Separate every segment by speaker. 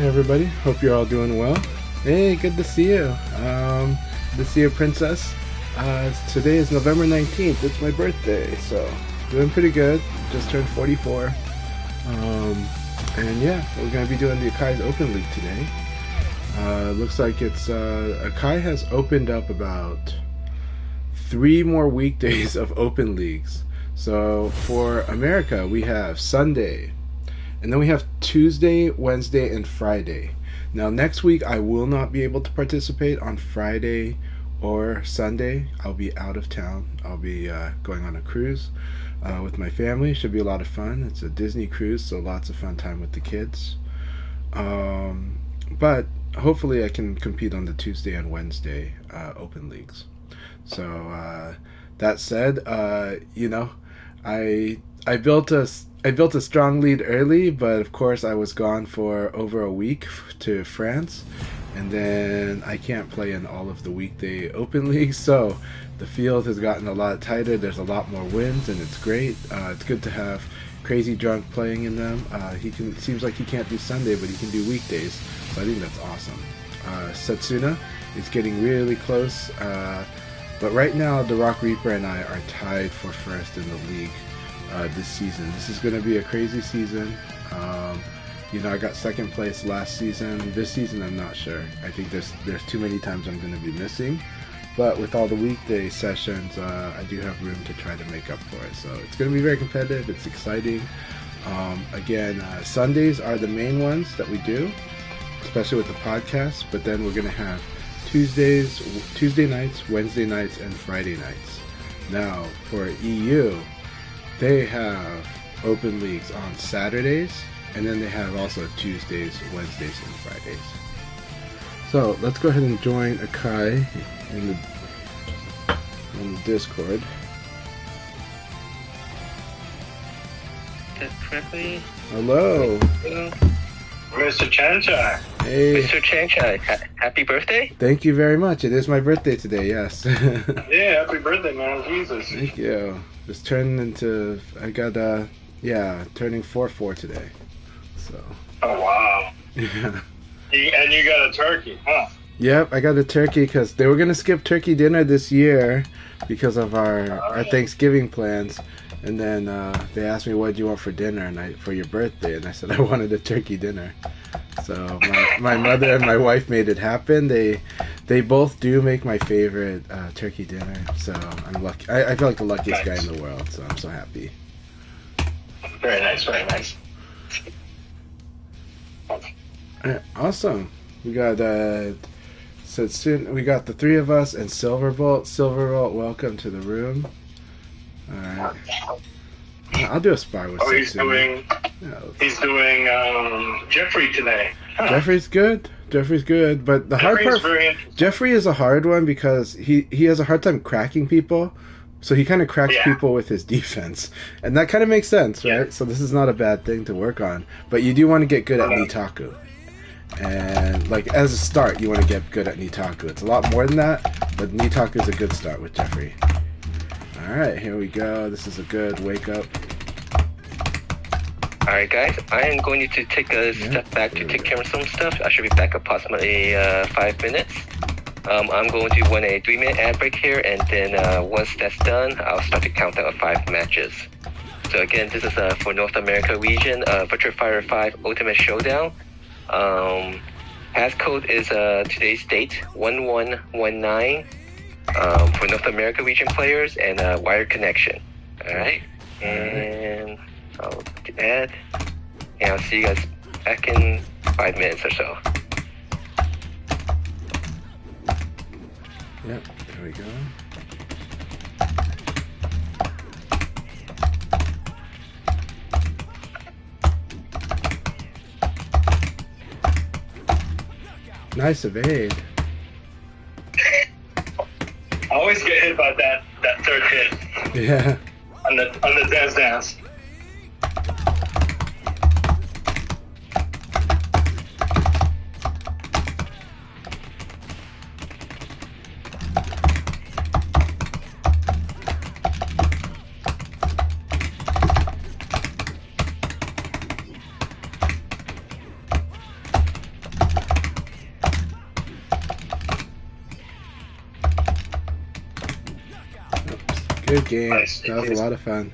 Speaker 1: Hey everybody, hope you're all doing well. Hey, good to see you. Good to see you, Princess. Today is November 19th. It's my birthday, so doing pretty good. Just turned 44. And yeah, we're going to be doing the Akai's Open League today. Looks like it's Akai has opened up about 3 more weekdays of open leagues. So for America, we have Sunday, and then we have Tuesday, Wednesday, and Friday. Now next week I will not be able to participate on Friday or Sunday. I'll be out of town. I'll be going on a cruise with my family. Should be a lot of fun. It's a Disney cruise, so lots of fun time with the kids. But hopefully I can compete on the Tuesday and Wednesday open leagues. So that said, I built a strong lead early, but of course I was gone for over a week to France, and then I can't play in all of the weekday open leagues, so the field has gotten a lot tighter. There's a lot more wins, and it's great. It's good to have Crazy Drunk playing in them. Seems like he can't do Sunday, but he can do weekdays, so I think that's awesome. Setsuna is getting really close, but right now the Rock Reaper and I are tied for first in the league. This season. This is going to be a crazy season. I got second place last season. This season, I'm not sure. I think there's too many times I'm going to be missing. But with all the weekday sessions, I do have room to try to make up for it. So it's going to be very competitive. It's exciting. Again, Sundays are the main ones that we do, especially with the podcast. But then we're going to have Tuesday nights, Wednesday nights, and Friday nights. Now, for EU, they have open leagues on Saturdays, and then they have also Tuesdays, Wednesdays, and Fridays. So let's go ahead and join Akai in the Discord.
Speaker 2: That correctly?
Speaker 1: Hello.
Speaker 3: Mr. Chanchai.
Speaker 1: Hey.
Speaker 2: Mr. Chanchai, happy birthday?
Speaker 1: Thank you very much. It is my birthday today, yes.
Speaker 3: Yeah, happy birthday, man. Jesus.
Speaker 1: Thank you. Just turning turning 4-4 today. So.
Speaker 3: Oh, wow.
Speaker 1: Yeah.
Speaker 3: And you got a turkey, huh?
Speaker 1: Yep, I got a turkey because they were going to skip turkey dinner this year because of our Thanksgiving plans. And then they asked me, what do you want for dinner and for your birthday? And I said I wanted a turkey dinner. So my mother and my wife made it happen. They both do make my favorite turkey dinner. So I'm lucky. I feel like the luckiest guy in the world. So I'm so happy.
Speaker 3: Very nice, very nice.
Speaker 1: All right, awesome. We got so soon we got the 3 of us and Silverbolt. Silverbolt, welcome to the room. All right. I'll do a spar with
Speaker 3: he's doing Jeffrey today. Huh.
Speaker 1: Jeffrey's good, but the hard part, Jeffrey is a hard one because he has a hard time cracking people, so he kind of cracks people with his defense, and that kind of makes sense, right? Yeah. So this is not a bad thing to work on, but you do want to get good at Nitaku, and like as a start, you want to get good at Nitaku. It's a lot more than that, but Nitaku is a good start with Jeffrey. Alright, here we go. This is a good wake up.
Speaker 2: Alright guys, I am going to take a step back to take care of some stuff. I should be back approximately 5 minutes. I'm going to run a 3-minute ad break here, and then once that's done, I'll start to count down 5 matches. So again, this is for North America region, Virtua Fighter 5 Ultimate Showdown. Passcode is today's date, 1119. For North America region players and wired connection. Alright, and I'll add, and I'll see you guys back in 5 minutes or so.
Speaker 1: Yep, there we go. Nice evade.
Speaker 3: I always get hit by that third hit.
Speaker 1: Yeah.
Speaker 3: On the dance.
Speaker 1: game.
Speaker 3: Nice.
Speaker 1: That was a lot of fun.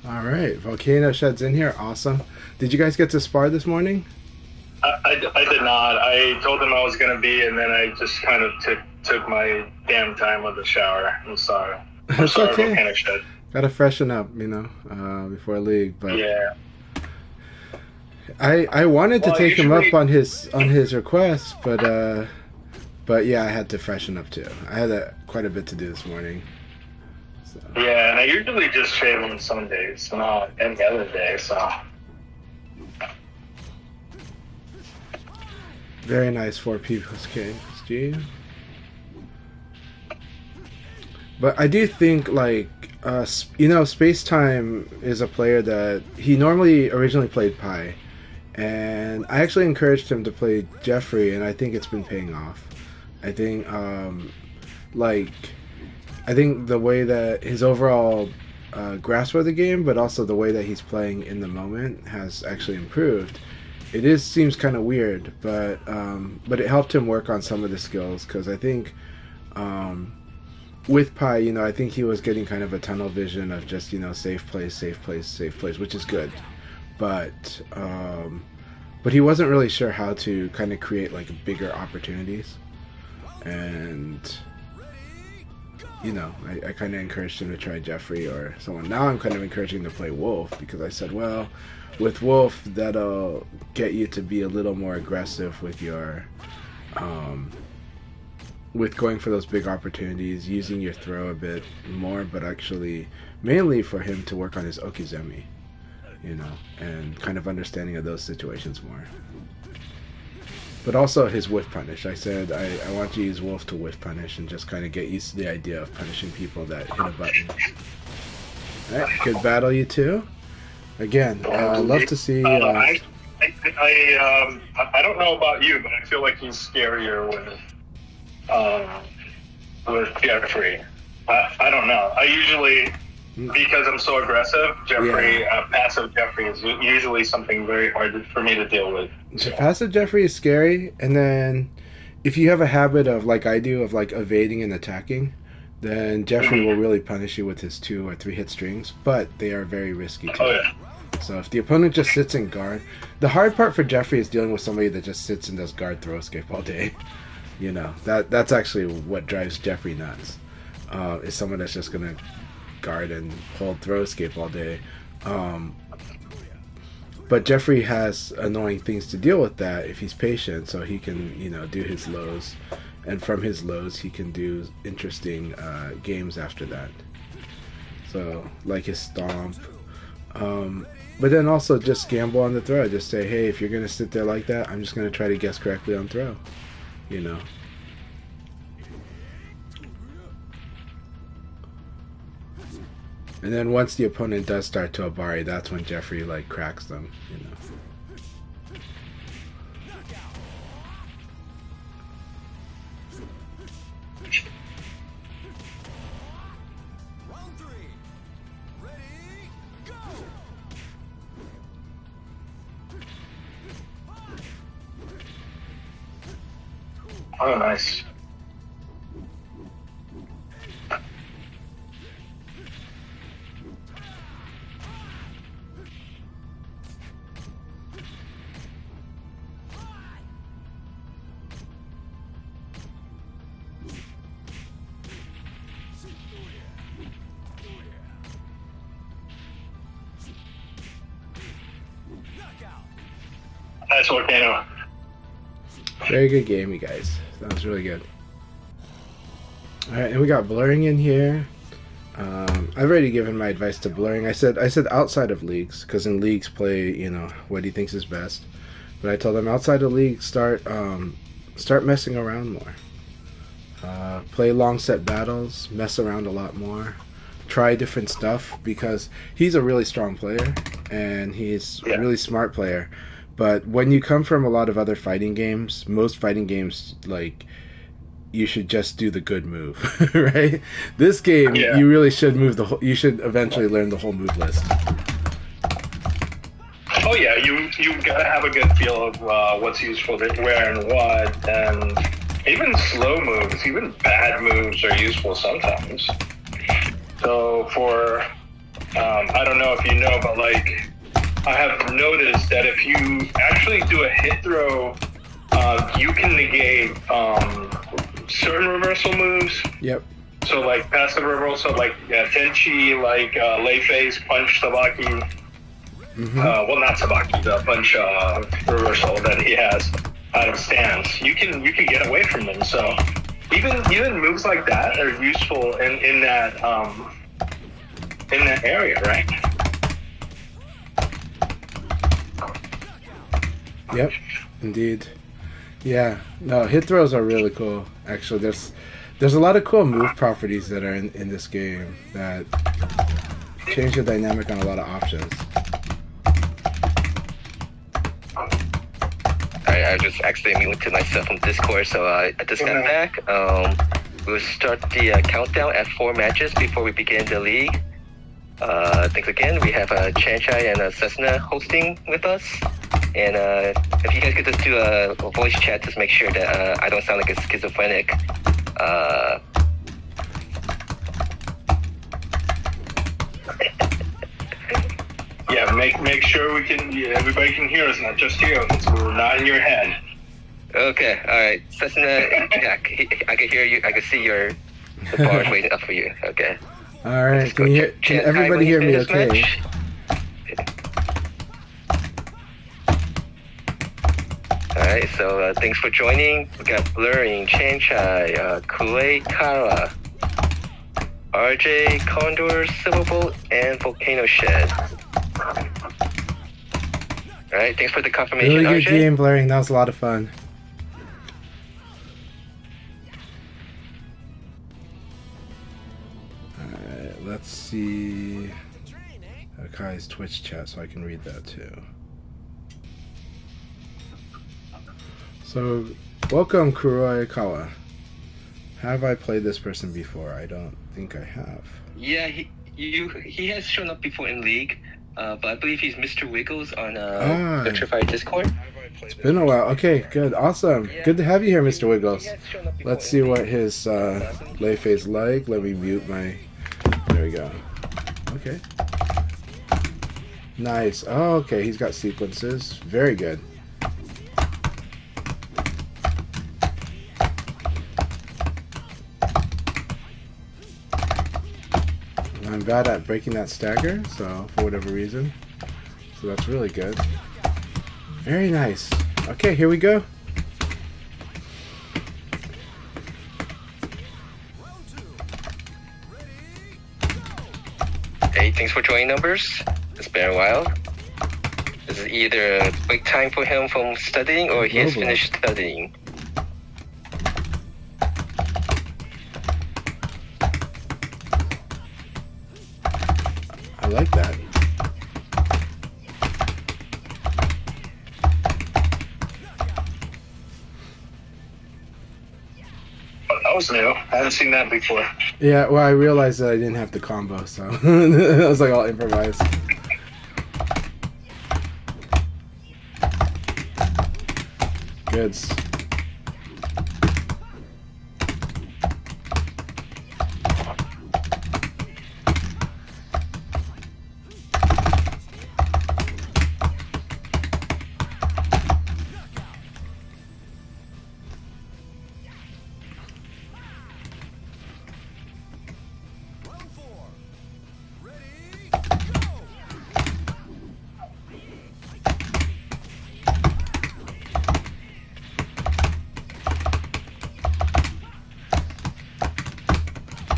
Speaker 1: All right, Volcano Shed's in here. Awesome. Did you guys get to spar this morning?
Speaker 3: I did not. I told him I was going to be, and then I just kind of took my damn time with the shower. I'm sorry.
Speaker 1: It's okay.
Speaker 3: Volcano Shed.
Speaker 1: Gotta freshen up, you know, before league. But
Speaker 3: Yeah.
Speaker 1: I wanted to take him up
Speaker 3: usually-
Speaker 1: on his request, but yeah, I had to freshen up too. I had quite a bit to do this morning. So.
Speaker 3: Yeah, and I usually just shave on Sundays, not any other day, so.
Speaker 1: Very nice 4P plus KSG. But I do think, like, you know, Space Time is a player that he normally originally played Pi. And I actually encouraged him to play Jeffrey, and I think it's been paying off. I think, I think the way that his overall grasp of the game, but also the way that he's playing in the moment, has actually improved. It seems kind of weird, but it helped him work on some of the skills, because I think with Pi, you know, I think he was getting kind of a tunnel vision of just, you know, safe place, which is good. But he wasn't really sure how to kind of create like bigger opportunities, and you know, I kind of encouraged him to try Jeffrey or someone. Now I'm kind of encouraging him to play Wolf, because I said, well, with Wolf, that'll get you to be a little more aggressive with your with going for those big opportunities, using your throw a bit more, but actually mainly for him to work on his Okizemi, you know, and kind of understanding of those situations more. But also his whiff punish. I said I want you to use Wolf to whiff punish and just kind of get used to the idea of punishing people that hit a button. Alright, good battle, you two. Again, love to see.
Speaker 3: I don't know about you, but I feel like he's scarier with Jeffrey. I don't know. I usually, because I'm so aggressive, passive Jeffrey is usually something very hard for me to deal with.
Speaker 1: So passive Jeffrey is scary, and then if you have a habit of, like I do, of like evading and attacking, then Jeffrey will really punish you with his 2 or 3 hit strings, but they are very risky too.
Speaker 3: Oh yeah.
Speaker 1: So if the opponent just sits in guard, the hard part for Jeffrey is dealing with somebody that just sits and does guard throw escape all day. You know, that's actually what drives Jeffrey nuts. Is someone that's just gonna guard and hold throw escape all day. But Jeffrey has annoying things to deal with that if he's patient, so he can, you know, do his lows, and from his lows he can do interesting games after that. So like his stomp. But then also just gamble on the throw. Just say, hey, if you're gonna sit there like that, I'm just gonna try to guess correctly on throw. You know. And then once the opponent does start to Abari, that's when Jeffrey like cracks them, you know.
Speaker 3: Oh, nice. Nice Volcano.
Speaker 1: Very good game, you guys. That was really good. Alright, and we got blurring in here. I've already given my advice to blurring. I said outside of leagues, because in leagues play, you know, what he thinks is best. But I told him outside of leagues, start messing around more. Play long set battles, mess around a lot more. Try different stuff, because he's a really strong player and he's a really smart player. But when you come from a lot of other fighting games, most fighting games, like, you should just do the good move, right? This game, you really should you should eventually learn the whole move list.
Speaker 3: Oh yeah, you gotta have a good feel of what's useful to where and what, and even slow moves, even bad moves are useful sometimes. So for I don't know if you know, but like I have noticed that if you actually do a hit throw, you can negate certain reversal moves.
Speaker 1: Yep.
Speaker 3: So like passive reversal, like Tenchi, like lay face, punch, Sabaki. Well, not Sabaki, the punch reversal that he has out of stance. You can get away from them. So even moves like that are useful in that area, right?
Speaker 1: Yep, indeed. Yeah, no, hit throws are really cool. Actually, there's a lot of cool move properties that are in this game that change the dynamic on a lot of options.
Speaker 2: I just accidentally muted myself from Discord, so I just got back. We'll start the countdown at 4 matches before we begin the league. Thanks again. We have Chanchai and Cessna hosting with us. And if you guys could just do a voice chat, just make sure that I don't sound like a schizophrenic.
Speaker 3: Yeah, make sure everybody can hear us, not just you. We're not in your head.
Speaker 2: Okay, all right, Cessna. Yeah, I can hear you. I can see the bars waiting up for you. Okay.
Speaker 1: All right, can everybody hear me? Okay.
Speaker 2: Match. Alright, so thanks for joining. We got Blurring, Chanchai, Kuei Kara, RJ, Condor, Silverbolt, and Volcano Shed. Alright, thanks for the confirmation,
Speaker 1: Really good
Speaker 2: RJ.
Speaker 1: game, Blurring. That was a lot of fun. Alright, let's see Akai's Twitch chat so I can read that too. So, welcome Kuroi Kawa. Have I played this person before? I don't think I have.
Speaker 2: Yeah, he has shown up before in League, but I believe he's Mr. Wiggles on Electrified Discord.
Speaker 1: It's been a while. Okay, good, awesome. Good to have you here, Mr. Wiggles. Let's see what his lay face like. Let me mute my... There we go. Okay. Nice. Oh, okay, he's got sequences. Very good. I'm bad at breaking that stagger, so for whatever reason. So that's really good. Very nice. Okay, here we go.
Speaker 2: Hey, thanks for joining numbers. It's been a while. This is either a break time for him from studying or he has finished studying.
Speaker 1: I like that.
Speaker 3: That was new. I haven't seen that before.
Speaker 1: Yeah, well, I realized that I didn't have the combo, so I was like, I'll improvise. Goods.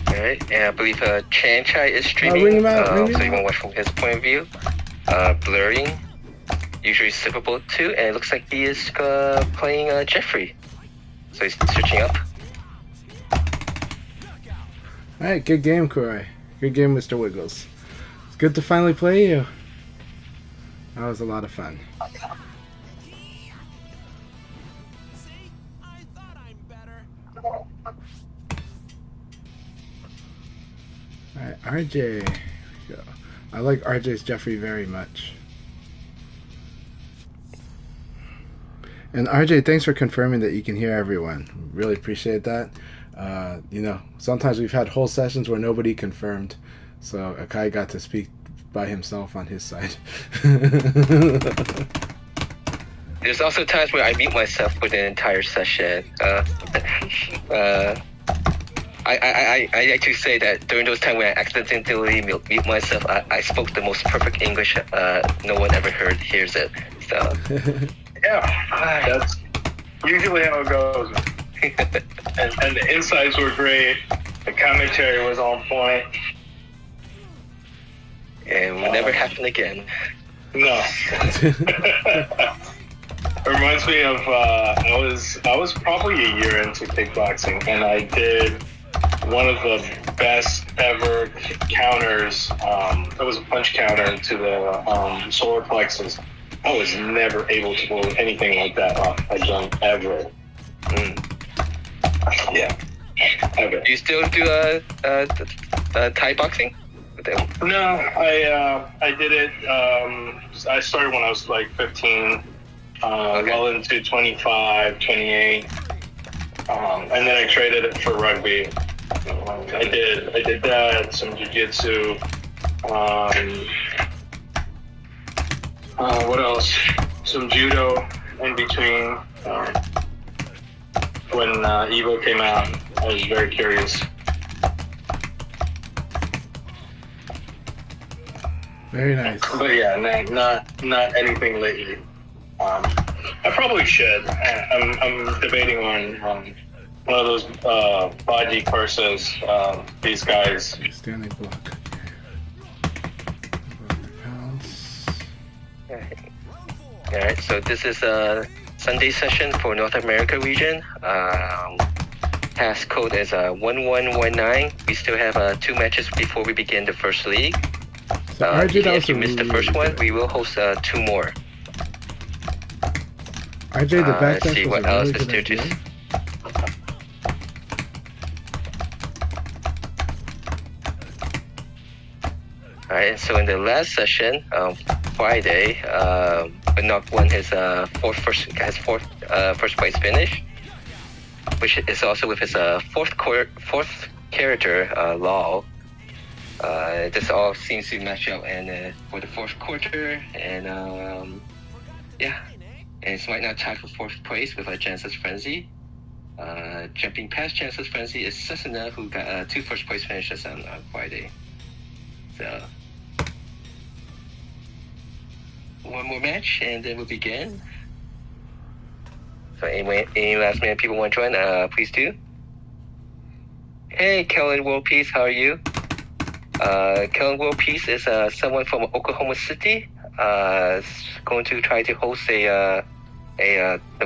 Speaker 2: Alright, and I believe Chanchai is streaming,
Speaker 1: ring him out, ring him
Speaker 2: so you
Speaker 1: out.
Speaker 2: can watch from his point of view. Blurring, usually Silverbolt 2, and it looks like he is playing Jeffrey. So he's switching up.
Speaker 1: Alright, good game, Kuroi. Good game, Mr. Wiggles. It's good to finally play you. That was a lot of fun. Alright, RJ. Here we go. I like RJ's Jeffrey very much. And RJ, thanks for confirming that you can hear everyone. Really appreciate that. Sometimes we've had whole sessions where nobody confirmed, so Akai got to speak by himself on his side.
Speaker 2: There's also times where I mute myself for the entire session. I like to say that during those times when I accidentally mute myself, I spoke the most perfect English no one ever hears it. So
Speaker 3: yeah, that's usually how it goes. and the insights were great. The commentary was on point.
Speaker 2: And it will never happen again.
Speaker 3: No. It reminds me of I was probably a year into kickboxing, and I did one of the best ever counters. It was a punch counter to the solar plexus. I was never able to pull anything like that off again ever. Yeah, ever.
Speaker 2: Do you still do Thai boxing?
Speaker 3: No, I did it. I started when I was like 15. Well into 25, 28, and then I traded it for rugby. I did that, some jiu-jitsu. What else? Some judo in between. When Evo came out, I was very curious.
Speaker 1: Very nice.
Speaker 3: But yeah, not anything lately. I probably should. I'm debating on one of those Baji courses. These guys.
Speaker 1: Standing block.
Speaker 2: Alright, so this is a Sunday session for North America region. Pass code is 1119. We still have 2 matches before we begin the first league.
Speaker 1: So RJ,
Speaker 2: if you missed the first one, we will host 2 more.
Speaker 1: RJ, the backdash
Speaker 2: see
Speaker 1: was
Speaker 2: what
Speaker 1: a
Speaker 2: else
Speaker 1: really
Speaker 2: is
Speaker 1: good
Speaker 2: there
Speaker 1: idea.
Speaker 2: Alright, so in the last session, Friday, Benoit won his first place finish, which is also with his fourth character, Law. This all seems to match up and for the fourth quarter, and and it's right now tied for 4th place with Jansen's Frenzy. Jumping past Jansen's Frenzy is Cessna, who got 2 first place finishes on Friday. So, one more match and then we'll begin. So any last minute people want to join, please do. Hey, Kellen World Peace, how are you? Kellen World Peace is someone from Oklahoma City. Going to try to host the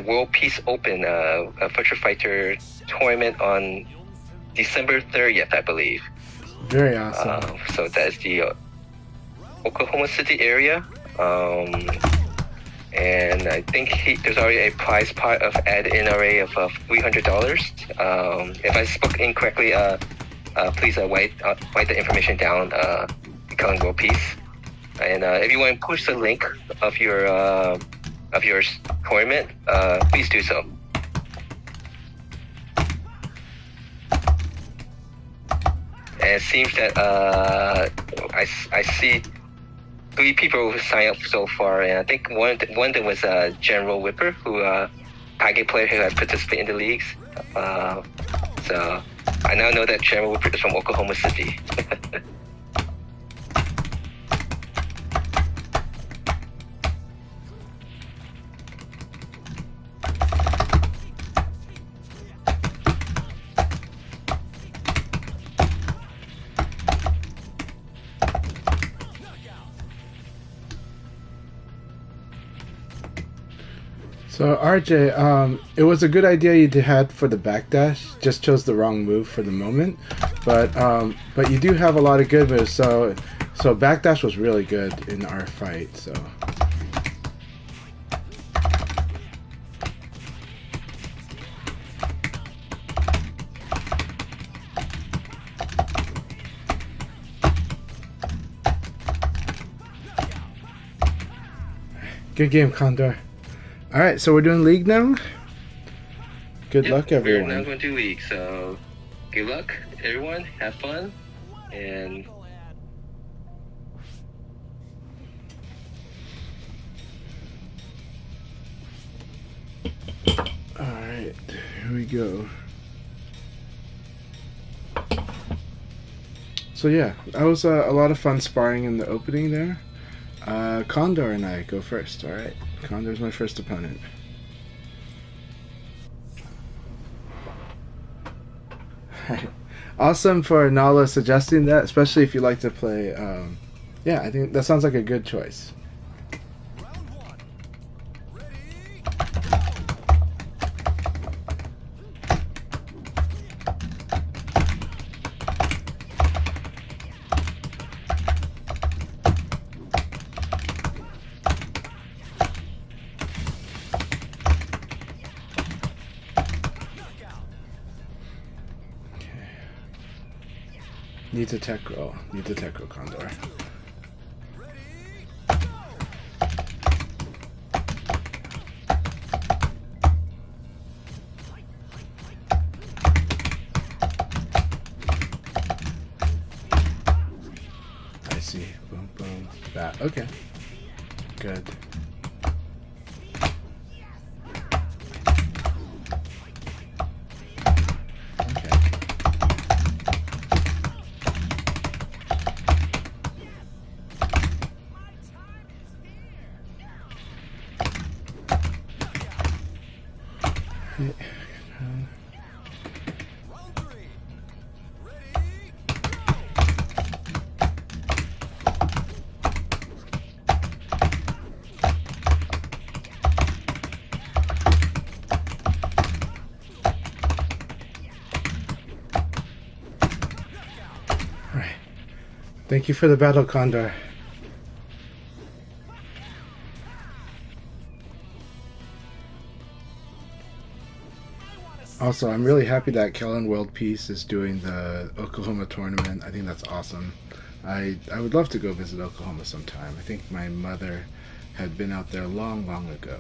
Speaker 2: World Peace Open, a Virtual Fighter tournament on December 30th, I believe.
Speaker 1: Very awesome.
Speaker 2: So that is the Oklahoma City area. And I think there's already a prize part of added in array of $300. If I spoke incorrectly, please write the information down, Kellen World Peace. And if you want to push the link of your tournament, please do so. And it seems that I see 3 people who signed up so far, and I think one of them was General Whipper, who Akai player who has participated in the leagues. So I now know that General Whipper is from Oklahoma City.
Speaker 1: So RJ, it was a good idea you had for the backdash. Just chose the wrong move for the moment, but you do have a lot of good moves. So backdash was really good in our fight. So. Good game, Condor. Alright, so we're doing League now? Good
Speaker 2: Yep,
Speaker 1: luck,
Speaker 2: we're
Speaker 1: everyone.
Speaker 2: now going to League, so good luck, everyone. Have fun, and
Speaker 1: Alright, here we go. So yeah, that was a lot of fun sparring in the opening there. Condor and I go first, alright? Condor's my first opponent. Awesome for Nala suggesting that, especially if you like to play. Yeah, I think that sounds like a good choice. Needs a tech roll. Needs a tech roll, Condor. I see. Boom, boom. That. Okay. Good. Alright. Thank you for the battle, Condor. Also, I'm really happy that Kellen World Peace is doing the Oklahoma tournament. I think that's awesome. I would love to go visit Oklahoma sometime. I think my mother had been out there long, long ago.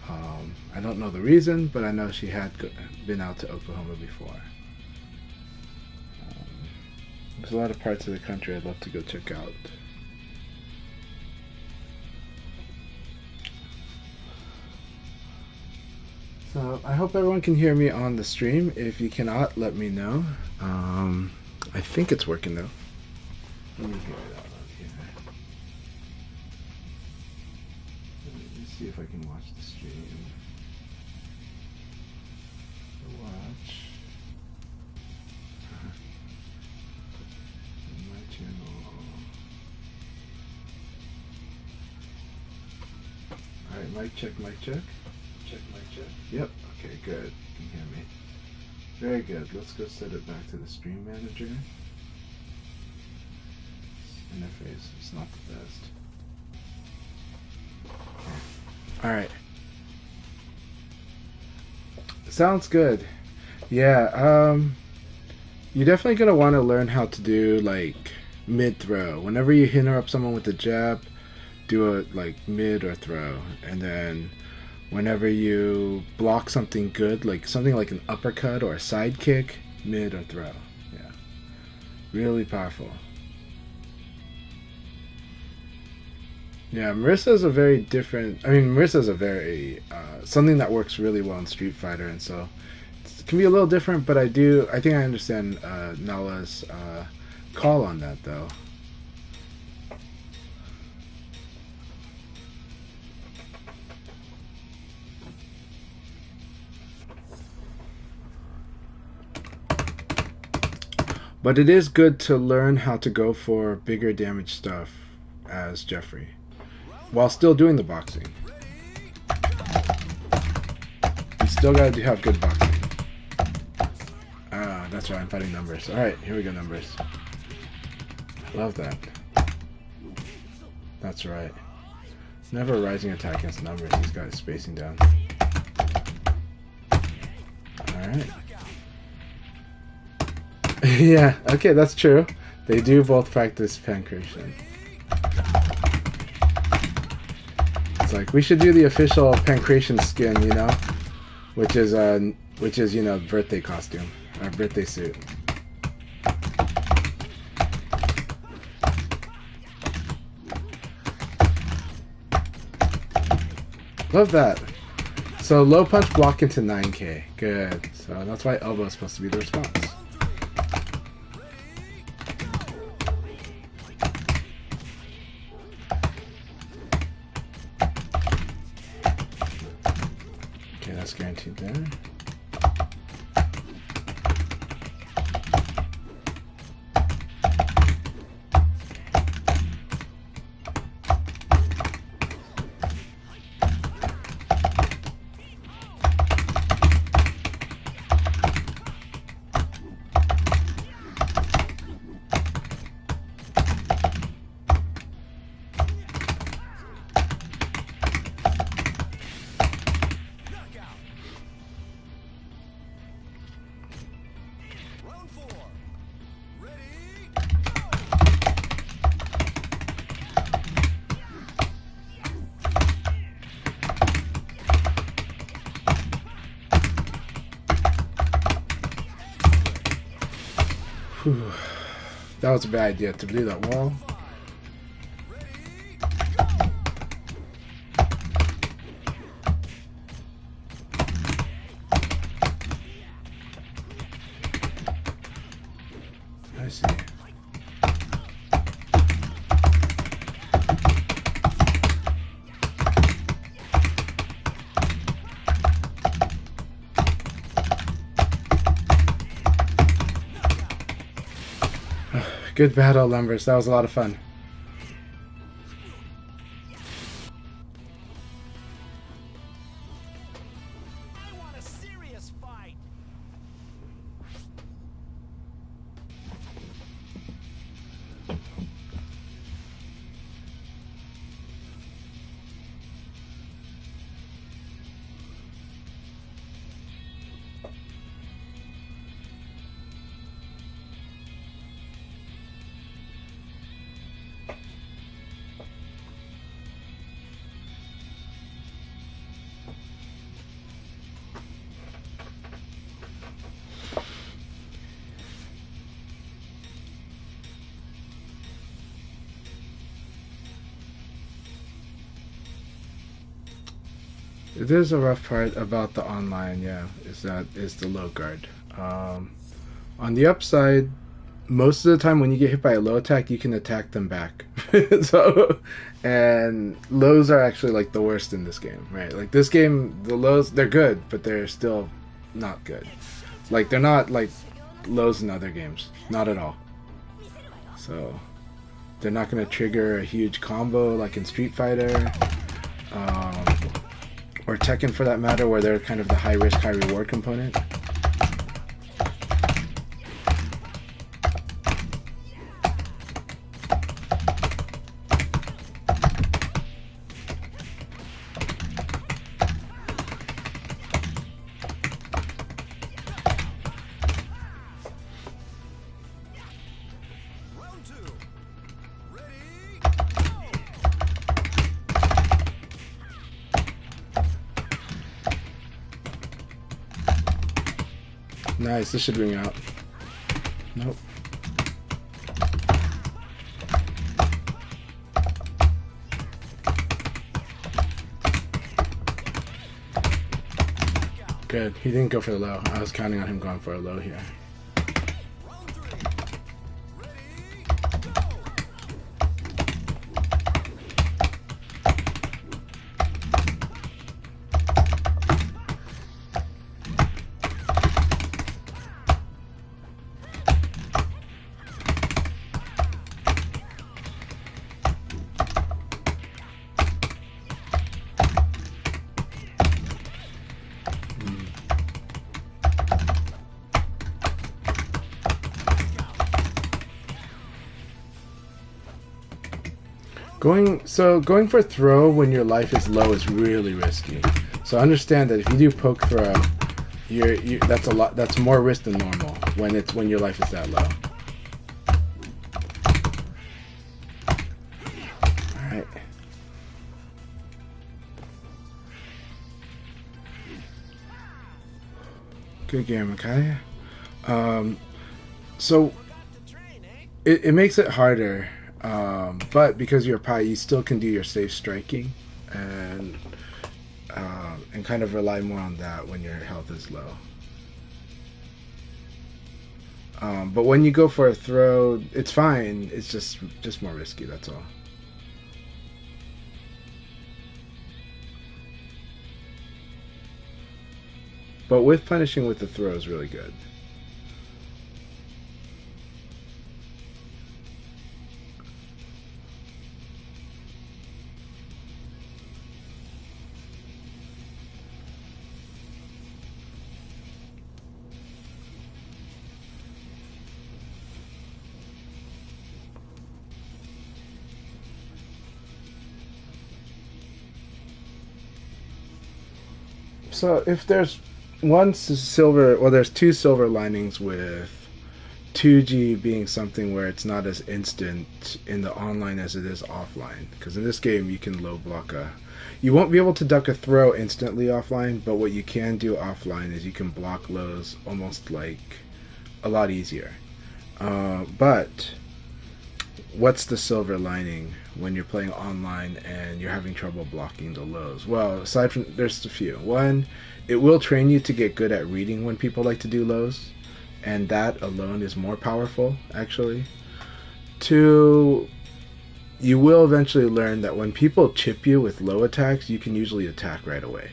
Speaker 1: I don't know the reason, but I know she had been out to Oklahoma before. There's a lot of parts of the country I'd love to go check out. So I hope everyone can hear me on the stream. If you cannot, let me know. I think it's working though. Let me hear it out on here. Let me see if I can watch the stream. Watch. My channel. Alright, mic check, mic check. Check, mic check. Yep, okay, good. You can hear me. Very good. Let's go set it back to the stream manager. This interface is not the best. Okay. Alright. Sounds good. Yeah, you're definitely gonna want to learn how to do like mid throw. Whenever you interrupt someone with a jab, do a like mid or throw, and then whenever you block something good, like something like an uppercut or a side kick, mid or throw. Yeah, really powerful. Yeah, Marissa's a very different. I mean, Marissa's a very something that works really well in Street Fighter, and so it can be a little different. But I think I understand Nala's call on that, though. But it is good to learn how to go for bigger damage stuff as Jeffrey, while still doing the boxing. You still gotta have good boxing. Ah, that's right, I'm fighting numbers. Alright, here we go, numbers. Love that. That's right. Never a rising attack against numbers. He's got his spacing down. Alright. Yeah, okay, that's true. They do both practice pancreation. It's like we should do the official pancreation skin, you know, which is you know, birthday costume or birthday suit. Love that. So low punch block into 9k. Good. So that's why elbow is supposed to be the response. Okay, that's guaranteed there. Whew. That was a bad idea to do that wall. I see. Good battle, Lumbers. That was a lot of fun.
Speaker 4: I want a serious fight.
Speaker 1: It is a rough part about the online, yeah, is the low guard. On the upside, most of the time when you get hit by a low attack, you can attack them back. So, and lows are actually like the worst in this game, right? Like this game, the lows, they're good, but they're still not good. Like they're not like lows in other games, not at all. So, they're not going to trigger a huge combo like in Street Fighter. Or Tekken for that matter, where they're kind of the high risk, high reward component. Nice, this should ring out. Nope. Good, he didn't go for the low. I was counting on him going for a low here. Going for throw when your life is low is really risky. So understand that if you do poke throw, that's more risk than normal when your life is that low. All right. Good game, Akai. So it makes it harder, but because you're a Pi, you still can do your safe striking and kind of rely more on that when your health is low. But when you go for a throw, it's fine. It's just more risky. That's all. But with punishing with the throw is really good. So if there's one silver, well, there's two silver linings with 2G being something where it's not as instant in the online as it is offline. Because in this game, you can low block you won't be able to duck a throw instantly offline, but what you can do offline is you can block lows almost like a lot easier. But what's the silver lining when you're playing online and you're having trouble blocking the lows? Well, aside from, there's a few. One, it will train you to get good at reading when people like to do lows, and that alone is more powerful, actually. Two, you will eventually learn that when people chip you with low attacks, you can usually attack right away.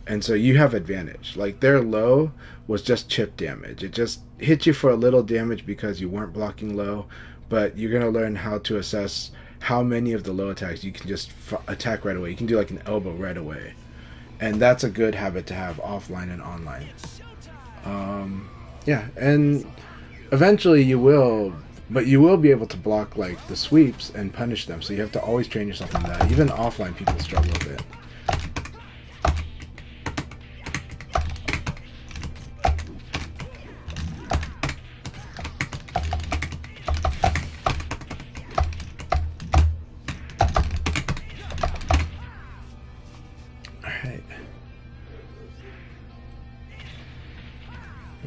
Speaker 1: And so you have advantage. Like, their low was just chip damage. It just hit you for a little damage because you weren't blocking low, but you're going to learn how to assess how many of the low attacks you can just attack right away. You can do like an elbow right away. And that's a good habit to have offline and online. Yeah, and eventually you will, but you will be able to block like the sweeps and punish them. So you have to always train yourself on that. Even offline people struggle a bit.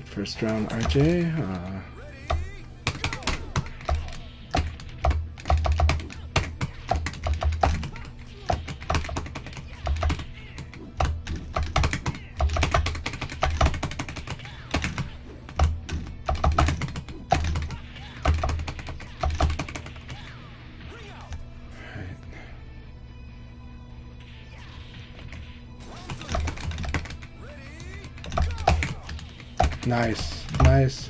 Speaker 1: First round RJ. Nice, nice.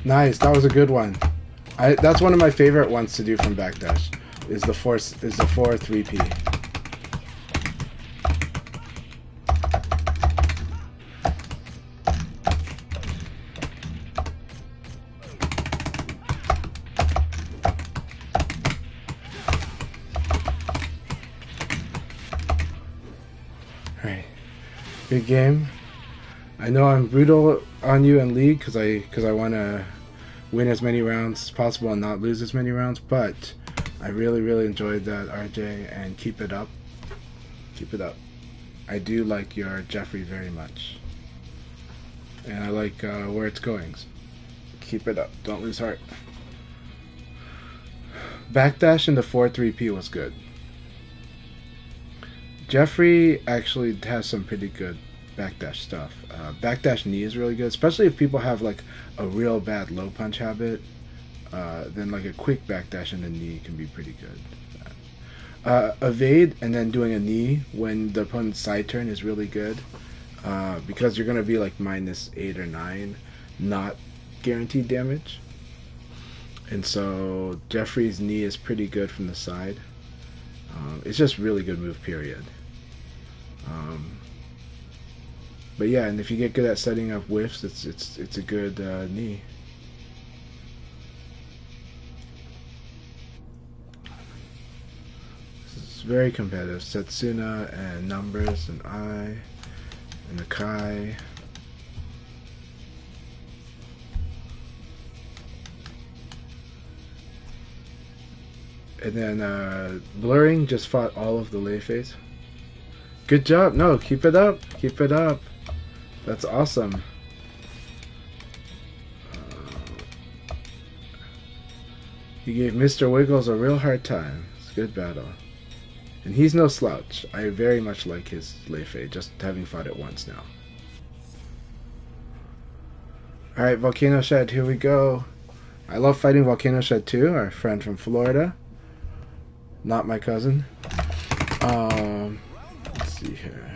Speaker 1: Nice, that was a good one. That's one of my favorite ones to do from backdash. Is the 4-3P. Alright. Good game. I know I'm brutal on you in League because I want to win as many rounds as possible and not lose as many rounds, but I really enjoyed that, RJ, and keep it up. Keep it up. I do like your Jeffrey very much, and I like where it's going. So keep it up. Don't lose heart. Backdash in the 4-3P was good. Jeffrey actually has some pretty good backdash stuff. Backdash knee is really good, especially if people have like a real bad low punch habit. Then like a quick backdash in the knee can be pretty good. Evade and then doing a knee when the opponent's side turn is really good, because you're gonna be like -8 or 9, not guaranteed damage. And so Jeffrey's knee is pretty good from the side. It's just really good move, period. But yeah, and if you get good at setting up whiffs, it's a good knee. This is very competitive. Setsuna and Numbers and I and Akai. And then Blurring just fought all of the Lei's. Good job. No, keep it up. Keep it up. That's awesome. You gave Mr. Wiggles a real hard time. It's a good battle. And he's no slouch. I very much like his Lei Fei, just having fought it once now. Alright, Volcano Shed, here we go. I love fighting Volcano Shed too, our friend from Florida. Not my cousin. Let's see here.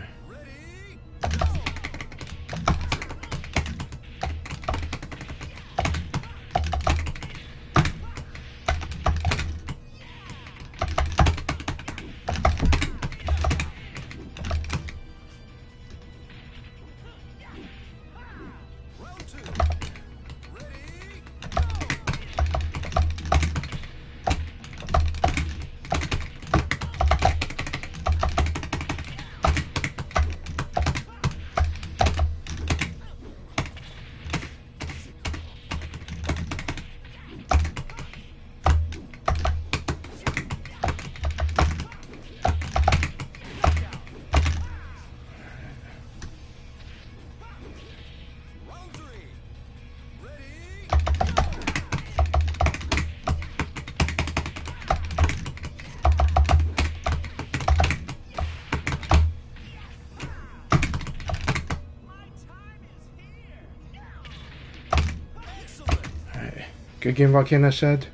Speaker 1: Good game, Volcano Shed.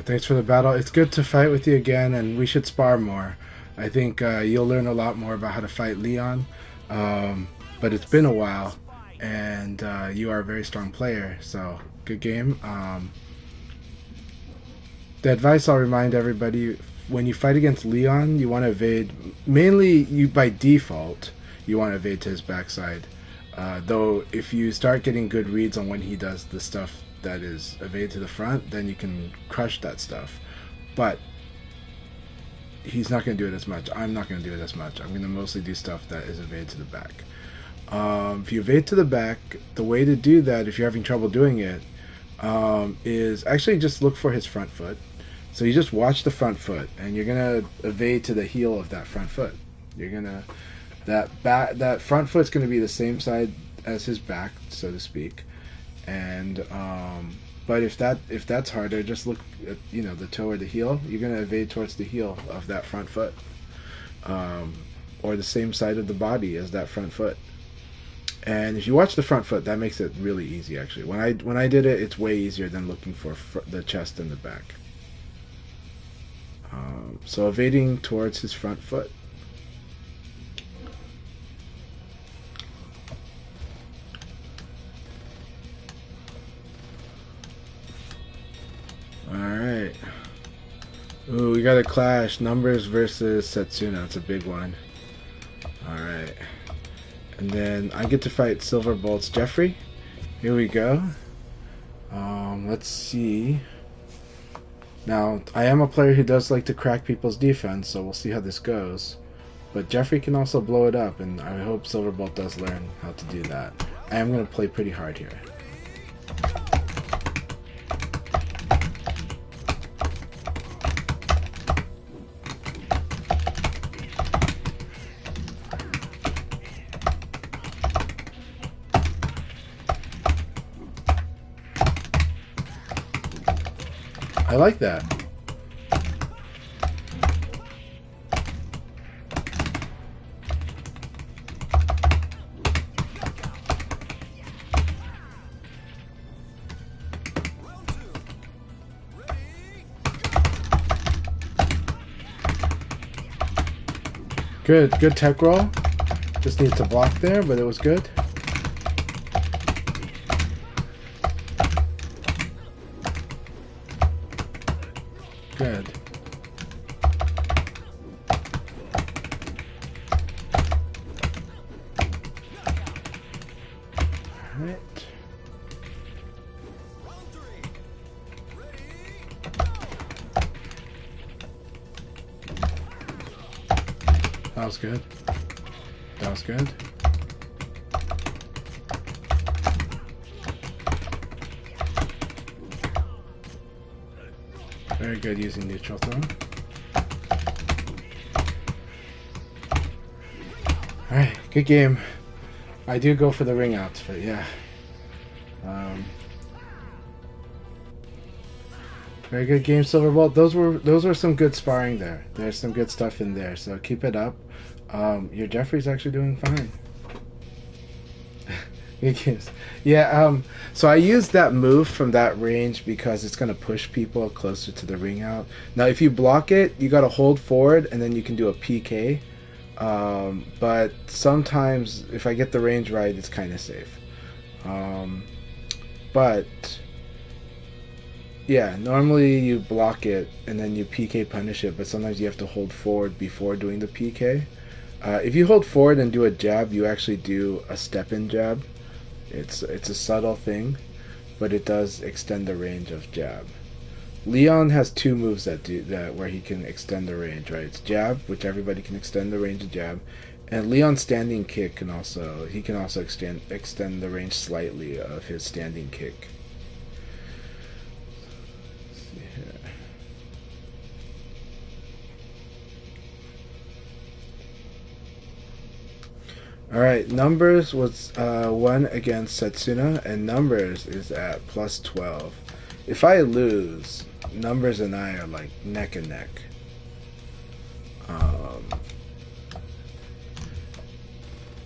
Speaker 1: Thanks for the battle. It's good to fight with you again, and we should spar more. I think you'll learn a lot more about how to fight Leon. But it's been a while, and you are a very strong player, so good game. The advice I'll remind everybody, when you fight against Leon, you want to evade. Mainly, you by default, you want to evade to his backside. Though, if you start getting good reads on when he does the stuff that is evade to the front, then you can crush that stuff. But he's not going to do it as much. I'm not going to do it as much. I'm going to mostly do stuff that is evade to the back. If you evade to the back, the way to do that, if you're having trouble doing it, is actually just look for his front foot. So you just watch the front foot, and you're going to evade to the heel of that front foot. You're going to that front foot's going to be the same side as his back, so to speak. And but if that's harder, just look at the toe or the heel. You're going to evade towards the heel of that front foot, or the same side of the body as that front foot. And if you watch the front foot, that makes it really easy. Actually, when I did it, it's way easier than looking for the chest and the back. So evading towards his front foot. Alright. Ooh, we got a clash. Numbers versus Setsuna. It's a big one. Alright. And then I get to fight Silverbolt's Jeffrey. Here we go. Let's see. Now, I am a player who does like to crack people's defense, so we'll see how this goes. But Jeffrey can also blow it up, and I hope Silverbolt does learn how to do that. I am going to play pretty hard here. I like that. Good tech roll. Just needs to block there, but it was good. Good. Alright. That was good. That was good. Very good using neutral throw. Good game. I do go for the ring outs, but yeah. Very good game, Silverbolt. Those were some good sparring there. There's some good stuff in there, so keep it up. Your Jeffrey's actually doing fine. Yeah, so I used that move from that range because it's going to push people closer to the ring out. Now, if you block it, you got to hold forward, and then you can do a PK. But sometimes, if I get the range right, it's kind of safe. But yeah, normally you block it and then you PK punish it, but sometimes you have to hold forward before doing the PK. If you hold forward and do a jab, you actually do a step-in jab. It's a subtle thing, but it does extend the range of jab. Leon has two moves that do that where he can extend the range, right? It's jab, which everybody can extend the range of jab, and Leon's standing kick can also extend the range slightly of his standing kick. Alright, Numbers was 1 against Setsuna, and Numbers is at plus 12. If I lose, Numbers and I are like neck and neck.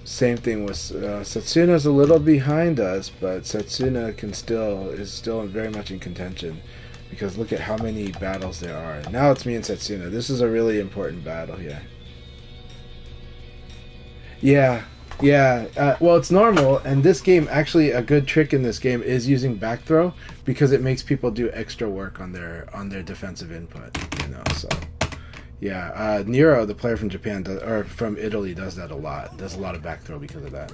Speaker 1: Same thing with Setsuna's a little behind us, but Setsuna is still very much in contention because look at how many battles there are. Now it's me and Setsuna. This is a really important battle here. Yeah, well, it's normal, and this game, actually, a good trick in this game is using back throw because it makes people do extra work on their defensive input, so. Yeah, Nero, the player from Japan, or from Italy, does that a lot. Does a lot of back throw because of that.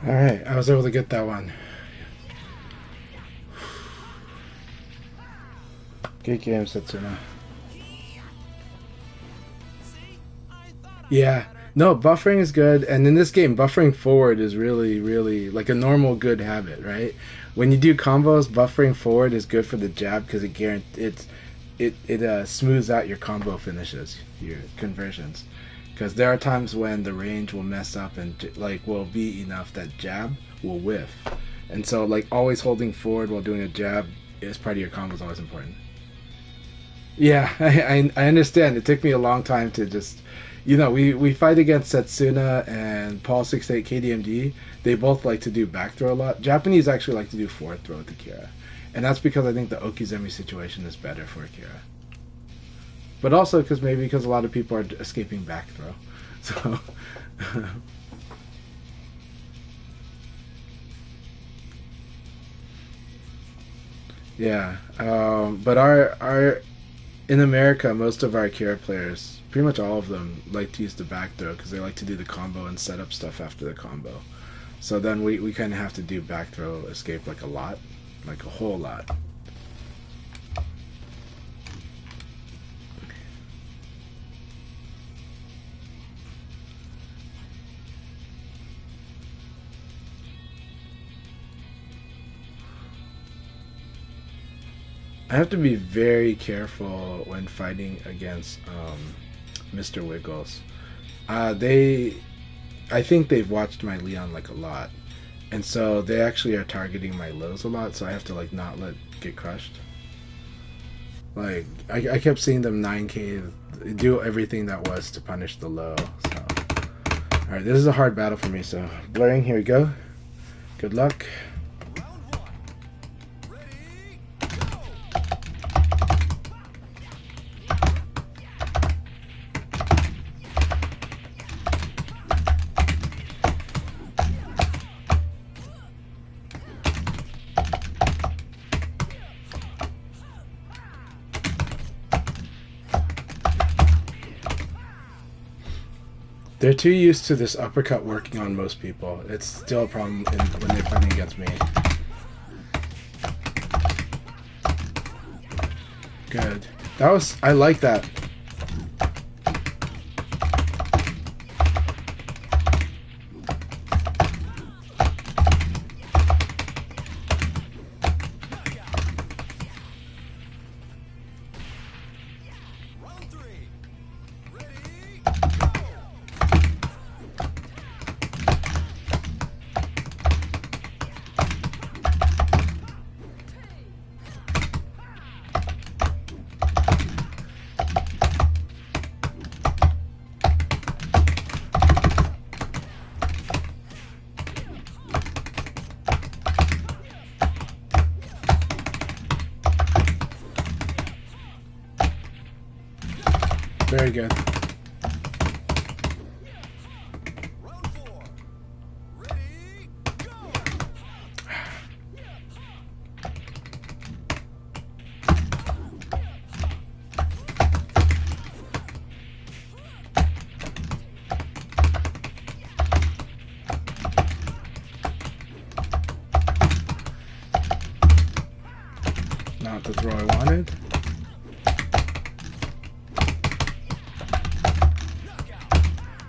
Speaker 1: Alright, I was able to get that one. Good game, Setsuna. Yeah. No, buffering is good, and in this game, buffering forward is really, really like a normal good habit, right? When you do combos, buffering forward is good for the jab because it smooths out your combo finishes, your conversions. Because there are times when the range will mess up and will be enough that jab will whiff, and so always holding forward while doing a jab as part of your combo is always important. Yeah, I understand. It took me a long time to just, we fight against Setsuna and Paul68 KDMD. They both like to do back throw a lot. Japanese actually like to do forward throw with Akira, and that's because I think the Okizemi situation is better for Akira. But also because a lot of people are escaping back throw. So yeah. But our in America, most of our Akira players, pretty much all of them, like to use the back throw because they like to do the combo and set up stuff after the combo. So then we kind of have to do back throw escape a lot, a whole lot. I have to be very careful when fighting against Mr. Wiggles. I think they've watched my Leon a lot, and so they actually are targeting my lows a lot. So I have to not get crushed. Like I kept seeing them 9K do everything that was to punish the low. So, all right, this is a hard battle for me. So blurring, here we go. Good luck. They're too used to this uppercut working on most people. It's still a problem when they're fighting against me. Good. That was... I like that. Very good. Not the throw I wanted.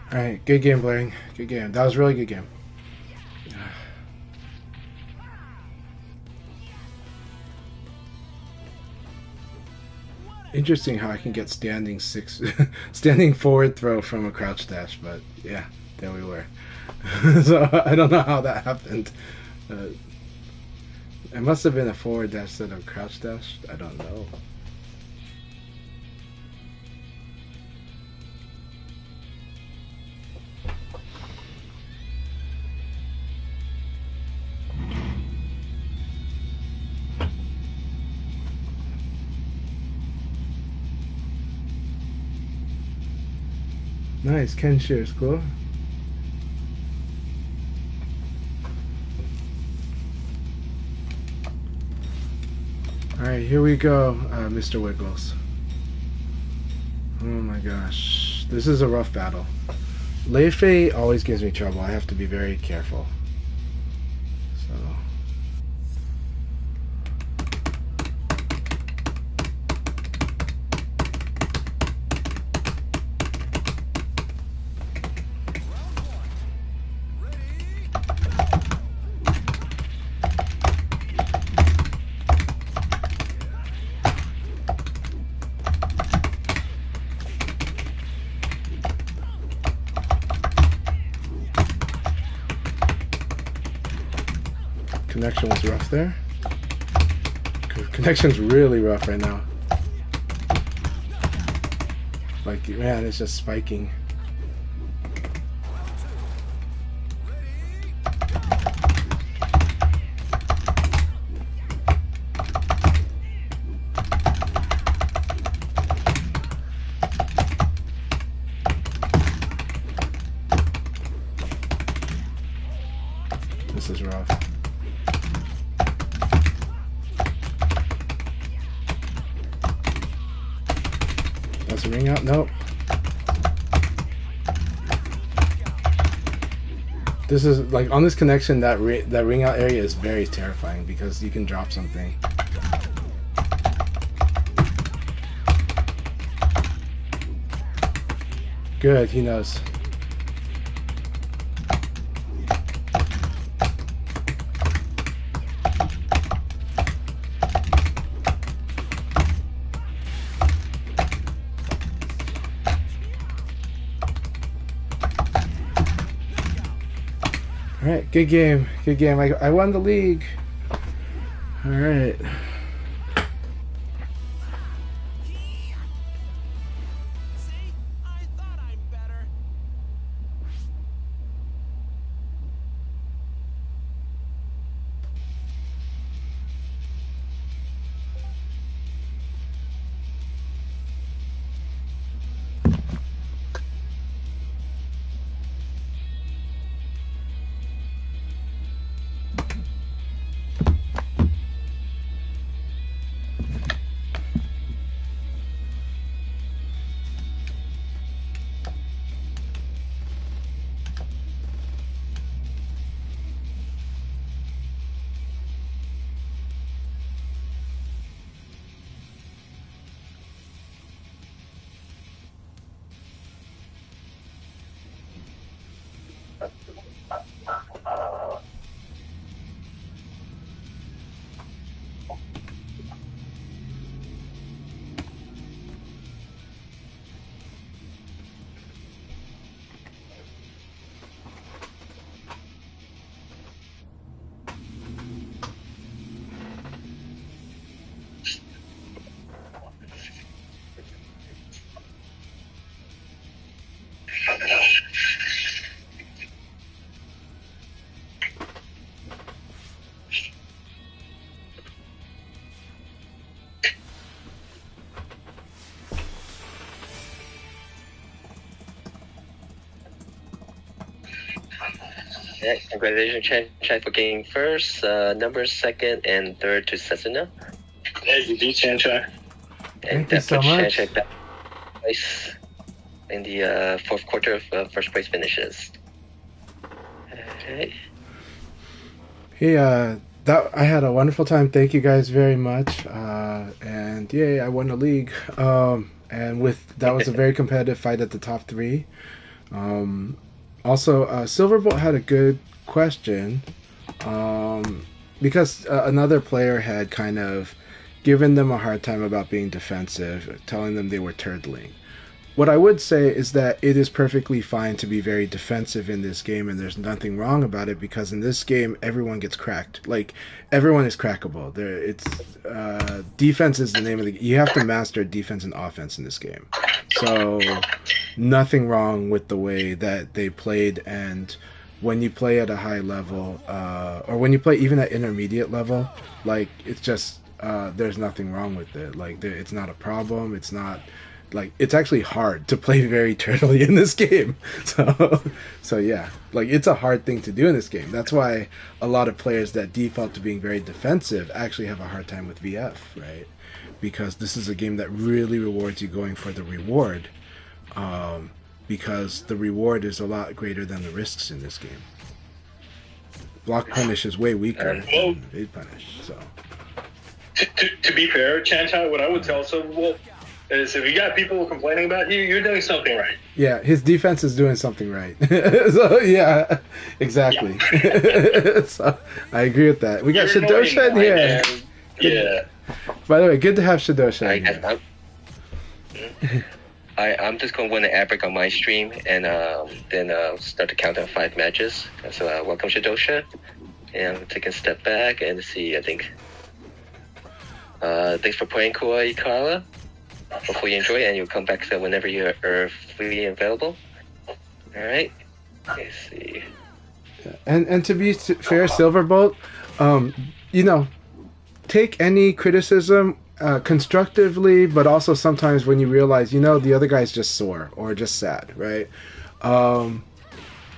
Speaker 1: Alright, good game, Blaring. Good game. That was a really good game. Interesting how I can get standing standing forward throw from a crouch dash, but yeah, there we were. So I don't know how that happened. It must have been a forward dash instead of crouch dash. I don't know. Nice, Ken shares, cool. Alright, here we go, Mr. Wiggles. Oh my gosh. This is a rough battle. Lei Fei always gives me trouble. I have to be very careful. So... Connection was rough there. Connection's really rough right now. Like, man, it's just spiking. This is rough. That's a ring out? Nope. This is like on this connection, that ring out area is very terrifying because you can drop something. Good, he knows. Alright, good game. Good game. I won the league. Alright.
Speaker 2: Yeah, congratulations, Chan, for getting first, number second, and third to Sasuna.
Speaker 3: Yeah, you beat Chan Chan.
Speaker 1: Thank you so much.
Speaker 2: Chan back twice in the fourth quarter of first place finishes. Okay.
Speaker 1: Hey, that I had a wonderful time. Thank you guys very much. And yay, I won the league. And that was a very competitive fight at the top three. Also, Silverbolt had a good question, because another player had kind of given them a hard time about being defensive, telling them they were turtling. What I would say is that it is perfectly fine to be very defensive in this game, and there's nothing wrong about it, because in this game everyone gets cracked. Like, everyone is crackable. Defense is the name of the. You have to master defense and offense in this game. So nothing wrong with the way that they played, and when you play at a high level, or when you play even at intermediate level, like, it's just there's nothing wrong with it. Like, it's not a problem. It's not. Like, it's actually hard to play very turtly in this game. So yeah, like, it's a hard thing to do in this game. That's why a lot of players that default to being very defensive actually have a hard time with VF, right? Because this is a game that really rewards you going for the reward, because the reward is a lot greater than the risks in this game. Block punish is way weaker than evade punish. So
Speaker 3: To be fair, Chan Chan, what I would tell Silverbolt is, if you got people complaining about you, you're doing something right.
Speaker 1: Yeah, his defense is doing something right. So yeah, exactly. Yeah. So I agree with that. We got Shadosha in here.
Speaker 3: Yeah.
Speaker 1: By the way, good to have Shadosha in here.
Speaker 2: I'm just going to win an ad break on my stream, and then start to count down 5 matches. So welcome, Shadosha. And I'm taking a step back and see, I think. Thanks for playing, Koi Carla. Hopefully you enjoy it, and you'll come back whenever you're free and available. All right. Let's see.
Speaker 1: And to be fair, Silverbolt, take any criticism constructively, but also sometimes when you realize, the other guy's just sore or just sad, right?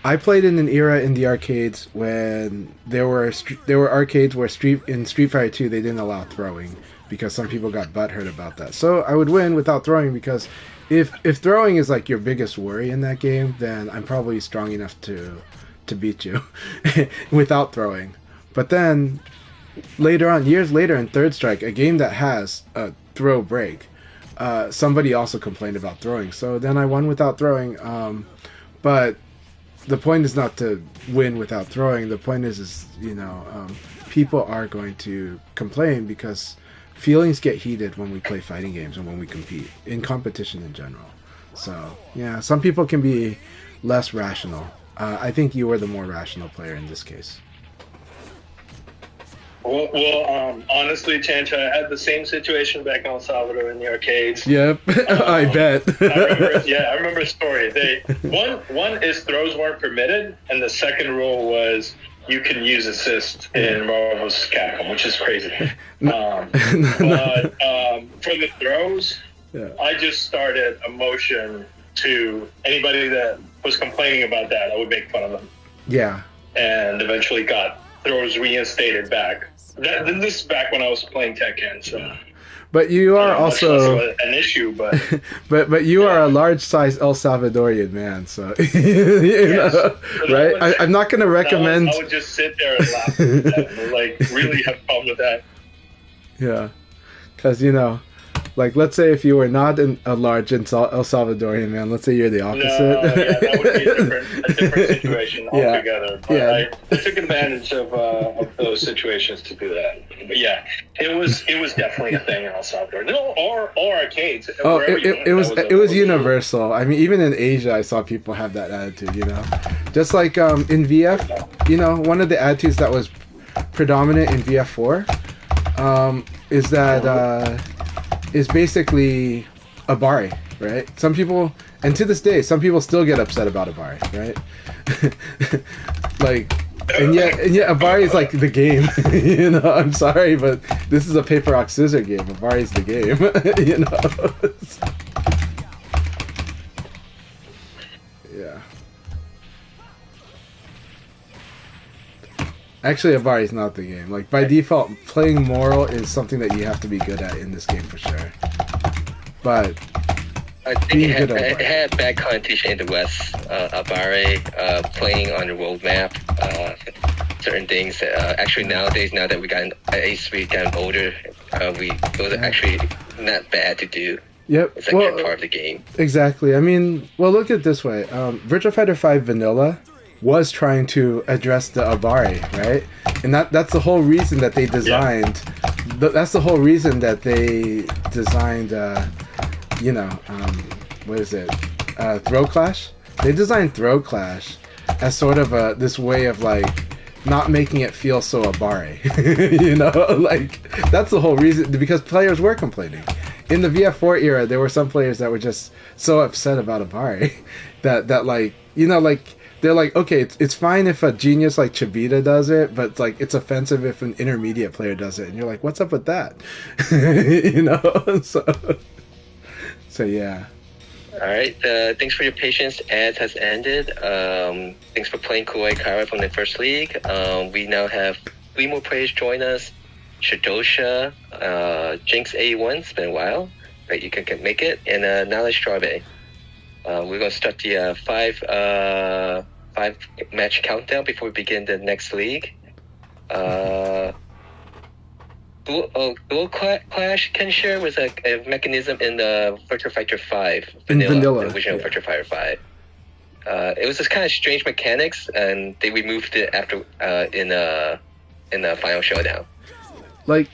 Speaker 1: I played in an era in the arcades when there were arcades where in Street Fighter 2 they didn't allow throwing, because some people got butthurt about that. So I would win without throwing, because if throwing is like your biggest worry in that game, then I'm probably strong enough to beat you without throwing. But then later on, years later in Third Strike, a game that has a throw break, somebody also complained about throwing. So then I won without throwing. But the point is not to win without throwing. The point is people are going to complain, because feelings get heated when we play fighting games and when we compete in competition in general. So yeah, some people can be less rational. I think you were the more rational player in this case.
Speaker 3: Well, honestly, Chancha, I had the same situation back in El Salvador in the arcades.
Speaker 1: Yep, I bet.
Speaker 3: I remember a story. One is throws weren't permitted, and the second rule was you can use assist in Marvel's Capcom, which is crazy. But for the throws, I just started a motion to anybody that was complaining about that. I would make fun of them.
Speaker 1: Yeah.
Speaker 3: And eventually got throws reinstated back. This is back when I was playing Tekken, so.
Speaker 1: But you are
Speaker 3: much
Speaker 1: also
Speaker 3: less of an issue, but
Speaker 1: but you are a large size El Salvadorian man, so you know, right? I'm not going to recommend.
Speaker 3: I would just sit there and laugh at that, like really have fun with that.
Speaker 1: Yeah, because you know, like let's say if you were not a large El Salvadorian man, let's say you're the opposite.
Speaker 3: No, yeah, that would be a different situation altogether. But
Speaker 1: Yeah.
Speaker 3: I took advantage of those situations to do that. But yeah, it was definitely a thing in El Salvador. No, or arcades.
Speaker 1: Oh,
Speaker 3: Wherever you went,
Speaker 1: it was universal. I mean, even in Asia, I saw people have that attitude. You know, just like in VF, you know, one of the attitudes that was predominant in VF4 is that is basically Abari, right? Some people, and to this day, some people still get upset about Abari, right? Like, and yet Abari is like the game. You know, I'm sorry, but this is a paper rock scissors game. Abari is the game. You know. Yeah. Actually, Abari is not the game. Like by default, playing Moral is something that you have to be good at in this game for sure. But
Speaker 2: I think it had bad connotation in the West. Abare, playing on the roadmap, certain things. Actually, nowadays, now that we gotten older, those are actually not bad to do.
Speaker 1: Yep.
Speaker 2: It's actually part of the game.
Speaker 1: Exactly. I mean, well, look at it this way. Virtua Fighter 5 Vanilla was trying to address the Abari, right? And that's the whole reason that they designed. Yeah. That's the whole reason that they designed. You know, what is it? Throw Clash. They designed Throw Clash as sort of this way of like not making it feel so Abari. You know, like that's the whole reason, because players were complaining. In the VF4 era, there were some players that were just so upset about Abari that like, you know, like they're like, okay, it's fine if a genius like Chibita does it, but it's like it's offensive if an intermediate player does it, and you're like, what's up with that? You know, so yeah.
Speaker 2: All right. Thanks for your patience. Ads has ended. Thanks for playing Kuwait Kara from the first league. We now have 3 more players join us. Shadosha, Jinx 81. It's been a while, but you can make it. And Knowledge Strawberry. We're gonna start the 5 match countdown before we begin the next league. Dual Clash can share was a mechanism in the Virtua Fighter 5 Vanilla. The original Virtua Fighter 5. It was this kind of strange mechanics, and they removed it after in the final showdown.
Speaker 1: Like,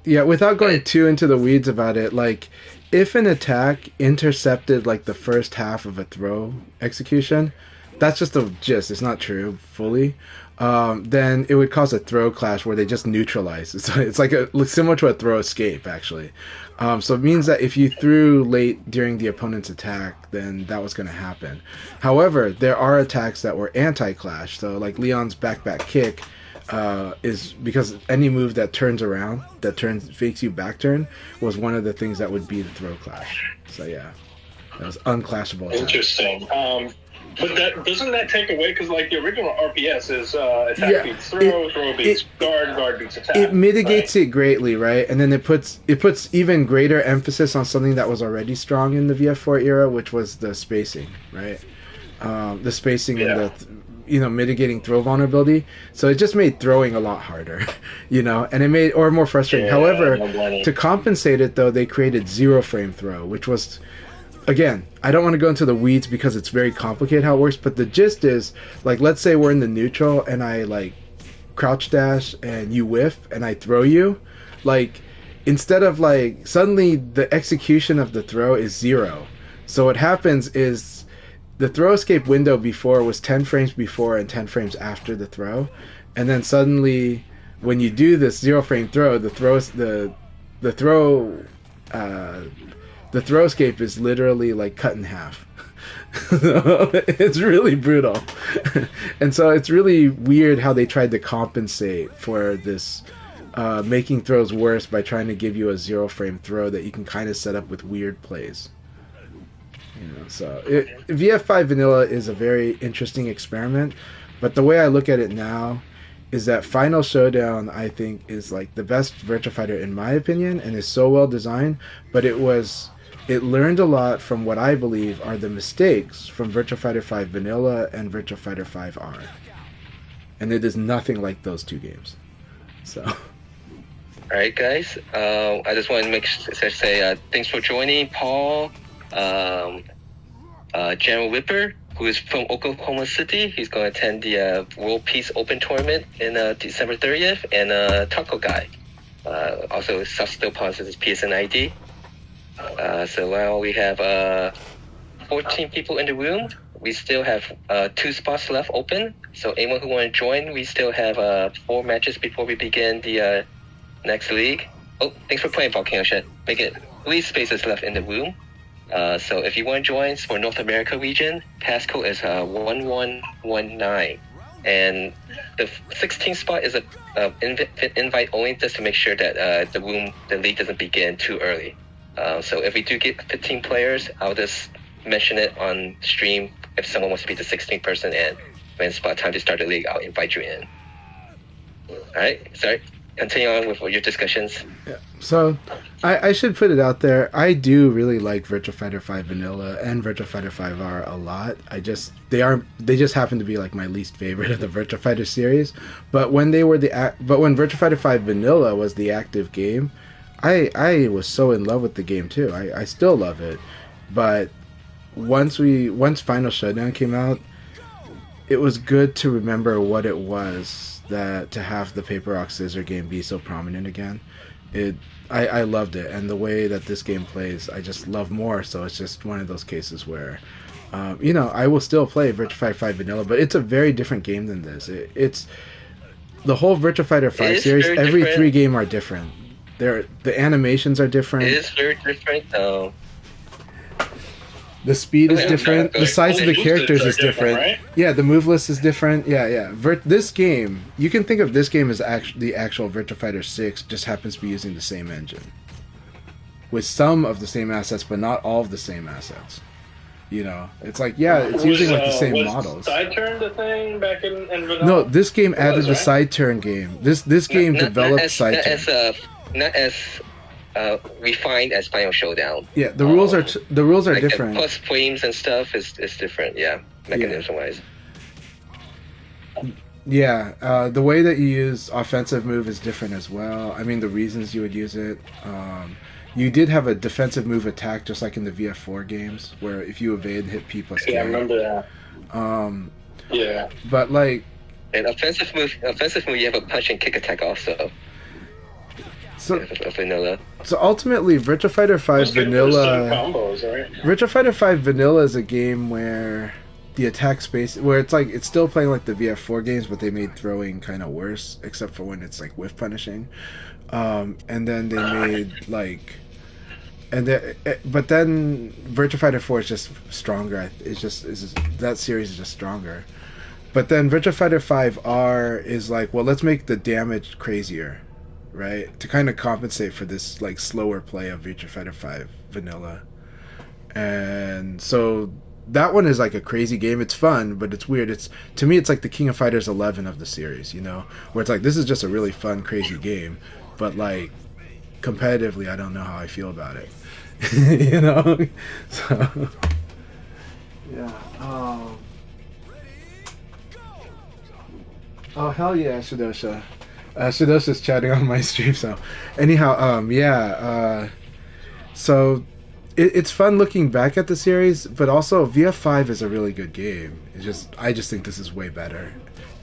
Speaker 1: yeah, without going too into the weeds about it, like if an attack intercepted like the first half of a throw execution, that's just a gist. It's not true fully. Then it would cause a throw clash where they just neutralize. It's like similar to a throw escape, actually. So it means that if you threw late during the opponent's attack, then that was going to happen. However, there are attacks that were anti-clash. So like Leon's back kick is because any move that turns around, fakes you back turn, was one of the things that would be the throw clash. So yeah, that was unclashable attack.
Speaker 3: Interesting. But doesn't that take away, because like the original RPS is attack beats throw beats guard beats attack.
Speaker 1: It mitigates it greatly, right? And then it puts even greater emphasis on something that was already strong in the VF4 era, which was the spacing, right? The spacing and the mitigating throw vulnerability. So it just made throwing a lot harder, and it made more frustrating. However, to compensate it though, they created 0 frame throw, which was, again, I don't want to go into the weeds because it's very complicated how it works, but the gist is, like, let's say we're in the neutral and I, like, crouch dash and you whiff and I throw you, like, instead of, like, suddenly the execution of the throw is 0. So what happens is the throw escape window before was 10 frames before and 10 frames after the throw, and then suddenly when you do this 0 frame throw, the throw escape is literally like cut in half. It's really brutal. And so it's really weird how they tried to compensate for this, making throws worse by trying to give you a 0 frame throw that you can kind of set up with weird plays. VF5 Vanilla is a very interesting experiment, but the way I look at it now is that Final Showdown, I think, is like the best Virtua Fighter in my opinion, and is so well designed. But it learned a lot from what I believe are the mistakes from Virtua Fighter 5 Vanilla and Virtua Fighter 5R, and it is nothing like those two games. So.
Speaker 2: All right, guys. I just want to say thanks for joining, Paul, General Whipper, who is from Oklahoma City. He's going to attend the World Peace Open Tournament in December 30th, and Taco Guy. Also, still possesses his PSN ID. So now we have 14 people in the room. We still have 2 spots left open. So anyone who want to join, we still have 4 matches before we begin the next league. Oh, thanks for playing, Volcano Shed. Make it 3 spaces left in the room. So if you want to join for North America region, passcode is 1119. And the 16th spot is a invite only, just to make sure that the league doesn't begin too early. So if we do get 15 players, I'll just mention it on stream. If someone wants to be the 16th person and when it's about time to start the league, I'll invite you in. All right, sorry. Continue on with your discussions.
Speaker 1: Yeah. So, I should put it out there. I do really like Virtua Fighter 5 Vanilla and Virtua Fighter 5R a lot. They just happen to be like my least favorite of the Virtua Fighter series. But when when Virtua Fighter 5 Vanilla was the active game, I was so in love with the game too. I still love it. But once Final Showdown came out, it was good to remember what it was that to have the paper rock scissor game be so prominent again. I loved it, and the way that this game plays I just love more. So it's just one of those cases where I will still play Virtua Fighter 5 Vanilla, but it's a very different game than this. It's the whole Virtua Fighter 5 series. Every different. 3 games are different. The animations are different.
Speaker 2: It is very different though.
Speaker 1: The speed is different. The size of the characters is different.
Speaker 3: Right?
Speaker 1: Yeah, the move list is different. Yeah. This game, you can think of this game as the actual Virtua Fighter 6, just happens to be using the same engine. With some of the same assets, but not all of the same assets. It's like, it's using like the same models.
Speaker 3: Side turn the thing back in Vanilla?
Speaker 1: No, this game added the side turn game. This game developed side turn.
Speaker 2: Not as refined as Final Showdown.
Speaker 1: Yeah, the rules are like different.
Speaker 2: Plus frames and stuff is different. Yeah, mechanism wise.
Speaker 1: Yeah, the way that you use offensive move is different as well. I mean, the reasons you would use it. You did have a defensive move attack, just like in the VF4 games, where if you evade, hit P plus K.
Speaker 3: Yeah, I remember that. Yeah.
Speaker 1: But like.
Speaker 2: And offensive move, you have a punch and kick attack also.
Speaker 1: So,
Speaker 2: Vanilla.
Speaker 1: So ultimately, Virtua Fighter 5 Vanilla.
Speaker 3: Combos, right?
Speaker 1: Virtua Fighter 5 Vanilla is a game where the attack space, where it's still playing like the VF4 games, but they made throwing kind of worse, except for when it's like whiff punishing. And then they made like, but then Virtua Fighter 4 is just stronger. It's just that series is just stronger. But then Virtua Fighter 5R is like, well, let's make the damage crazier. Right, to kind of compensate for this like slower play of Virtua Fighter 5 Vanilla. And so that one is like a crazy game. It's fun, but it's weird. To me it's like the King of Fighters 11 of the series, where it's like, this is just a really fun, crazy game, but like competitively I don't know how I feel about it. So yeah. Oh hell yeah, Shidosha. Shidosha's chatting on my stream, so anyhow, so it's fun looking back at the series, but also VF5 is a really good game. I just think this is way better,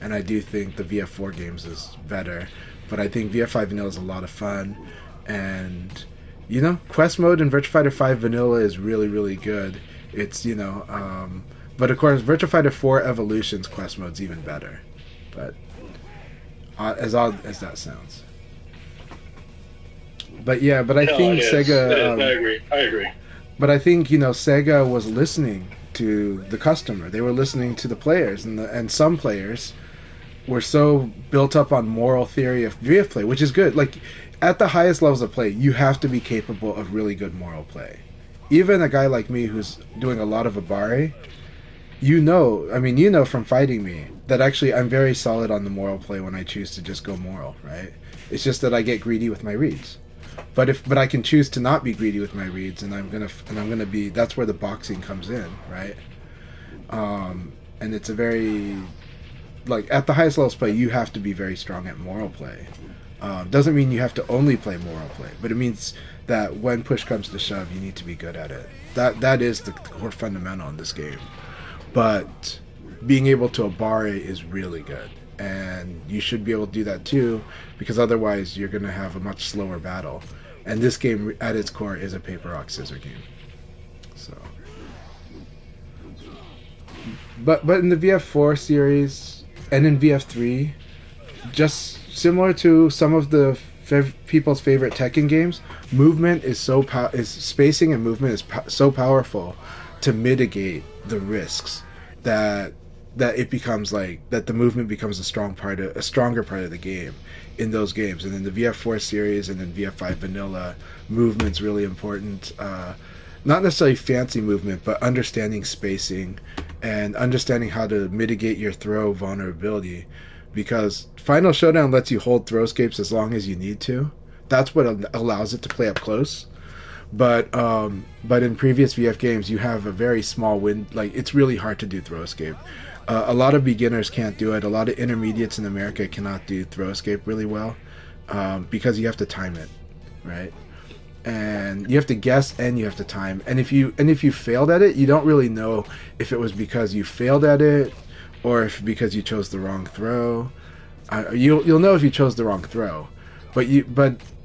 Speaker 1: and I do think the VF4 games is better, but I think VF5 Vanilla is a lot of fun, and quest mode in Virtua Fighter 5 Vanilla is really, really good. It's but of course Virtua Fighter 4 Evolution's quest mode's even better, but as odd as that sounds. But I think Sega.
Speaker 3: I agree.
Speaker 1: But I think Sega was listening to the customer. They were listening to the players, and some players were so built up on moral theory of VF play, which is good. Like at the highest levels of play, you have to be capable of really good moral play. even a guy like me who's doing a lot of Abare, you know from fighting me that actually I'm very solid on the moral play when I choose to just go moral, right? It's just that I get greedy with my reads. But I can choose to not be greedy with my reads, and I'm gonna be. That's where the boxing comes in, right? And it's a very, like, at the highest levels play, you have to be very strong at moral play. Doesn't mean you have to only play moral play, but it means that when push comes to shove, you need to be good at it. That is the core fundamental in this game. But being able to Abare is really good, and you should be able to do that too, because otherwise you're going to have a much slower battle. And this game, at its core, is a paper rock scissor game. So, but in the VF4 series and in VF3, just similar to some of the people's favorite Tekken games, movement is spacing and movement is so powerful to mitigate the risks that it becomes like that the movement becomes a stronger part of the game in those games. And in the VF4 series and in VF5 vanilla, movement's really important. Not necessarily fancy movement, but understanding spacing and understanding how to mitigate your throw vulnerability, because Final Showdown lets you hold throwscapes as long as you need to. That's what allows it to play up close. But in previous VF games, you have a very small like, it's really hard to do throw escape. A lot of beginners can't do it. A lot of intermediates in America cannot do throw escape really well, because you have to time it, right? And you have to guess and you have to time. And if you failed at it, you don't really know if it was because you failed at it or if because you chose the wrong throw. You'll know if you chose the wrong throw, but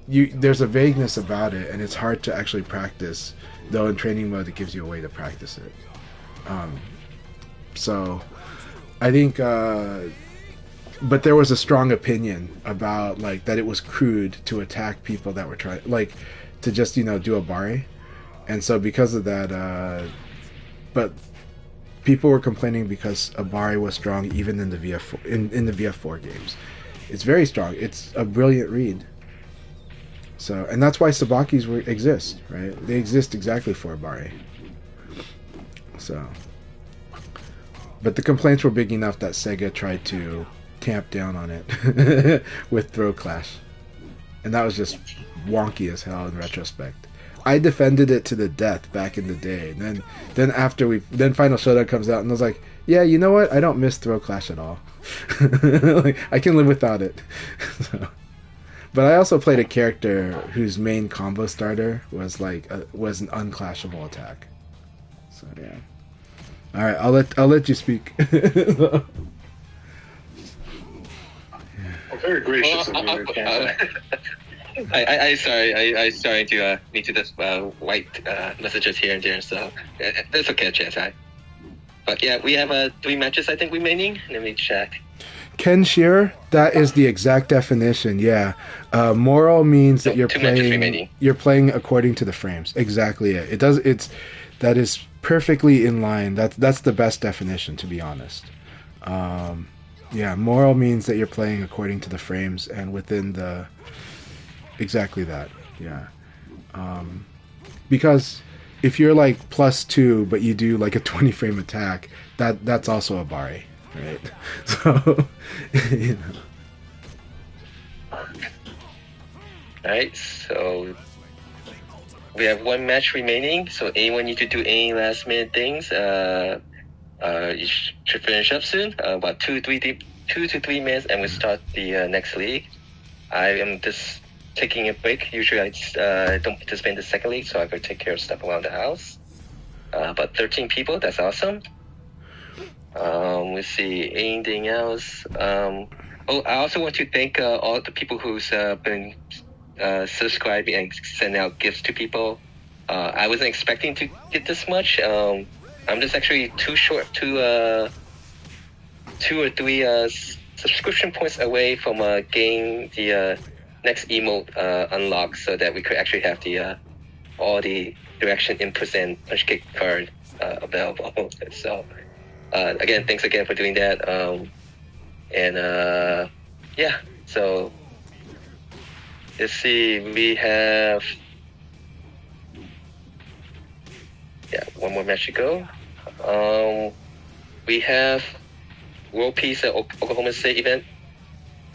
Speaker 1: there's a vagueness about it, and it's hard to actually practice. Though in training mode, it gives you a way to practice it. So I think, but there was a strong opinion about, like, that it was crude to attack people that were trying, like, to just, do a Abare. And so because of that, but people were complaining because Abare was strong even in the VF4, in the VF4 games. It's very strong. It's a brilliant read. So, and that's why Sabakis exist, right? They exist exactly for Abare. So, but the complaints were big enough that Sega tried to tamp down on it with Throw Clash, and that was just wonky as hell in retrospect. I defended it to the death back in the day, and then Final Showdown comes out, and I was like, yeah, you know what? I don't miss Throw Clash at all. Like, I can live without it. So. But I also played a character whose main combo starter was was an unclashable attack. So yeah. All right, I'll let you speak.
Speaker 3: Well, very gracious of you.
Speaker 2: I starting to need to just white messages here and there, so it's okay, Chance. But yeah, we have 3 matches I think remaining. Let me check.
Speaker 1: Ken Shearer, that is the exact definition. Yeah, moral means that you're playing according to the frames. Exactly it. That is perfectly in line. That's the best definition, to be honest. Yeah, moral means that you're playing according to the frames and within the exactly that. Yeah, because if you're like +2 but you do like a 20 frame attack, that's also a Abare. Right, so
Speaker 2: Alright, so we have 1 match remaining. So anyone need to do any last minute things? You should finish up soon. About 2 to 3 minutes, and we start the next league. I am just taking a break. Usually I don't participate in the second league, so I could take care of stuff around the house. About 13 people. That's awesome. Let's see, anything else? I also want to thank all the people who's been subscribing and sending out gifts to people. I wasn't expecting to get this much. I'm just actually too short to 2 or 3 subscription points away from getting the next emote unlocked, so that we could actually have the all the direction inputs and punch kick card available. So. Again, thanks again for doing that. Yeah, so let's see, we have Yeah, one more match to go. We have World Peace at Oklahoma State event.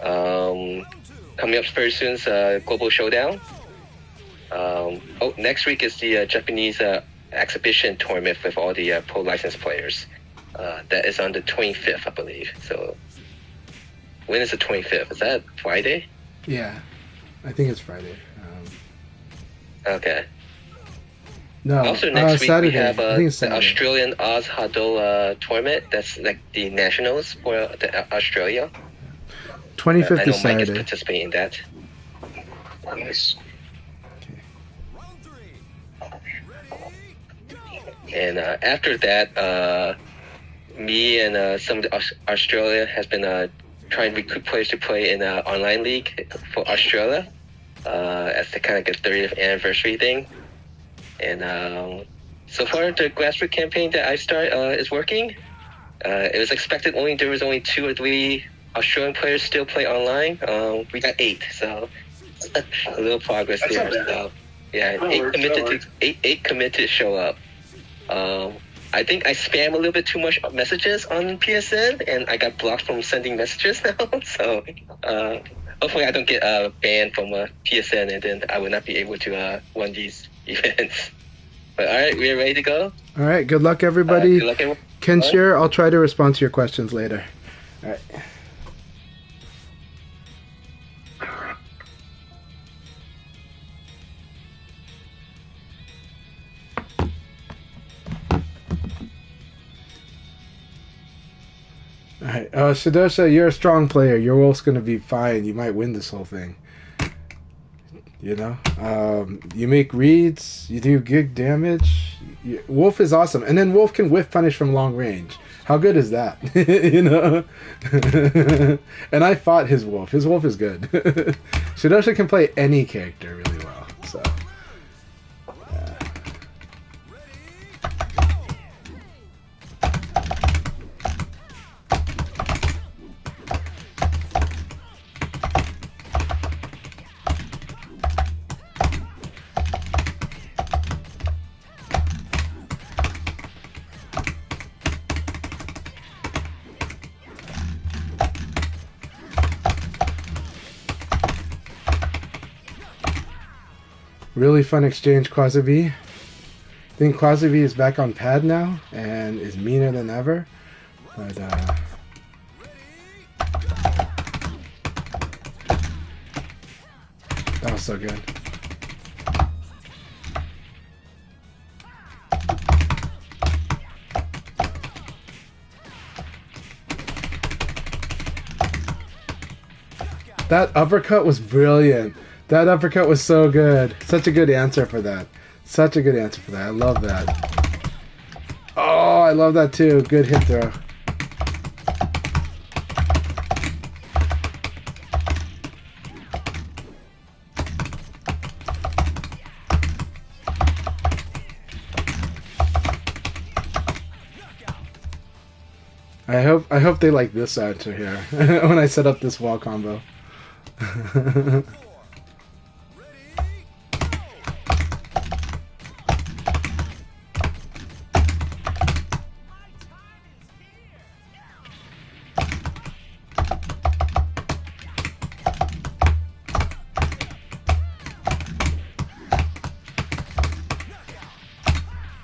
Speaker 2: Coming up very soon is Global Showdown. Next week is the Japanese exhibition tournament with all the pro license players. That is on the 25th, I believe. So when is the 25th? Is that Friday?
Speaker 1: Yeah, I think it's Friday.
Speaker 2: Okay.
Speaker 1: No,
Speaker 2: Also next week
Speaker 1: Saturday.
Speaker 2: we have
Speaker 1: I think it's
Speaker 2: the
Speaker 1: Saturday.
Speaker 2: Australian Oz Hado tournament. That's like the nationals for Australia.
Speaker 1: 25th
Speaker 2: I know
Speaker 1: is
Speaker 2: Mike is
Speaker 1: Saturday.
Speaker 2: participating in that.
Speaker 3: Nice.
Speaker 2: And after that, me and some of the Australia has been trying to recruit players to play in an online league for Australia as the kind of like a 30th anniversary thing. And so far, the grassroots campaign that I started is working. It was expected there was only 2 or 3 Australian players still play online. We got 8, so a little progress
Speaker 3: That's
Speaker 2: there.
Speaker 3: not bad.
Speaker 2: So, yeah,
Speaker 3: That
Speaker 2: 8
Speaker 3: works,
Speaker 2: committed. Eight committed to show up. I think I spam a little bit too much messages on PSN, and I got blocked from sending messages now. So hopefully I don't get banned from PSN, and then I will not be able to run these events. But all right, we're ready to go.
Speaker 1: All right, good luck, everybody.
Speaker 2: Good luck, everyone.
Speaker 1: Kenshire, I'll try to respond to your questions later. All right. All right, Shadosha, you're a strong player. Your wolf's gonna be fine. You might win this whole thing. You know, you make reads, you do good damage. Wolf is awesome, and then Wolf can whiff punish from long range. How good is that? You know. And I fought his Wolf. His Wolf is good. Shadosha can play any character really well. So. Really fun exchange, Quasi. I think Quasi is back on pad now and is meaner than ever. But that was so good. That uppercut was brilliant. That uppercut was so good. Such a good answer for that. Such a good answer for that. I love that. Oh, I love that too. Good hit throw. I hope they like this answer here when I set up this wall combo.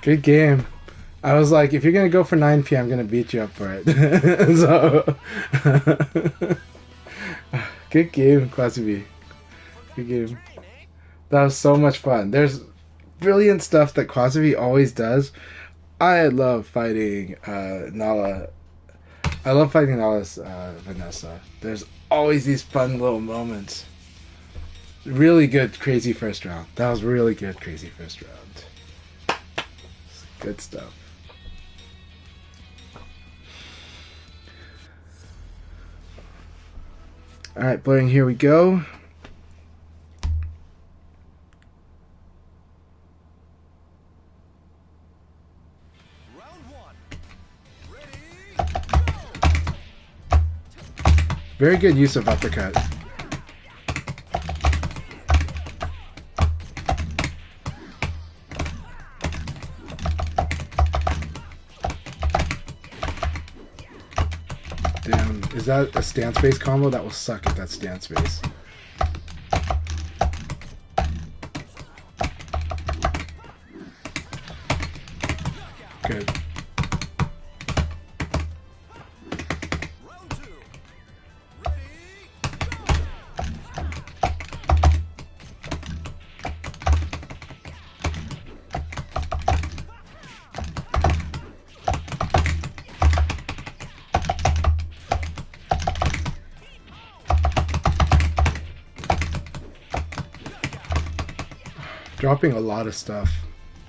Speaker 1: Good game. I was like, if you're gonna go for 9p, I'm gonna beat you up for it. So, good game, Classy B. Good game. That was so much fun. There's brilliant stuff that Quasi always does. I love fighting Nala. I love fighting Nala's Vanessa. There's always these fun little moments. Really good, crazy first round. That was really good, crazy first round. Good stuff. Alright, blurring, here we go. Very good use of uppercut. that a stance base combo? That will suck at that stance base. Good.
Speaker 4: Round 2. Ready,
Speaker 1: Dropping a lot of stuff.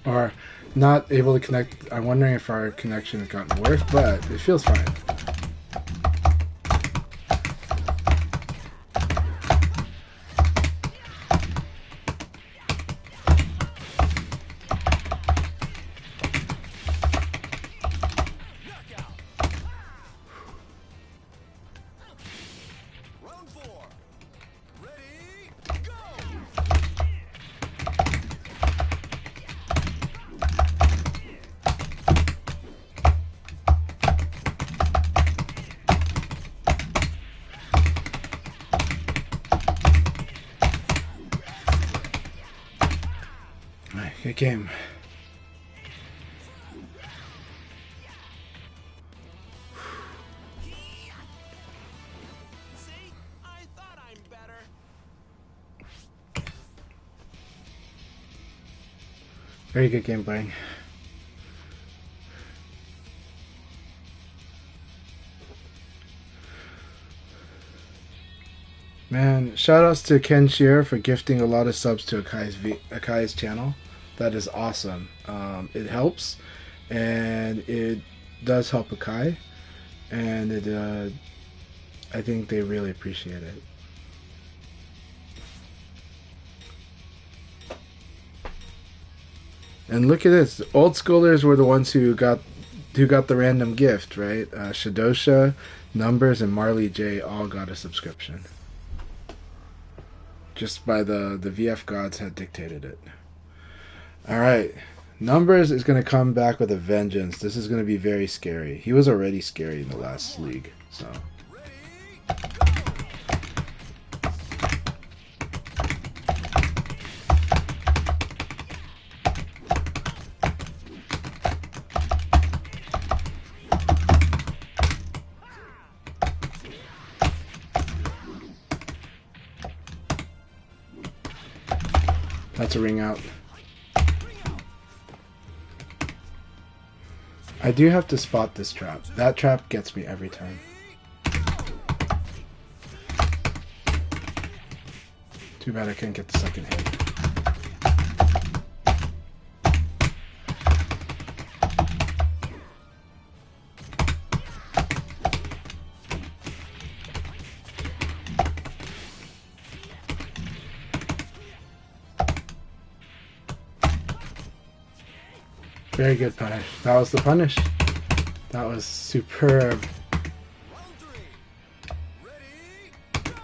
Speaker 1: Or not able to connect. I'm wondering if our connection has gotten worse, but it feels fine.
Speaker 4: round 4. Ready, go!
Speaker 1: Alright, good game.
Speaker 4: See? I thought I'm better.
Speaker 1: Very good game playing. Man, shoutouts to Ken Shear for gifting a lot of subs to Akai's channel. That is awesome. It helps, and it does help Akai, and I think they really appreciate it. And look at this. The old schoolers were the ones who got the random gift, right? Shadosha, Numbers, and Marley J all got a subscription. Just by the VF gods had dictated it. Alright. Numbers is going to come back with a vengeance. This is going to be very scary. He was already scary in the last league. So that's a ring out. I do have to spot this trap. That trap gets me every time. Too bad I couldn't get the second hit. Very good punish. That was the punish. That was superb.
Speaker 4: Round 3. Ready, go!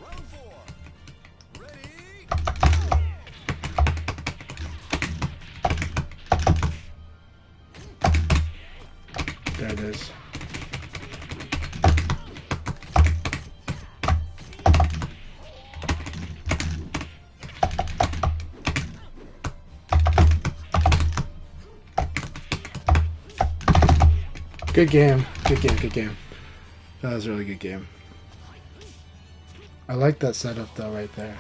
Speaker 4: Round 4. Ready, go!
Speaker 1: There it is. Good game. Good game. Good game. That was a really good game. I like that setup though right there.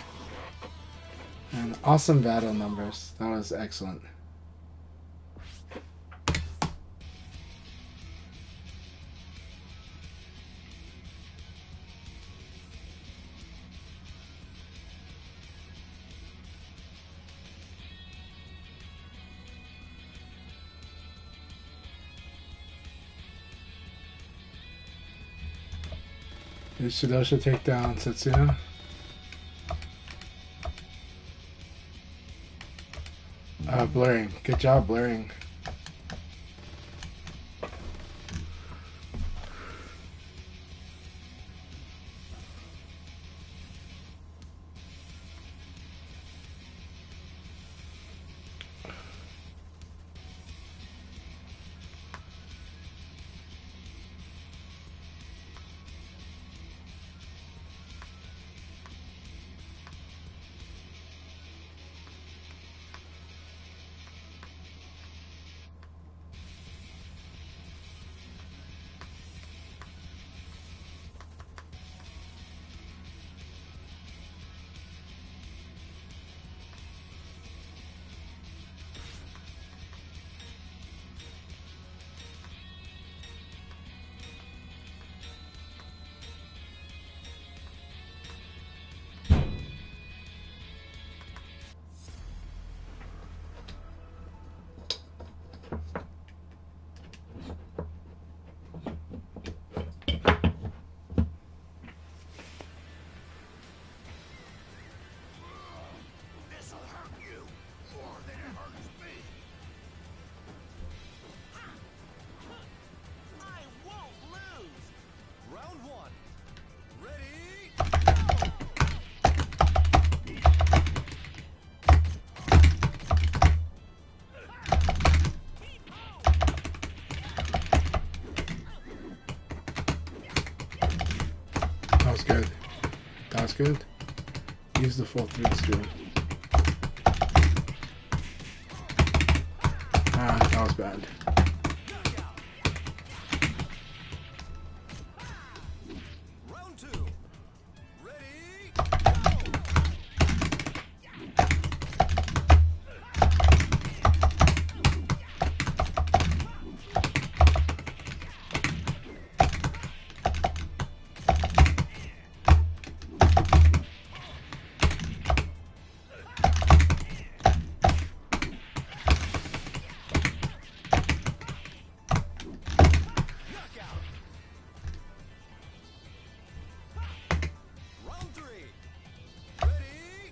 Speaker 1: And awesome battle numbers. That was excellent. Did Shidosha take down Setsuna? Blurring. Good job, blurring.
Speaker 4: This'll hurt you more than it hurts me. I won't lose. Round one. Ready?
Speaker 1: That was good. That was good. Use the full 3 string. Ah, that was bad.
Speaker 4: Round two. Ready? Knockout. Round three. Ready?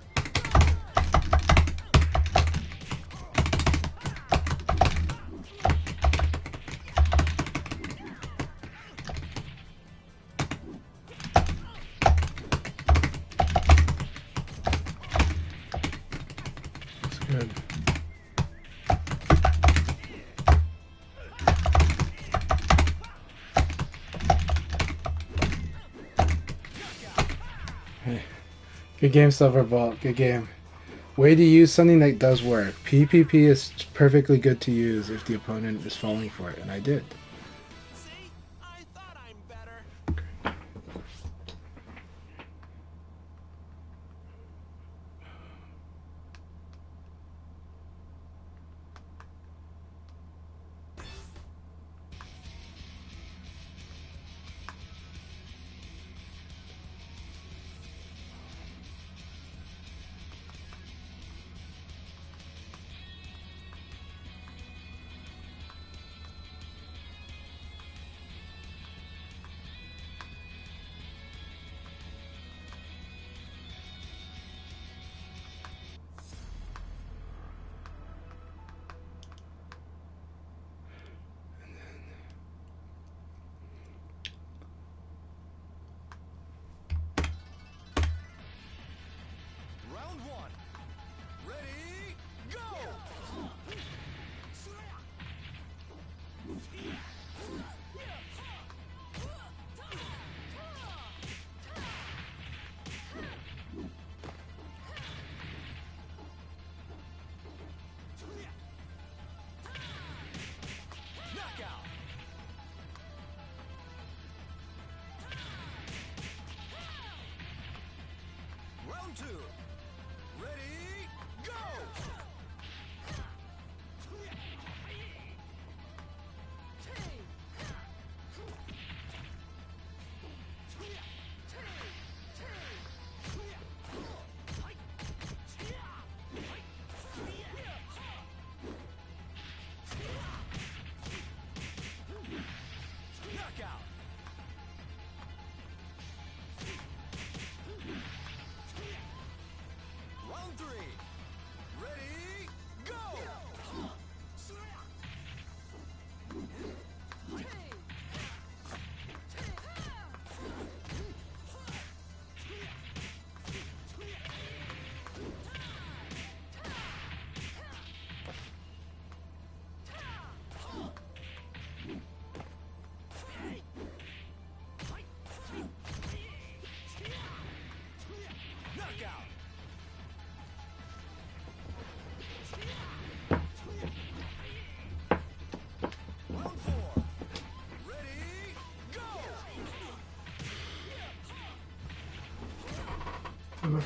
Speaker 1: That's good. Hey. Good game, Silverbolt. Good game. Way to use something that does work. PPP is perfectly good to use if the opponent is falling for it, and I did.
Speaker 4: See? I thought I'm better.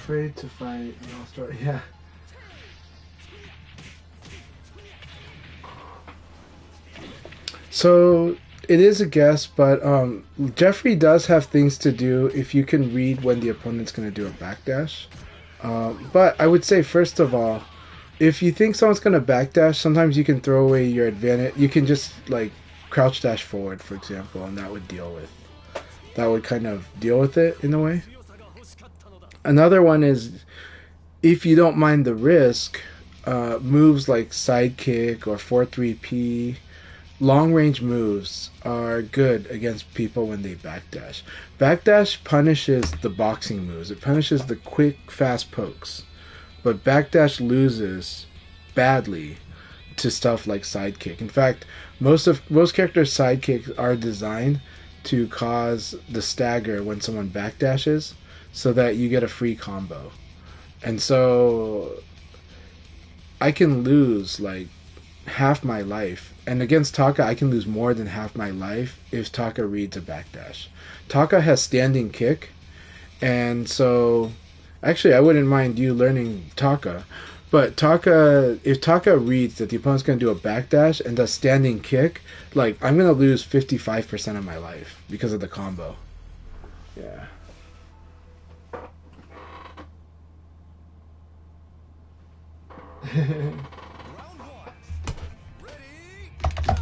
Speaker 1: afraid to fight. Yeah. So it is a guess, but Jeffrey does have things to do if you can read when the opponent's going to do a backdash. But I would say, first of all, if you think someone's going to backdash, sometimes you can throw away your advantage. You can just like crouch dash forward, for example, and that would kind of deal with it in a way. Another one is, if you don't mind the risk, moves like sidekick or 4-3-P, long range moves are good against people when they backdash. Backdash punishes the boxing moves. It punishes the quick, fast pokes. But backdash loses badly to stuff like sidekick. In fact, most characters' sidekicks are designed to cause the stagger when someone backdashes, so that you get a free combo. And so I can lose like half my life. And against Taka, I can lose more than half my life if Taka reads a backdash. Taka has standing kick, and so actually I wouldn't mind you learning Taka. But if Taka reads that the opponent's going to do a backdash and does standing kick, like, I'm going to lose 55% of my life because of the combo. Yeah.
Speaker 4: Round one. Ready, go!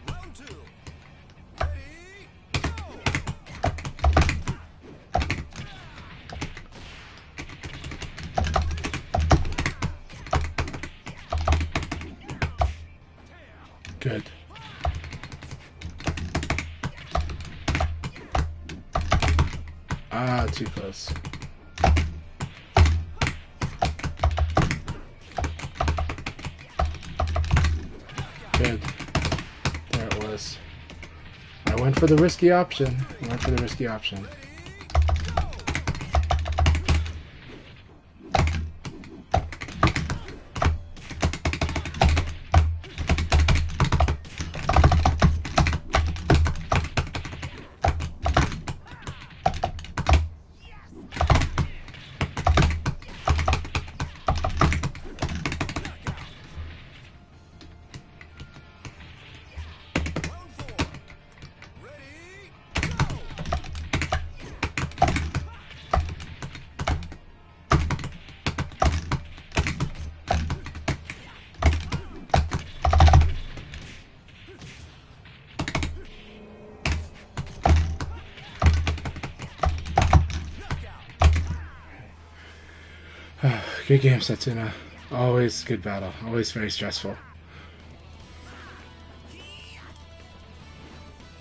Speaker 4: Round two. Ready,
Speaker 1: Good. Ah, too close. Good. There it was. I went for the risky option. Good game, Setsuna. Always good battle. Always very stressful.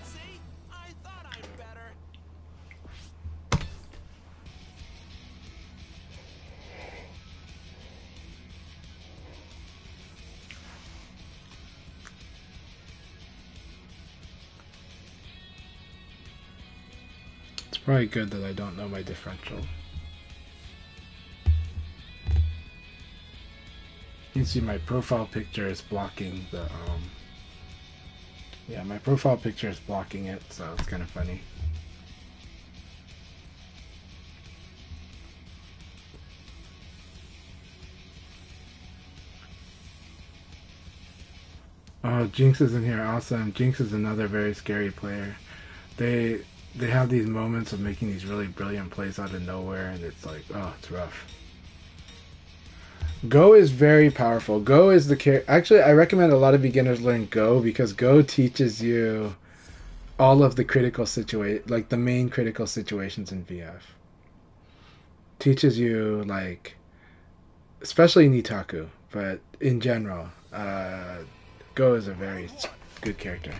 Speaker 4: see? I thought I'm better.
Speaker 1: It's probably good that I don't know my differential. You can see my profile picture is blocking the yeah, my profile picture is blocking it, so it's kind of funny. Oh, Jinx is in here. Awesome. Jinx is another very scary player. They have these moments of making these really brilliant plays out of nowhere, and it's like, oh, it's rough. Go is very powerful. Go is the character. Actually, I recommend a lot of beginners learn Go, because Go teaches you all of the critical like the main critical situations in VF. Teaches you, like, especially Nitaku, but in general, Go is a very good character.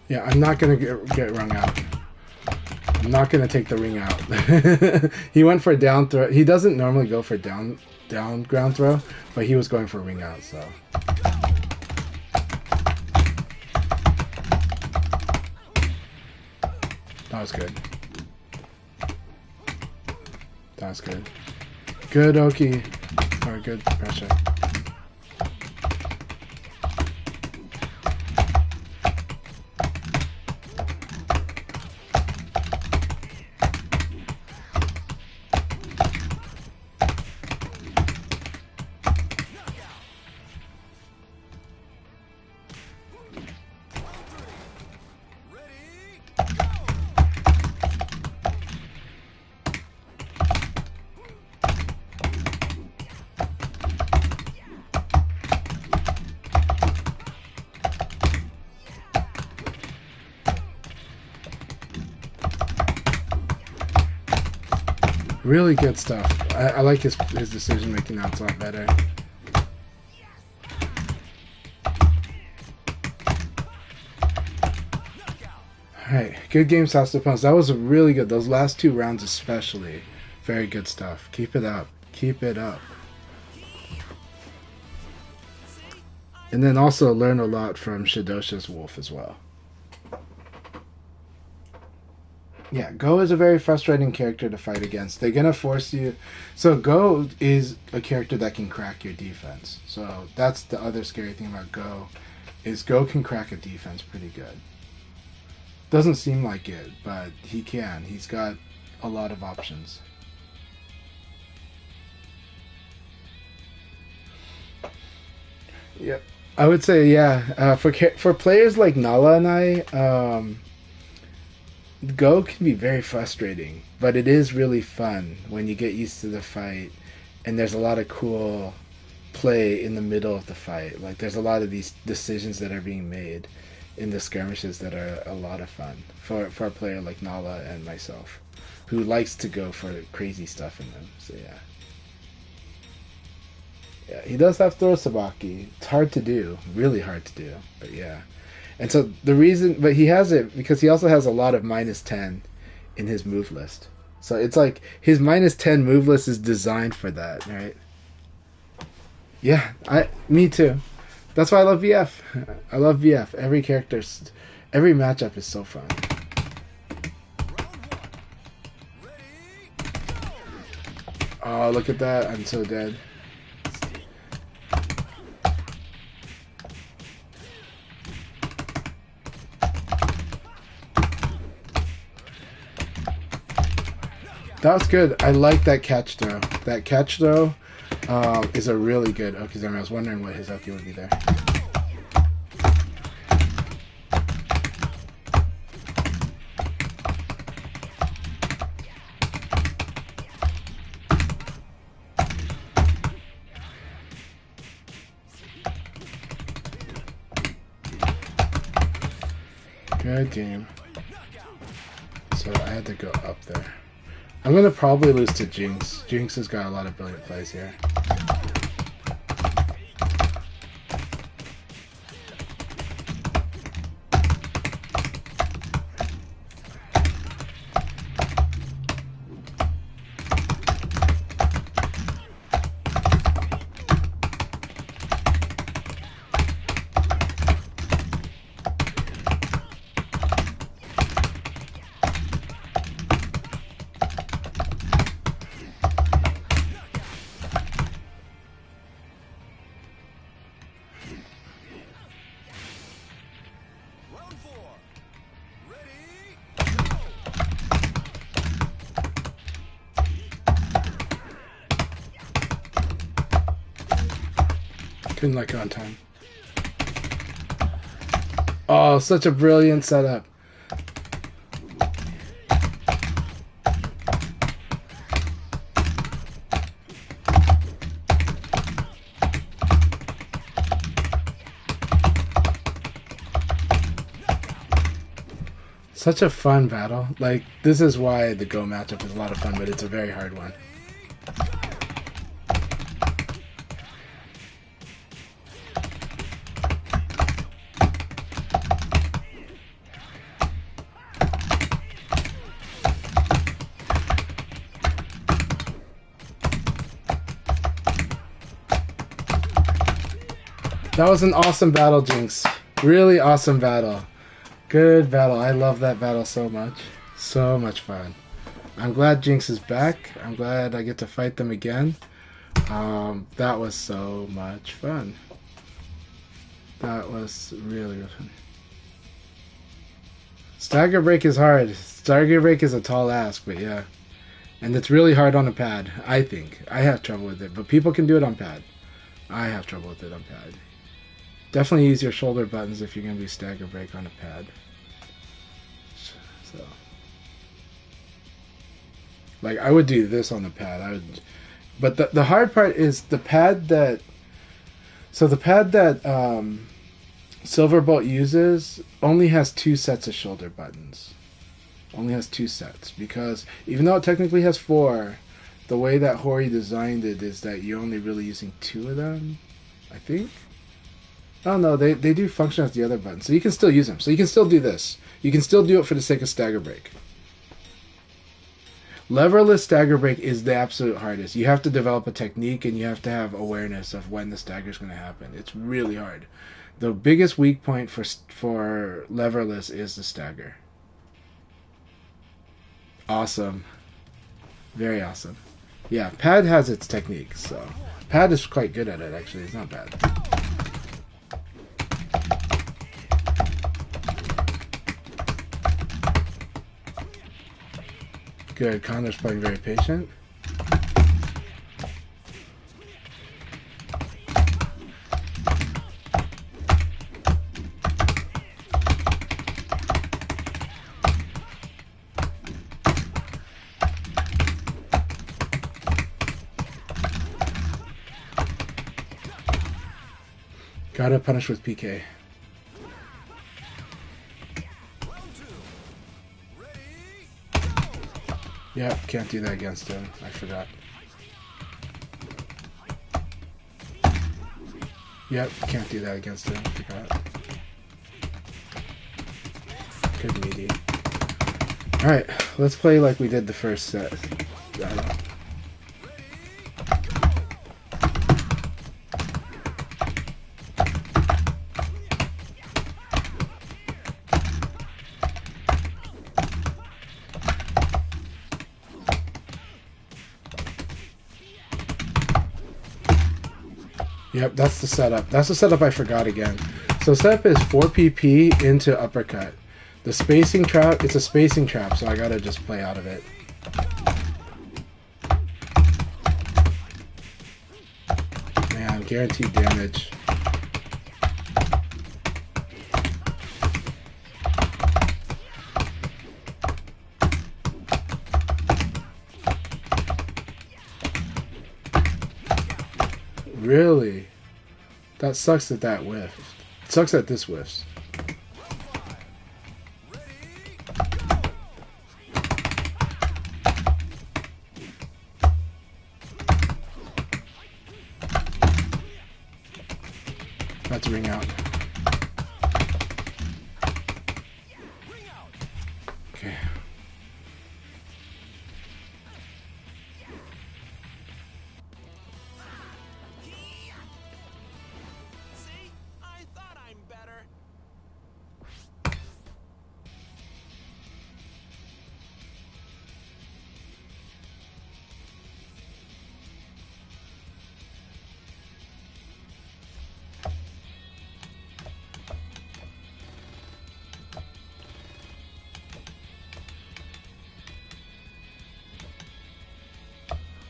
Speaker 1: Yeah, I'm not gonna get rung out. I'm not gonna take the ring out. He went for a down throw. He doesn't normally go for down ground throw, but he was going for a ring out, so. That was good. That was good. Good Oki. Or good pressure. Really good stuff. I like his decision making now. It's a lot better. Alright, good game, Sastapones. That was really good. Those last 2 rounds especially. Very good stuff. Keep it up. Keep it up. And then also learn a lot from Shidosha's Wolf as well. Yeah, Go is a very frustrating character to fight against. They're going to force you... So Go is a character that can crack your defense. So that's the other scary thing about Go, is Go can crack a defense pretty good. Doesn't seem like it, but he can. He's got a lot of options. Yep. I would say, yeah. For players like Nala and I... Go can be very frustrating, but it is really fun when you get used to the fight, and there's a lot of cool play in the middle of the fight. Like, there's a lot of these decisions that are being made in the skirmishes that are a lot of fun for a player like Nala and myself, who likes to go for crazy stuff in them. So yeah. Yeah, he does have throw sabaki. It's hard to do, really hard to do, but yeah. And so the reason, but he has it because he also has a lot of -10 in his move list. So it's like his -10 move list is designed for that, right? Yeah, me too. That's why I love VF. I love VF. Every matchup is so fun. Oh, look at that. I'm so dead. That was good. I like that catch throw. That catch throw is a really good Okizeme. I was wondering what his Oki would be there. Good game. So I had to go up there. I'm going to probably lose to Jinx. Jinx has got a lot of brilliant plays here. Couldn't let go on time. Oh, such a brilliant setup. Such a fun battle. Like, this is why the Go matchup is a lot of fun, but it's a very hard one. That was an awesome battle, Jinx. Really awesome battle. Good battle. I love that battle so much. So much fun. I'm glad Jinx is back. I'm glad I get to fight them again. That was so much fun. That was really, really fun. Stagger break is hard. Stagger break is a tall ask, but yeah. And it's really hard on a pad, I think. I have trouble with it, but people can do it on pad. I have trouble with it on pad. Definitely use your shoulder buttons if you're going to be stagger break on a pad. So, like, I would do this on the pad. But the hard part is the pad that... So the pad that Silverbolt uses only has 2 sets of shoulder buttons. Only has 2 sets. Because even though it technically has 4, the way that Hori designed it is that you're only really using 2 of them, I think. Oh no, they do function as the other buttons. So you can still use them. So you can still do this. You can still do it for the sake of stagger break. Leverless stagger break is the absolute hardest. You have to develop a technique and you have to have awareness of when the stagger is going to happen. It's really hard. The biggest weak point for leverless is the stagger. Awesome. Very awesome. Yeah, pad has its technique, so pad is quite good at it actually. It's not bad. Good. Connor's playing very patient. Gotta punish with PK. Yep, can't do that against him. I forgot. Yep, can't do that against him. Forgot. Good meaty. Alright, let's play like we did the first set. Yep, that's the setup. That's the setup I forgot again. So setup is 4 PP into uppercut. The spacing trap, it's a spacing trap, so I gotta just play out of it. Man, guaranteed damage. Really? That sucks that that whiffed. It sucks that this whiffs. About to ring out. Okay.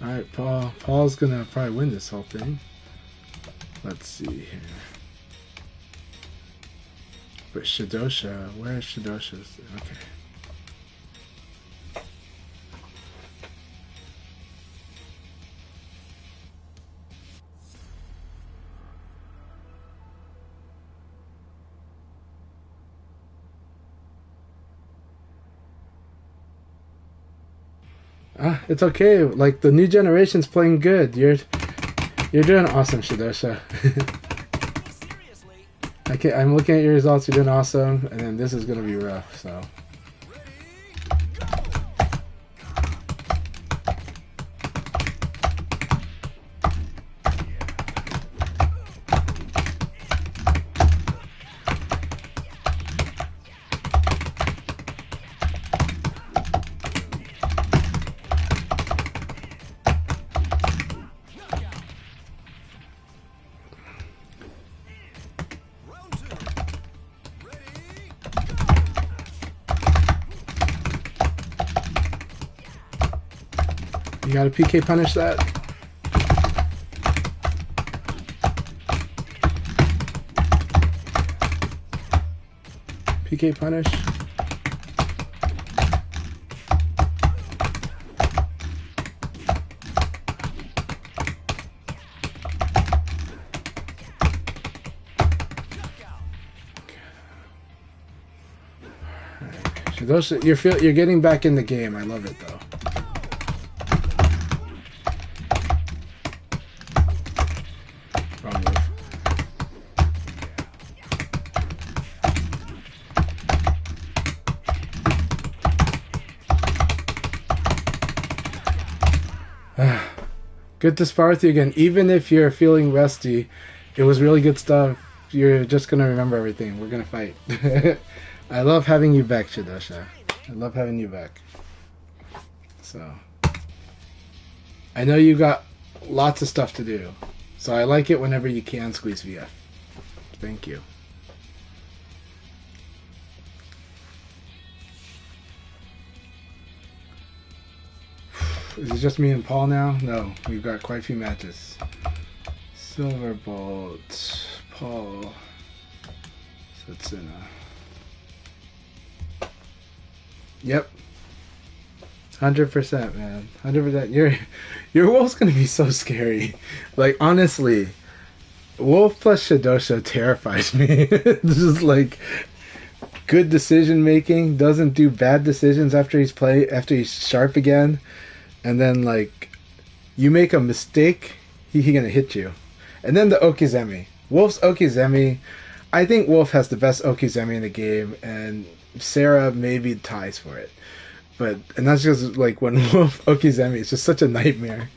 Speaker 1: Alright, Paul. Paul's gonna probably win this whole thing. Let's see here. But Shidosha, where is Shidosha's? Okay. It's okay. Like the new generation's playing good. You're doing awesome, Shidosha. I'm looking at your results. You're doing awesome, and then this is gonna be rough. So. gotta PK punish that. PK punish. You're getting back in the game. I love it though. Wrong move. Good to spar with you again. Even if you're feeling rusty, it was really good stuff. You're just gonna remember everything. We're gonna fight. I love having you back, Shidosha. I love having you back. So, I know you got lots of stuff to do. So I like it whenever you can squeeze VF. Thank you. Is it just me and Paul now? No, we've got quite a few matches. Silverbolt, Paul, Satsuna. Yep. 100%, man. 100%. Your Wolf's gonna be so scary. Like, honestly, Wolf plus Shidosha terrifies me. This is like good decision making, doesn't do bad decisions after he's sharp again, and then like you make a mistake, he gonna hit you. And then the Okizeme. Wolf's Okizeme, I think Wolf has the best Okizeme in the game, and Sarah maybe ties for it. And that's just like when Wolf Okizeme is just such a nightmare.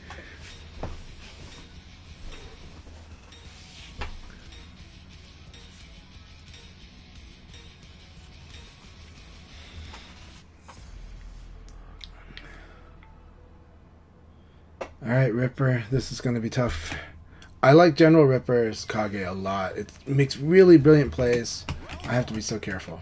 Speaker 1: Alright, Ripper, this is going to be tough. I like General Ripper's Kage a lot. It makes really brilliant plays. I have to be so careful.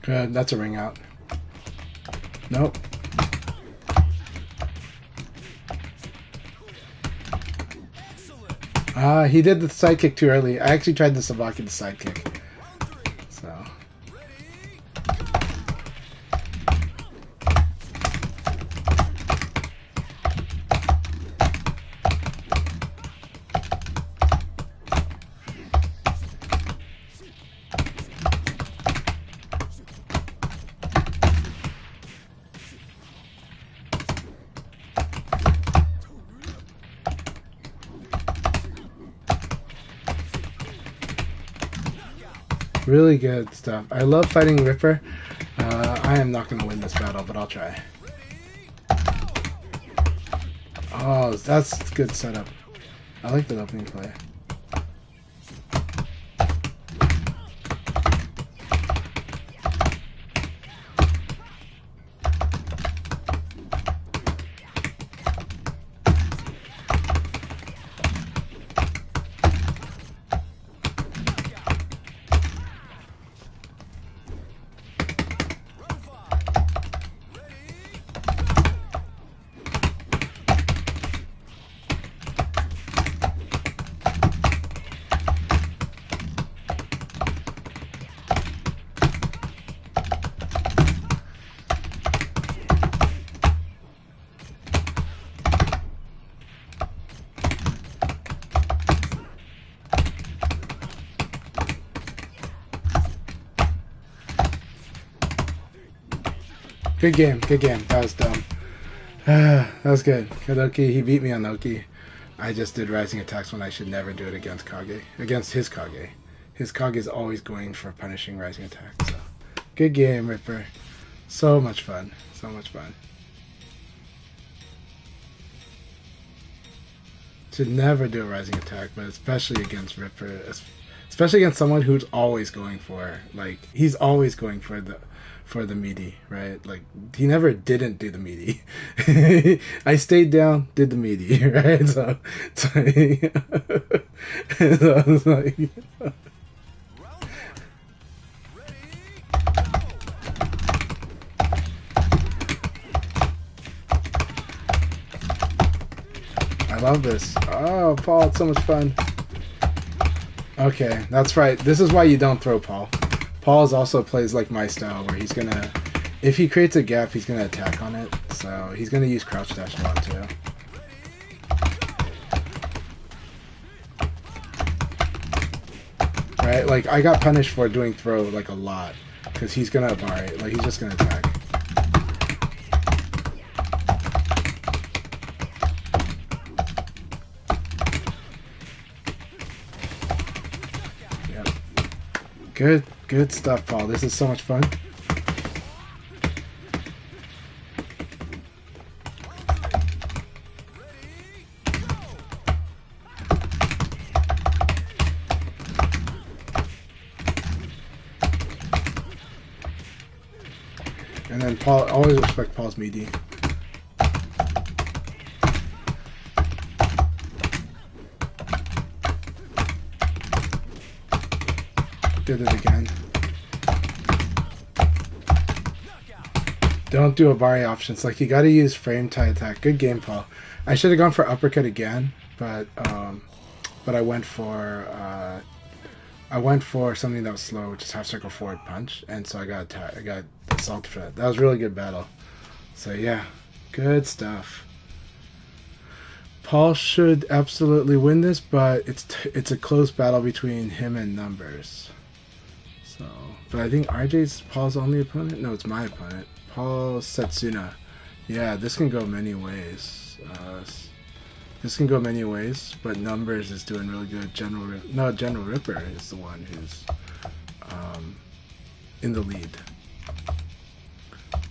Speaker 1: Good, that's a ring out. Nope. He did the sidekick too early. I actually tried the Sabaki the sidekick. So. Really good stuff. I love fighting Ripper. I am not going to win this battle, but I'll try. Oh, that's good setup. I like that opening play. Good game, good game. That was dumb. That was good. Kadoki, he beat me on Noki. I just did rising attacks when I should never do it against Kage. Against his Kage. His Kage is always going for punishing rising attacks. So. Good game, Ripper. So much fun. So much fun. Should never do a rising attack, but especially against Ripper. Especially against someone who's always going for, like, he's always going for the meaty, right? Like, he never didn't do the meaty. I stayed down, did the meaty, right? So it's like I love this. Oh, Paul, it's so much fun. Okay, that's right. This is why you don't throw Paul. Paul also plays like my style, where he's gonna, if he creates a gap, he's gonna attack on it. So he's gonna use crouch dash a lot too. Right? Like, I got punished for doing throw like a lot, because he's gonna Abari. Like, he's just gonna attack. Good stuff, Paul. This is so much fun. And then Paul, always respect Paul's meaty. Did it again. Don't do Abari options. Like, you gotta use frame tie attack. Good game, Paul. I should have gone for uppercut again, but I went for something that was slow, which is half circle forward punch, and so I got assaulted for that. That was a really good battle. So yeah, good stuff. Paul should absolutely win this, but it's a close battle between him and Numbers. So, but I think RJ's Paul's only opponent. No, it's my opponent. Paul Setsuna. Yeah, this can go many ways. This can go many ways, but Numbers is doing really good. General Ripper is the one who's in the lead.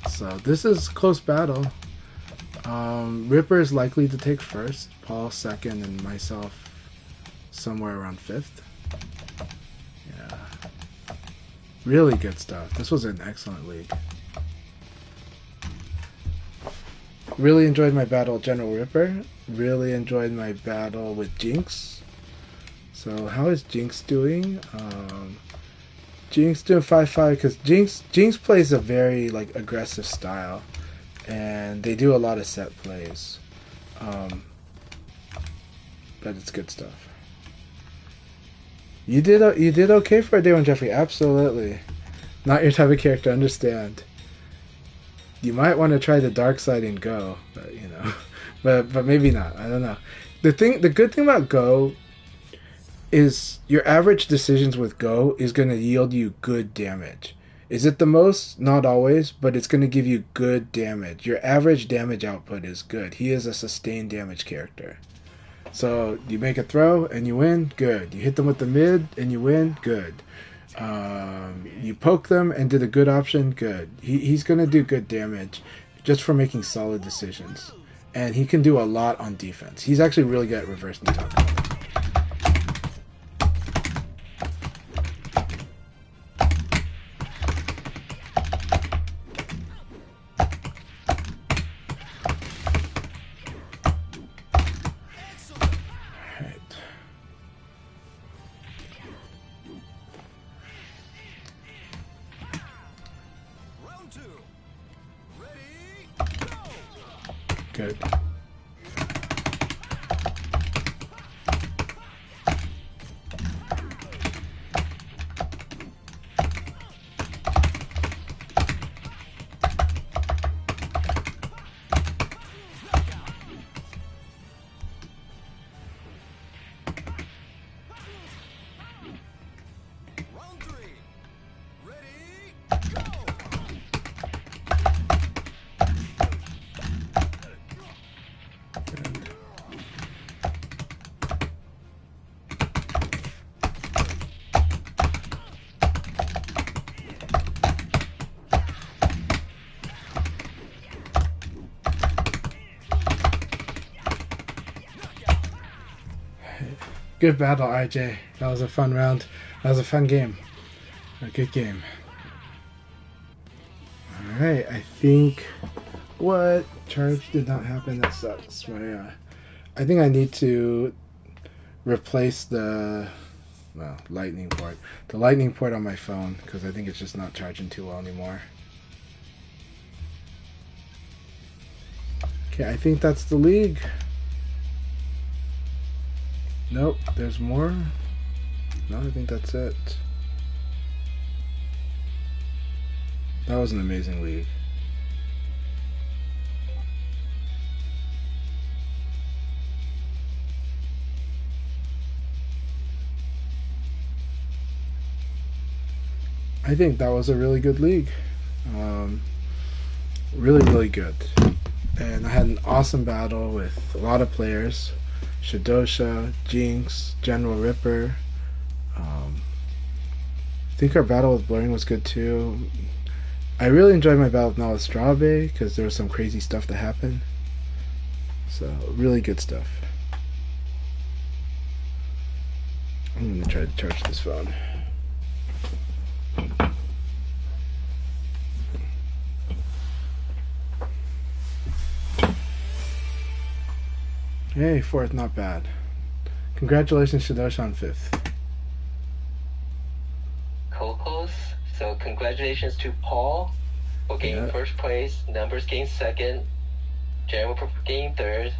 Speaker 1: So this is close battle. Ripper is likely to take first, Paul second, and myself somewhere around fifth. Yeah. Really good stuff. This was an excellent league. Really enjoyed my battle with General Ripper. Really enjoyed my battle with Jinx. So how is Jinx doing? Jinx doing 5-5 because Jinx plays a very like aggressive style, and they do a lot of set plays. But it's good stuff. You did okay for a day one, Jeffrey. Absolutely. Not your type of character, understand. You might want to try the dark side in Go, but you know, but maybe not. I don't know. The good thing about Go is your average decisions with Go is going to yield you good damage. Is it the most? Not always, but it's going to give you good damage. Your average damage output is good. He is a sustained damage character. So you make a throw and you win, good. You hit them with the mid and you win, good. You poke them and did a good option, good. He's going to do good damage just for making solid decisions. And he can do a lot on defense. He's actually really good at reverse Nitaka. Good. Good battle, RJ. That was a fun round. That was a fun game. A good game. Alright, I think... What? Charge did not happen. That sucks. I think I need to replace the... Well, lightning port. The lightning port on my phone, because I think it's just not charging too well anymore. Okay, I think that's the league. Nope, there's more. No, I think that's it. That was an amazing league. I think that was a really good league. Really, really good. And I had an awesome battle with a lot of players. Shadosha, Jinx, General Ripper. I think our battle with Blurring was good too. I really enjoyed my battle with Nalastrabe because there was some crazy stuff that happened. So, really good stuff. I'm going to try to charge this phone. Hey, 4th, not bad. Congratulations, Shadosha, on 5th.
Speaker 2: Co-host. So congratulations to Paul for getting first place, Numbers getting second, Jeremy for getting third,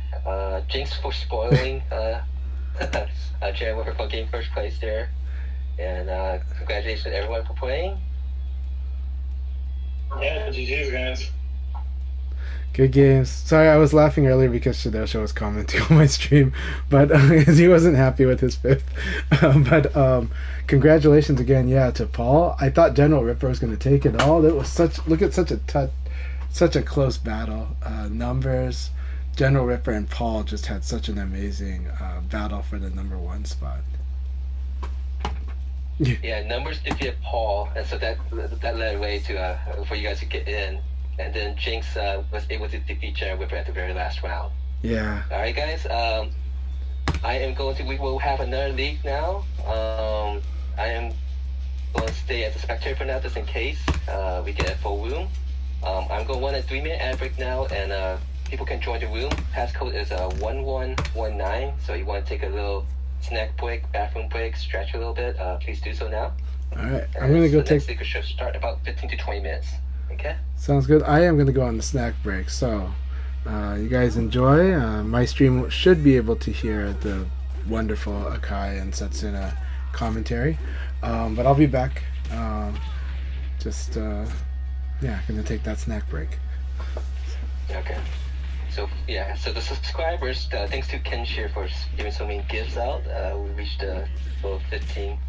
Speaker 2: Jinx for spoiling Jeremy for getting first place there, and congratulations to everyone for playing.
Speaker 3: Yeah, GG's guys.
Speaker 1: Good games. Sorry, I was laughing earlier because Shadosha was commenting on my stream, but he wasn't happy with his 5th. Congratulations again, to Paul. I thought General Ripper was going to take it all. It was such a close battle. Numbers, General Ripper, and Paul just had such an amazing battle for the number 1 spot.
Speaker 2: Yeah, Numbers defeated Paul, and so that led way to for you guys to get in. And then Jinx was able to defeat General Ripper at the very last round.
Speaker 1: Yeah.
Speaker 2: All right, guys. We will have another league now. I am going to stay as a spectator for now, just in case we get a full room. I'm going to run a 3-minute ad break now, and people can join the room. Passcode is 1119. So you want to take a little snack break, bathroom break, stretch a little bit. Please do so now.
Speaker 1: All right. I'm going to go take.
Speaker 2: Next league should start about 15 to 20 minutes. Okay.
Speaker 1: Sounds good. I am going to go on the snack break, so you guys enjoy. My stream should be able to hear the wonderful Akai and Setsuna commentary, but I'll be back. Going to take that snack break.
Speaker 2: Okay. So the subscribers, thanks to Kenshire for giving so many gifts out. We reached goal 15.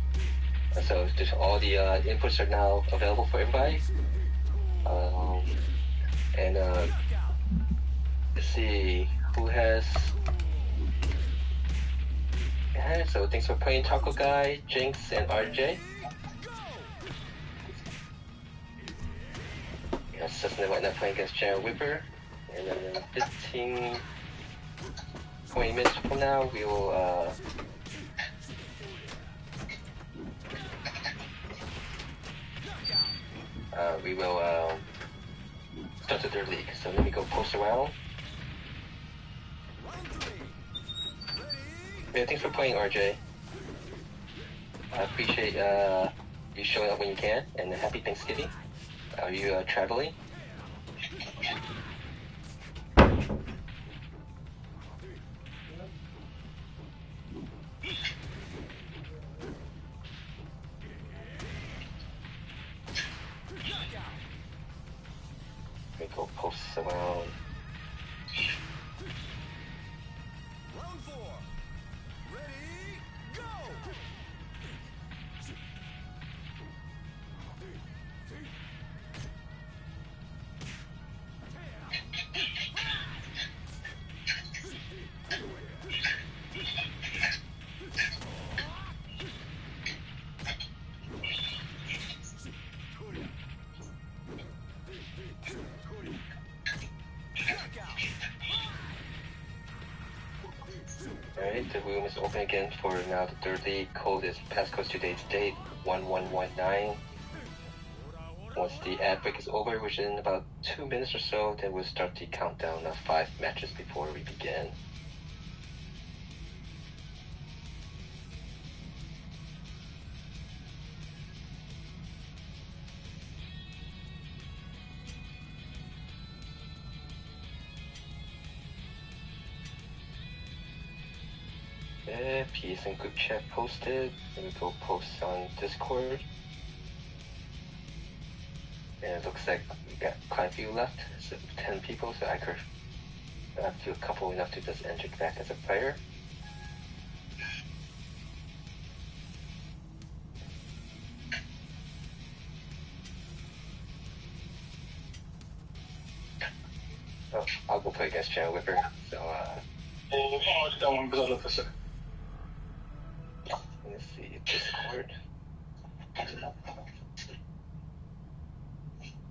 Speaker 2: So just all the inputs are now available for everybody. Let's see who has. Yeah, so thanks for playing Taco Guy, Jinx, and RJ. Yeah, Cessna right now playing against General Whipper. And then 20 minutes from now, we will start the 3rd league. So let me go post around. Yeah, thanks for playing, RJ. I appreciate you showing up when you can, and happy Thanksgiving. Are you traveling? Let me go post around.
Speaker 4: Round 4. Ready, go!
Speaker 2: the room is open again for now the third league. Code is passcode today's date 1119. Once the ad break is over, which is in about 2 minutes or so, then we'll start the countdown of 5 matches before we begin. Peace and group chat posted. Then we go post on Discord. And it looks like we got quite a few left, so 10 people, so I could feel a couple enough to just enter back as a player. Oh, I'll go play against Channel Whipper, so let's see, Discord.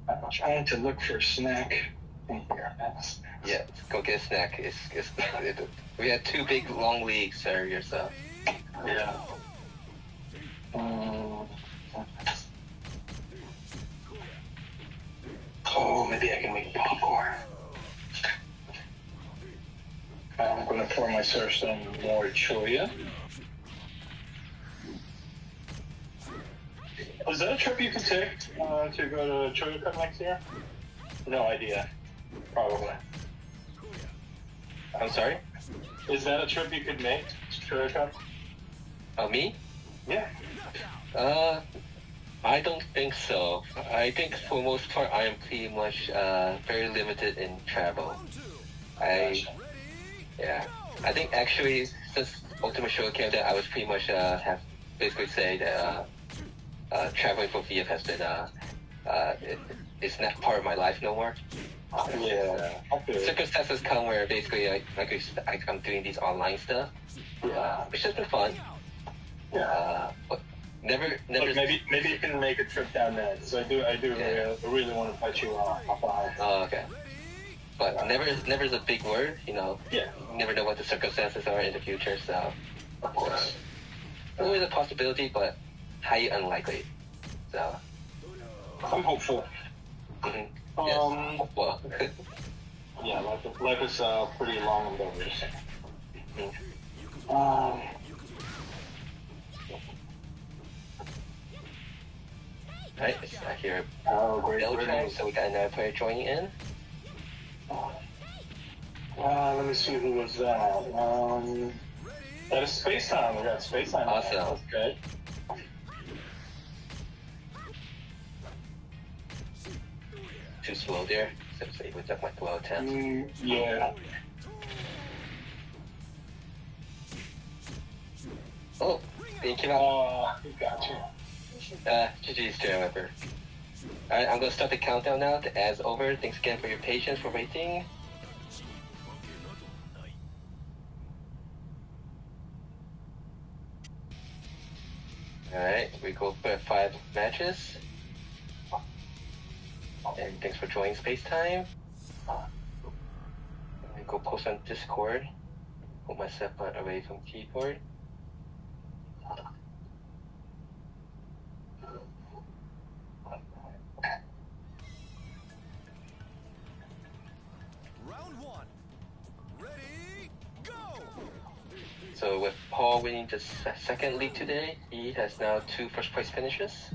Speaker 3: I'm trying to look for a snack in here.
Speaker 2: Yeah, go get a snack. We had 2 big long leagues, sir, yourself.
Speaker 3: Yeah. Oh, maybe I can make popcorn. I'm gonna pour myself some more choya. Is that a trip you could take to go to Choya Cup next year? No idea. Probably.
Speaker 2: I'm sorry?
Speaker 3: Is that a trip you could make to Choya Cup?
Speaker 2: Oh, me?
Speaker 3: Yeah.
Speaker 2: I don't think so. I think for most part I am pretty much very limited in travel. I think actually since Ultimate Show came out, I was pretty much have basically say that traveling for VF has been it's not part of my life no more.
Speaker 3: Yeah.
Speaker 2: Circumstances come where basically I'm doing these online stuff, which has been fun.
Speaker 3: Yeah.
Speaker 2: But never.
Speaker 3: Look, maybe you can make a trip down there because I really want to fight you Akai.
Speaker 2: Oh, okay. But never is a big word, you know.
Speaker 3: Yeah.
Speaker 2: You never know what the circumstances are in the future, so
Speaker 3: Of course.
Speaker 2: always a possibility, but highly unlikely. So.
Speaker 3: I'm hopeful.
Speaker 2: Mm-hmm.
Speaker 3: Yes.
Speaker 2: Well.
Speaker 3: Yeah, life is pretty long and dangerous.
Speaker 2: Right, I hear
Speaker 3: Great.
Speaker 2: bell chime, so we got another player joining in.
Speaker 3: Let me see who was that. That is Space Time. We got Space Time.
Speaker 2: Awesome.
Speaker 3: That's good.
Speaker 2: Too slow there. So we took my flow attempt.
Speaker 3: Yeah.
Speaker 2: Oh, thank you.
Speaker 3: Gotcha.
Speaker 2: GG's Whipper. Alright, I'm gonna start the countdown now. The ad's over. Thanks again for your patience, for waiting. Alright, we go for 5 matches. And thanks for joining Space Time. We go post on Discord. Put myself away from keyboard.
Speaker 4: Round 1. Ready, go!
Speaker 2: So with Paul winning the second league today, he has now 2 first place finishes.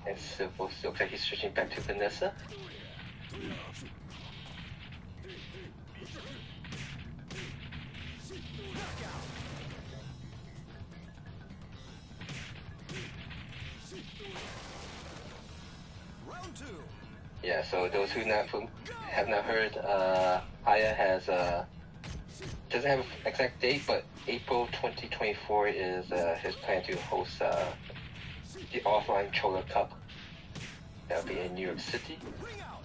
Speaker 2: And so looks like he's switching back to Vanessa.
Speaker 4: Round 2.
Speaker 2: Yeah, so those who have not heard, Aya has doesn't have an exact date, but April 2024 is his plan to host the offline Chola Cup. That'll be in New York City.
Speaker 4: Ring out.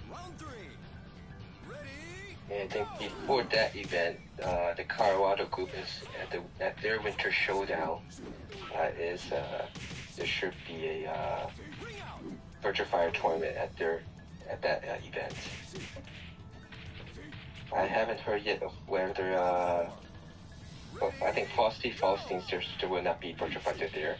Speaker 4: Round 3. Ready,
Speaker 2: And think before that event, the Colorado group is at their winter showdown. There should be a Virtual Fire tournament at that event. I haven't heard yet of whether. But I think Faustine there will not be Virtual Fighter there.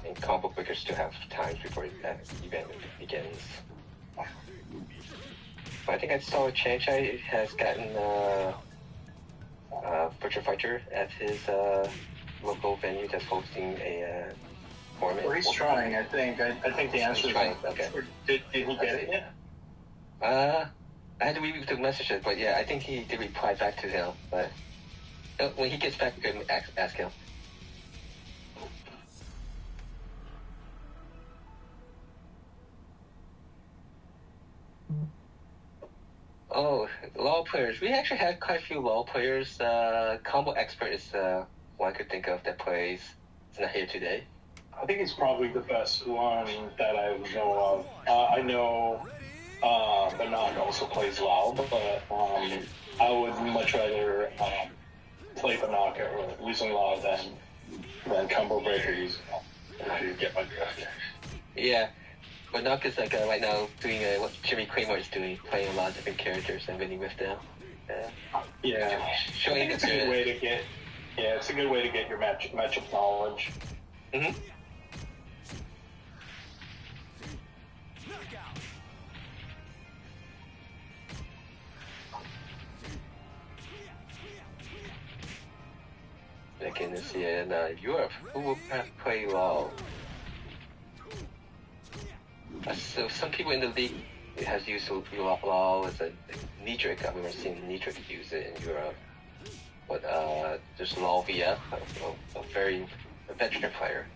Speaker 2: And Combo Breaker still have time before that event begins. But I think I saw Chanchai has gotten Virtual Fighter at his local venue that's hosting a tournament.
Speaker 3: Well, he's trying. I think the answer is
Speaker 2: trying. Okay.
Speaker 3: Did he get it yet?
Speaker 2: I had to read the messages, but yeah, I think he did reply back to him. But when he gets back, we can ask him. Oh, LoL players. We actually had quite a few LoL players. Combo Expert is one I could think of that plays. It's not here today.
Speaker 3: I think he's probably the best one that I know of. I know Banag also plays WoW, but I would much rather play Banag using WoW than Combo Breaker using WoW. If you get my drift.
Speaker 2: Yeah. Banag is like right now doing what Jimmy Kramer is doing, playing a lot of different characters and winning with them.
Speaker 3: Yeah.
Speaker 2: Showing
Speaker 3: it's a good way to get. Yeah, it's a good way to get your matchup knowledge.
Speaker 2: Mm-hmm. Like in Europe, who will play LoL? So some people in the league has used LoL as a Nidric. I've never seen Nidric use it in Europe. But there's LoL VF, a very veteran player.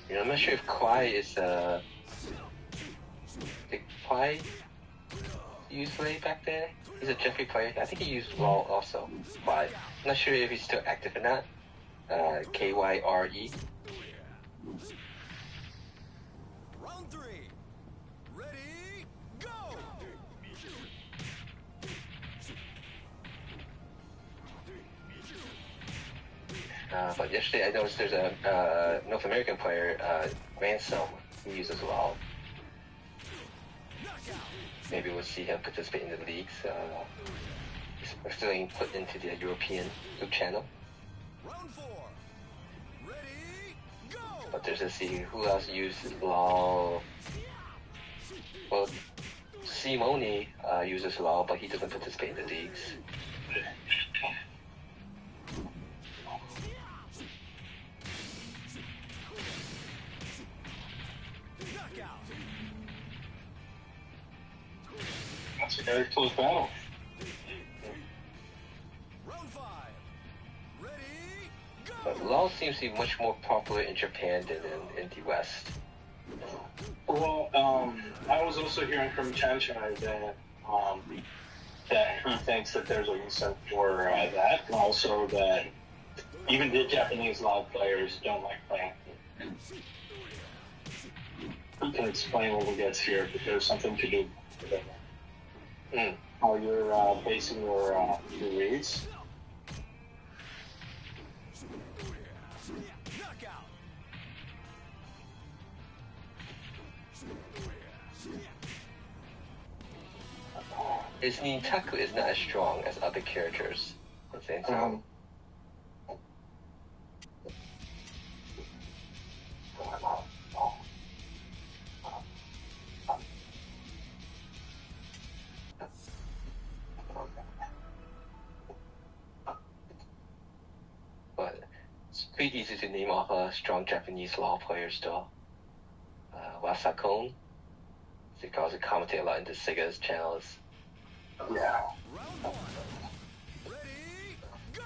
Speaker 2: You know, I'm not sure if Kwai is did Kwai use LoL back then? He's a Jeffrey player. I think he used LoL also. Kwai. I'm not sure if he's still active or not. KYRE.
Speaker 4: Round 3. Ready, go!
Speaker 2: But yesterday I noticed there's a North American player, Ransom, who uses LoL. Maybe we'll see him participate in the leagues. He's still being put into the European group channel.
Speaker 4: Round 4. Ready, go!
Speaker 2: But there's a see who else uses LoL. Well, Simone uses LoL, but he doesn't participate in the leagues.
Speaker 4: Knockout.
Speaker 3: That's a very close battle.
Speaker 4: Round 5. Ready, go!
Speaker 2: But LoL seems to be much more popular in Japan than in the West.
Speaker 3: Well, I was also hearing from Chanchai that he thinks that there's a reason for that, and also that even the Japanese LoL players don't like playing. He can explain when he gets here, but there's something to do with it. How you're basing your reads.
Speaker 4: Knockout.
Speaker 2: His Nintaku is not as strong as other characters. At the same time. But it's pretty easy to name off strong Japanese LoL players still. Wasakone, because he commentate a lot into Sega's channels.
Speaker 3: Yeah.
Speaker 4: Round 1. Ready, go!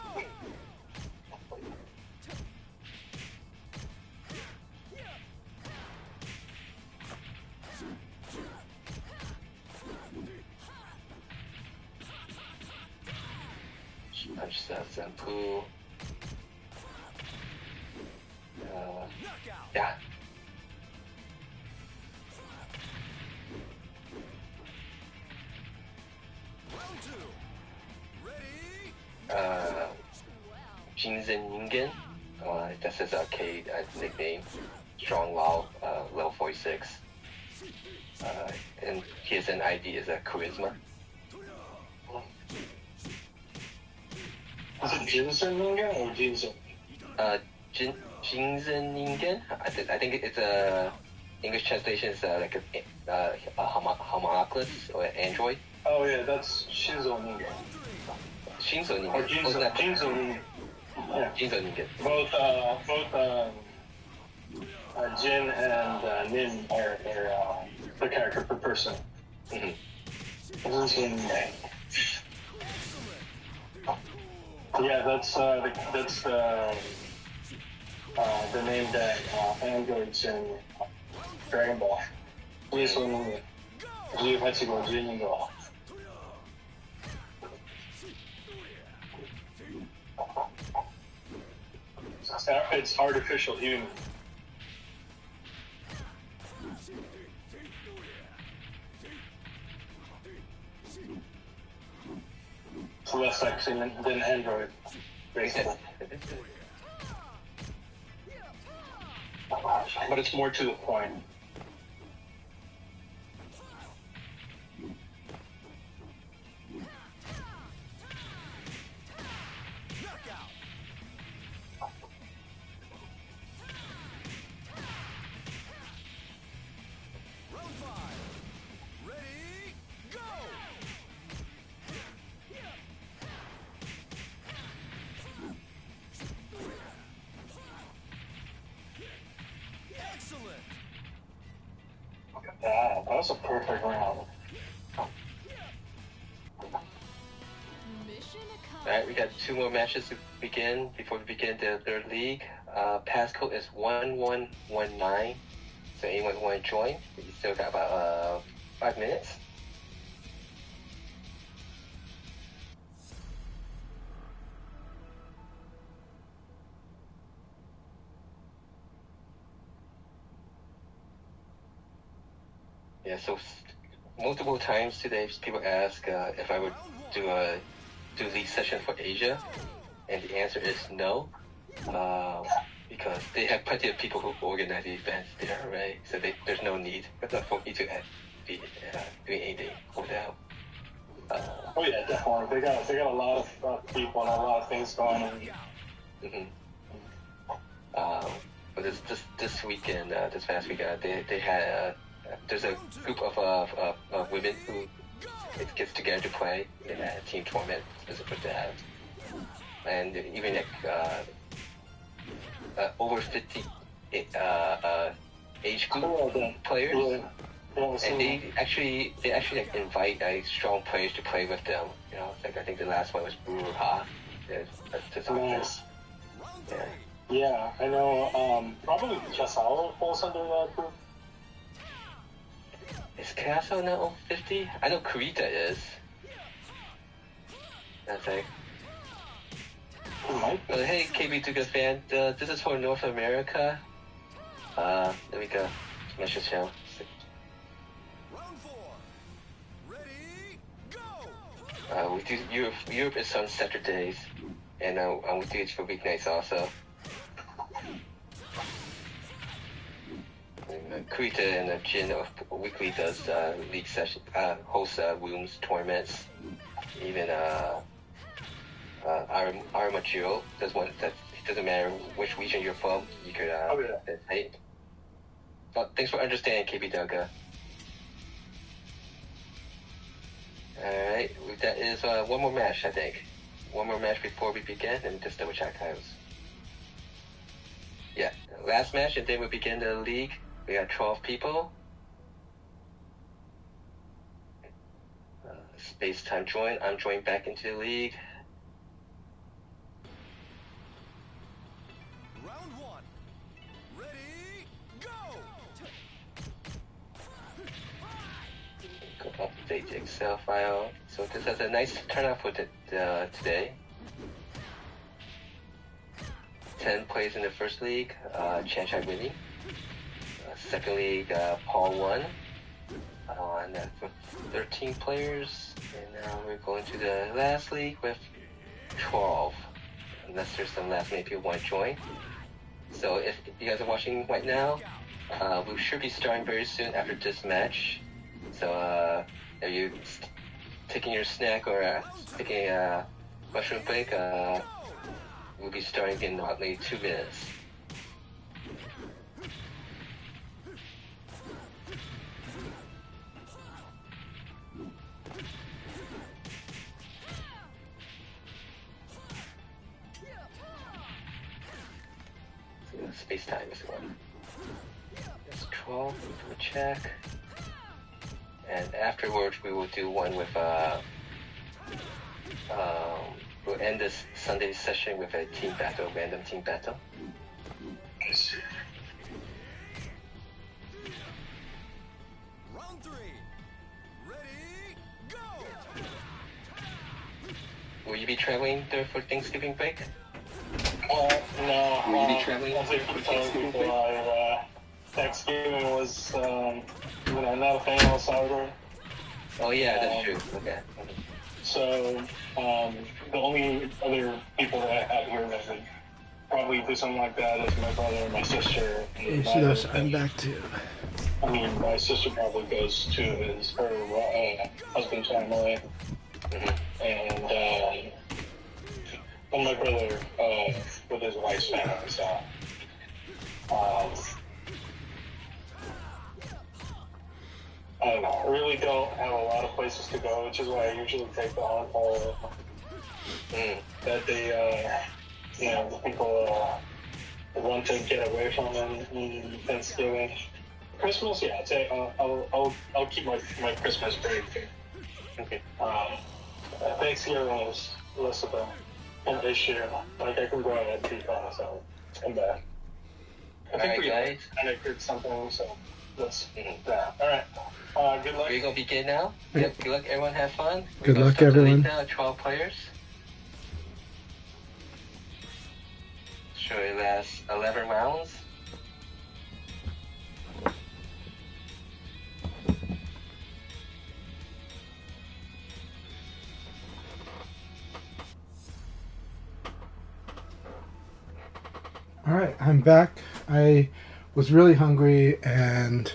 Speaker 2: Punch Zanpu.
Speaker 4: Knockout.
Speaker 2: Yeah. Jinzen Ningen. That's his arcade nickname. Strong Lao, level 46. And his ID is Charisma.
Speaker 3: Is it Jinsen Ningen or Jinsen?
Speaker 2: Jinzen Ningen. I think it's a English translation is like a homunculus or android.
Speaker 3: Oh yeah, that's Shinzo Ningen.
Speaker 2: Shinzo Ningen.
Speaker 3: Or Jinzo Ningen. Yeah.
Speaker 2: Jinzo Ningen.
Speaker 3: Both Jin and Nin are the character per person.
Speaker 2: Mm-hmm.
Speaker 3: Yeah, that's the name that androids in Dragon Ball. 所以说呢，只有他几个只有那个。It's artificial human. It's less sexy than Android, basically. But it's more to the point.
Speaker 4: Knockout. Round 5. Ready, go! Excellent.
Speaker 3: Look at that. That was a perfect round.
Speaker 5: Mission accomplished.
Speaker 2: Alright, we got 2 more matches to begin before we begin the third league. Passcode is 1119. So anyone want to join? We still got about 5 minutes. Yeah, so multiple times today people ask if I would do league session for Asia, and the answer is no, because they have plenty of people who organize the events there, right? So there's no need for me to be doing anything for them.
Speaker 3: Oh yeah, definitely. They got a lot of people and a lot of things going on.
Speaker 2: But this weekend, this past weekend, they had there's a group of women who gets together to play in a team tournament specific for that, and even like over 50 age group players. And they actually like invite strong players to play with them. You know, like I think the last one was Buruha.
Speaker 3: Nice.
Speaker 2: Yeah.
Speaker 3: Yeah, I know. Probably Kasao falls under that group.
Speaker 2: Is Castle now over 50? I know Kurita is. That's like. Hey, KB2 fan. This is for North America. There we go. Message him.
Speaker 4: Round 4. Ready, go!
Speaker 2: We do Europe is on Saturdays, and we do it for weeknights also. Kurita and Jin weekly does league session, hosts rooms, tournaments, even Aramacho does one that it doesn't matter which region you're from, you could hey. Well, thanks for understanding, KB Dugga. Alright, that is one more match, I think. One more match before we begin, and just double check house. Yeah, last match, and then we begin the league. We got 12 people. Space time join. I'm joined back into the league.
Speaker 4: Round 1. Ready, go!
Speaker 2: Go update the Excel file. So this has a nice turnout for today. 10 players in the first league. Chanchai winning. Second league, Paul won. And that's with 13 players. And now we're going to the last league with 12. unless there's some last minute people want to join. So if you guys are watching right now, we should be starting very soon after this match. So if you're taking your snack or taking a mushroom break, we'll be starting in roughly 2 minutes. Space time is one. That's 12, we'll do a check. And afterwards we will do one with we'll end this Sunday session with a team battle, random team battle.
Speaker 4: Round 3. Ready, go!
Speaker 2: Will you be traveling there for Thanksgiving break?
Speaker 3: No.
Speaker 2: Will you be traveling
Speaker 3: I think
Speaker 2: for
Speaker 3: for telling
Speaker 2: Thanksgiving
Speaker 3: people
Speaker 2: break?
Speaker 3: Thanksgiving was, not a fan of sourdough.
Speaker 2: Oh yeah, that's true. Okay.
Speaker 3: So, the only other people that I have here that would probably do something like that is my brother and my sister.
Speaker 1: Hey, Shidosh, I'm back too.
Speaker 3: I mean, my sister probably goes to her husband's family, and my brother with his wife's family. So, I don't know. I really don't have a lot of places to go, which is why I usually take the on-call that they, the people want to get away from in Thanksgiving. Christmas, yeah, I'd say I'll keep my Christmas break.
Speaker 2: Okay.
Speaker 3: Thanksgiving is less of an issue. Like, I can go out and keep on, so come back. I think
Speaker 2: Alright,
Speaker 3: we
Speaker 2: guys.
Speaker 3: kind of did something, so that's that. Alright, good luck.
Speaker 2: Are you gonna begin now? Yep. Good luck, everyone. Have fun.
Speaker 1: Good
Speaker 2: We're gonna
Speaker 1: luck,
Speaker 2: start the league
Speaker 1: everyone.
Speaker 2: Now, 12 players. Should it last 11 rounds?
Speaker 1: All right, I'm back. I was really hungry, and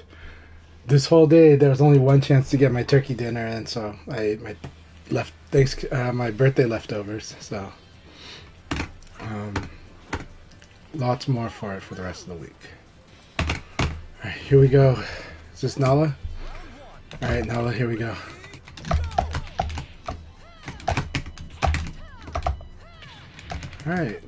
Speaker 1: this whole day there was only one chance to get my turkey dinner, and so I my my birthday leftovers. So lots more for it for the rest of the week. All right, here we go. Is this Nala? All right, Nala, here we go. All right.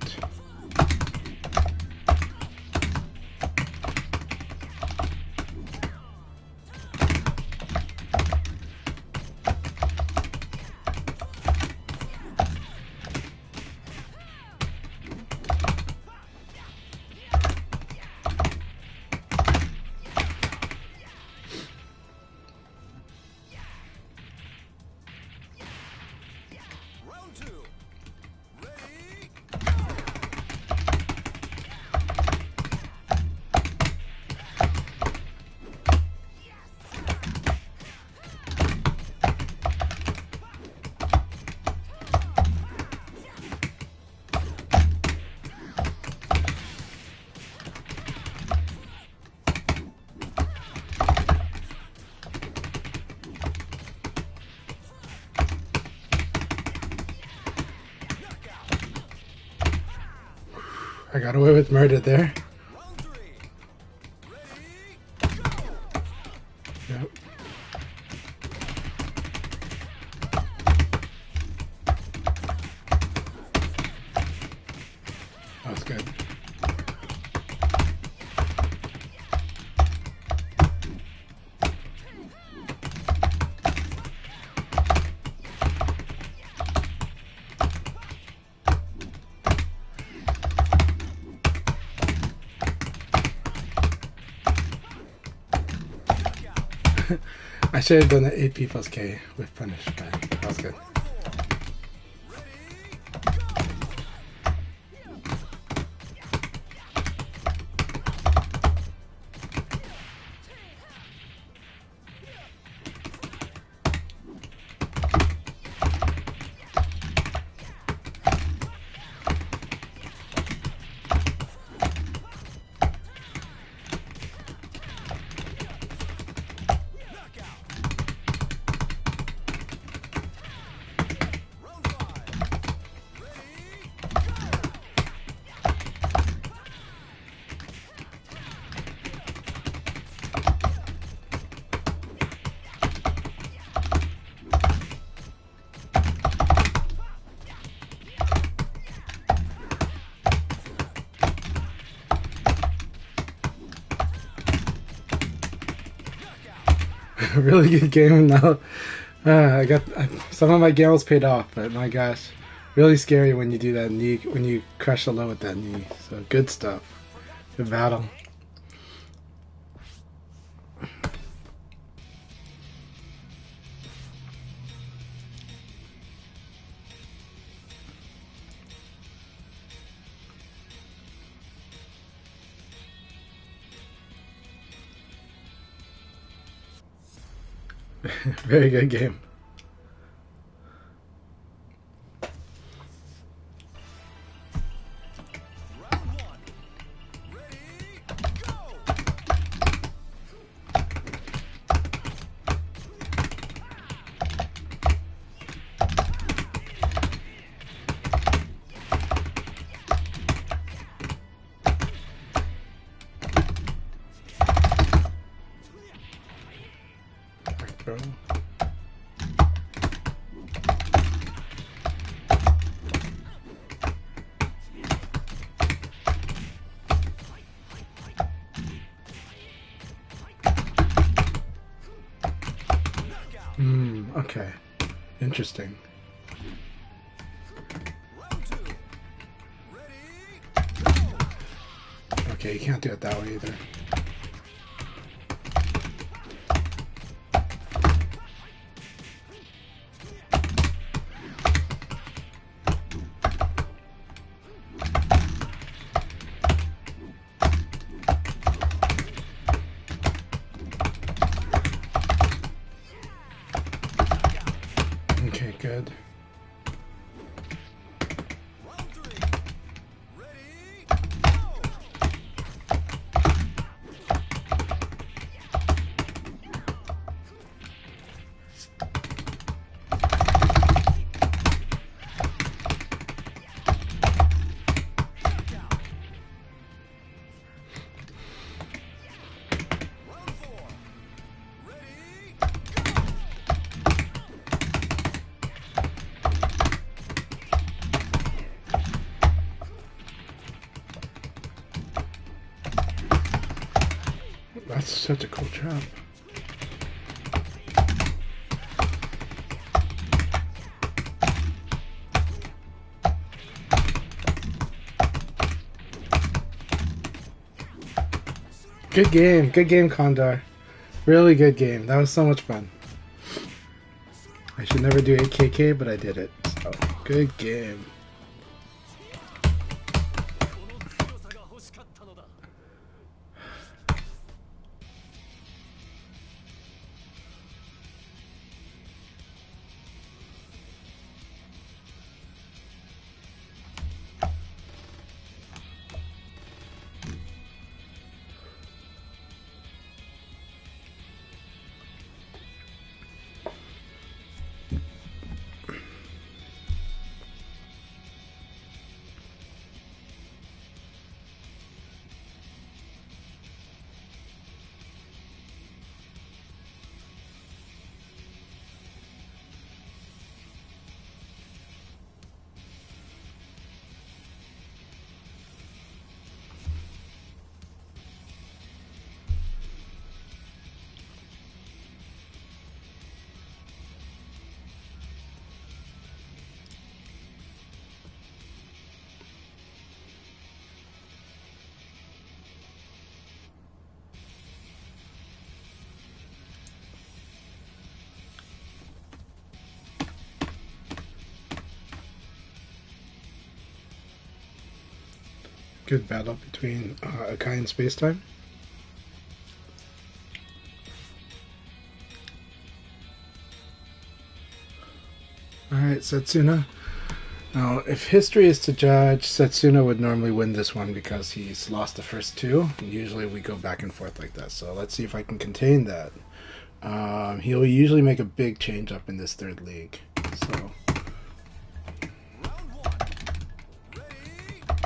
Speaker 4: Round 2. Ready,
Speaker 1: I got away with murder there.
Speaker 4: Round 3. Ready, go!
Speaker 1: Yep. That was good. I should have done the AP plus K with punish, but that was good. Really good game now. I got some of my gambles paid off, but my gosh, really scary when you do that knee, when you crush the low with that knee. So good stuff. Good battle. Very good game.
Speaker 4: Round one. Ready, go!
Speaker 1: Back throw. Okay. Interesting.
Speaker 4: Round two. Ready, go!
Speaker 1: Okay, you can't do it that way either. Okay, good.
Speaker 4: Round three. Ready, go! Round four. Ready, go!
Speaker 1: That's such a cool trap. Good game, Condor. Really good game. That was so much fun. I should never do 8KK, but I did it. So, good game.
Speaker 4: この強さが欲しかったのだ。
Speaker 1: Good battle between Akai and Spacetime. Alright, Setsuna. Now, if history is to judge, Setsuna would normally win this one because he's lost the first two. And usually we go back and forth like that. So let's see if I can contain that. He'll usually make a big change up in this third league. So.
Speaker 4: Round one. Ready, go!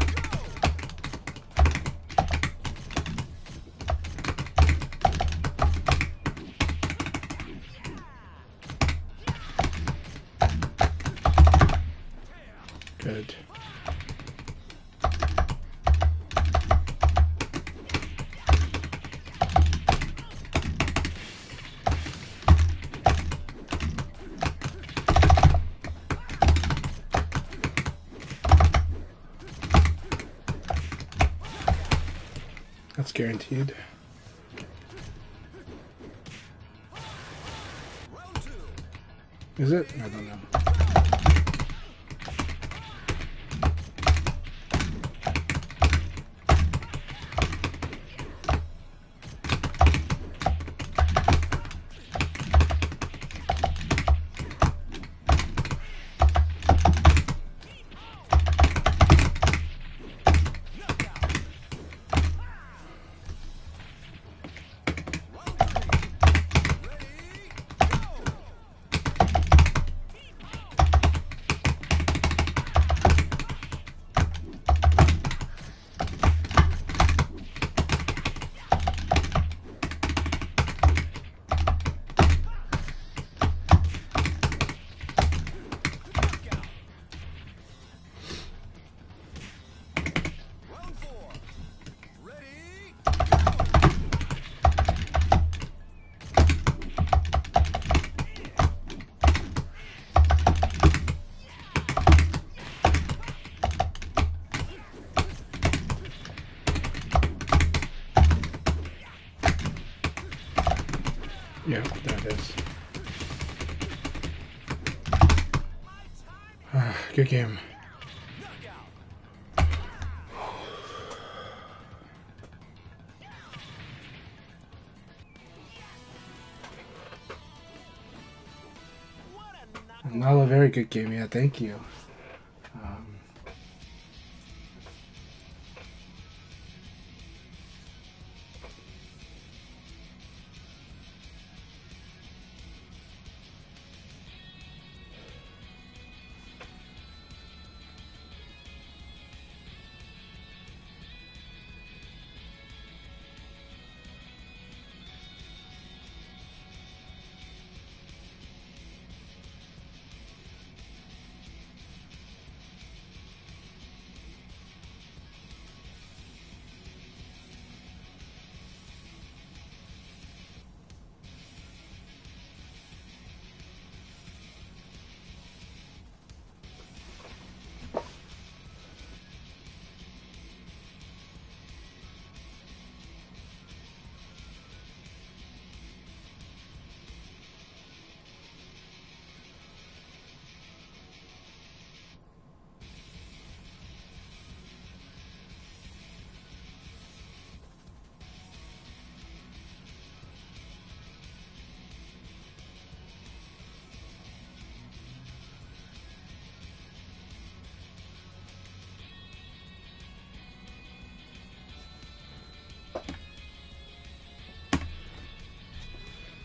Speaker 1: Good. That's guaranteed.
Speaker 4: Round two.
Speaker 1: Is it? I don't know.
Speaker 4: Round four. Ready?
Speaker 1: Yeah, there it is. Good game.
Speaker 4: Knockout.
Speaker 1: Not a very good game, yeah, thank you. Um,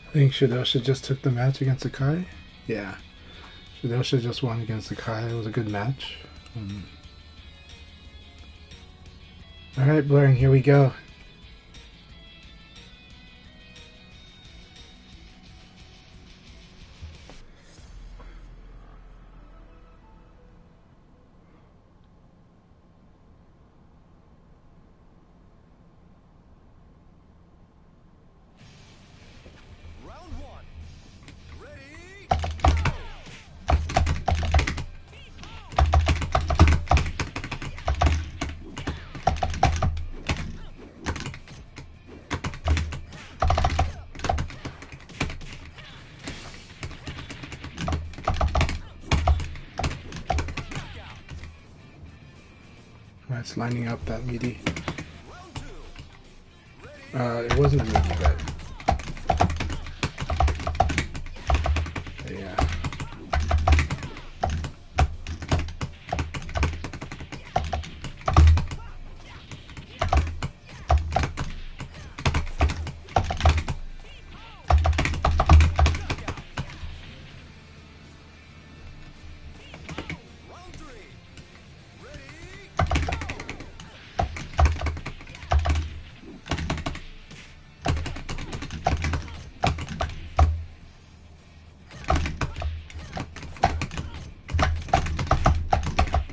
Speaker 1: I think Shidosha just took the match against Akai. Yeah, Shidosha just won against Akai. It was a good match. Alright, Blurring, here we go.
Speaker 4: Round one. Ready?
Speaker 1: It's lining up that meaty.
Speaker 4: Round two. Ready?
Speaker 1: It wasn't a meaty, but yeah.
Speaker 4: Round three. Ready?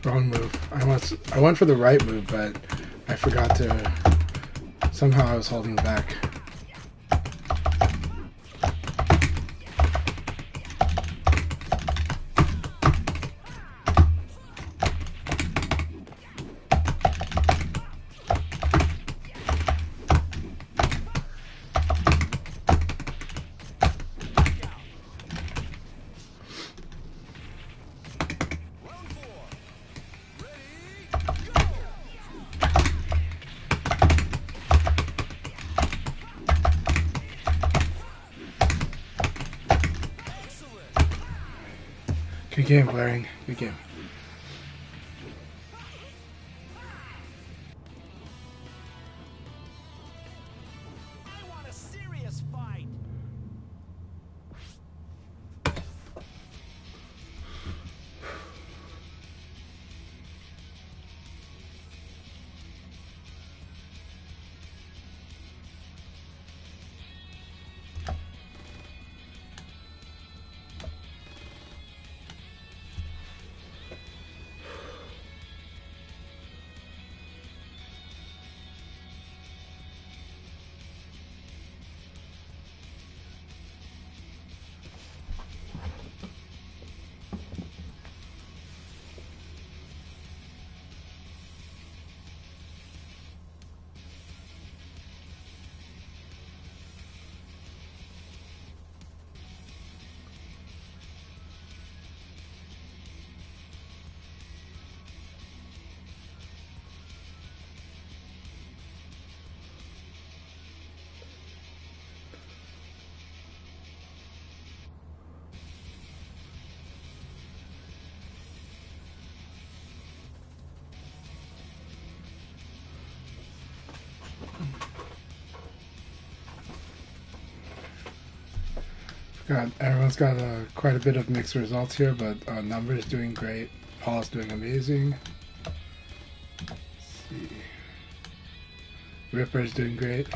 Speaker 1: Wrong move. I went for the right move, but I forgot to. Somehow I was holding back. game, Blaring. Good game.
Speaker 4: I want a serious fight.
Speaker 1: Everyone's got quite a bit of mixed results here, but Numbers doing great. Paul's doing amazing. Let's see. Ripper's doing great.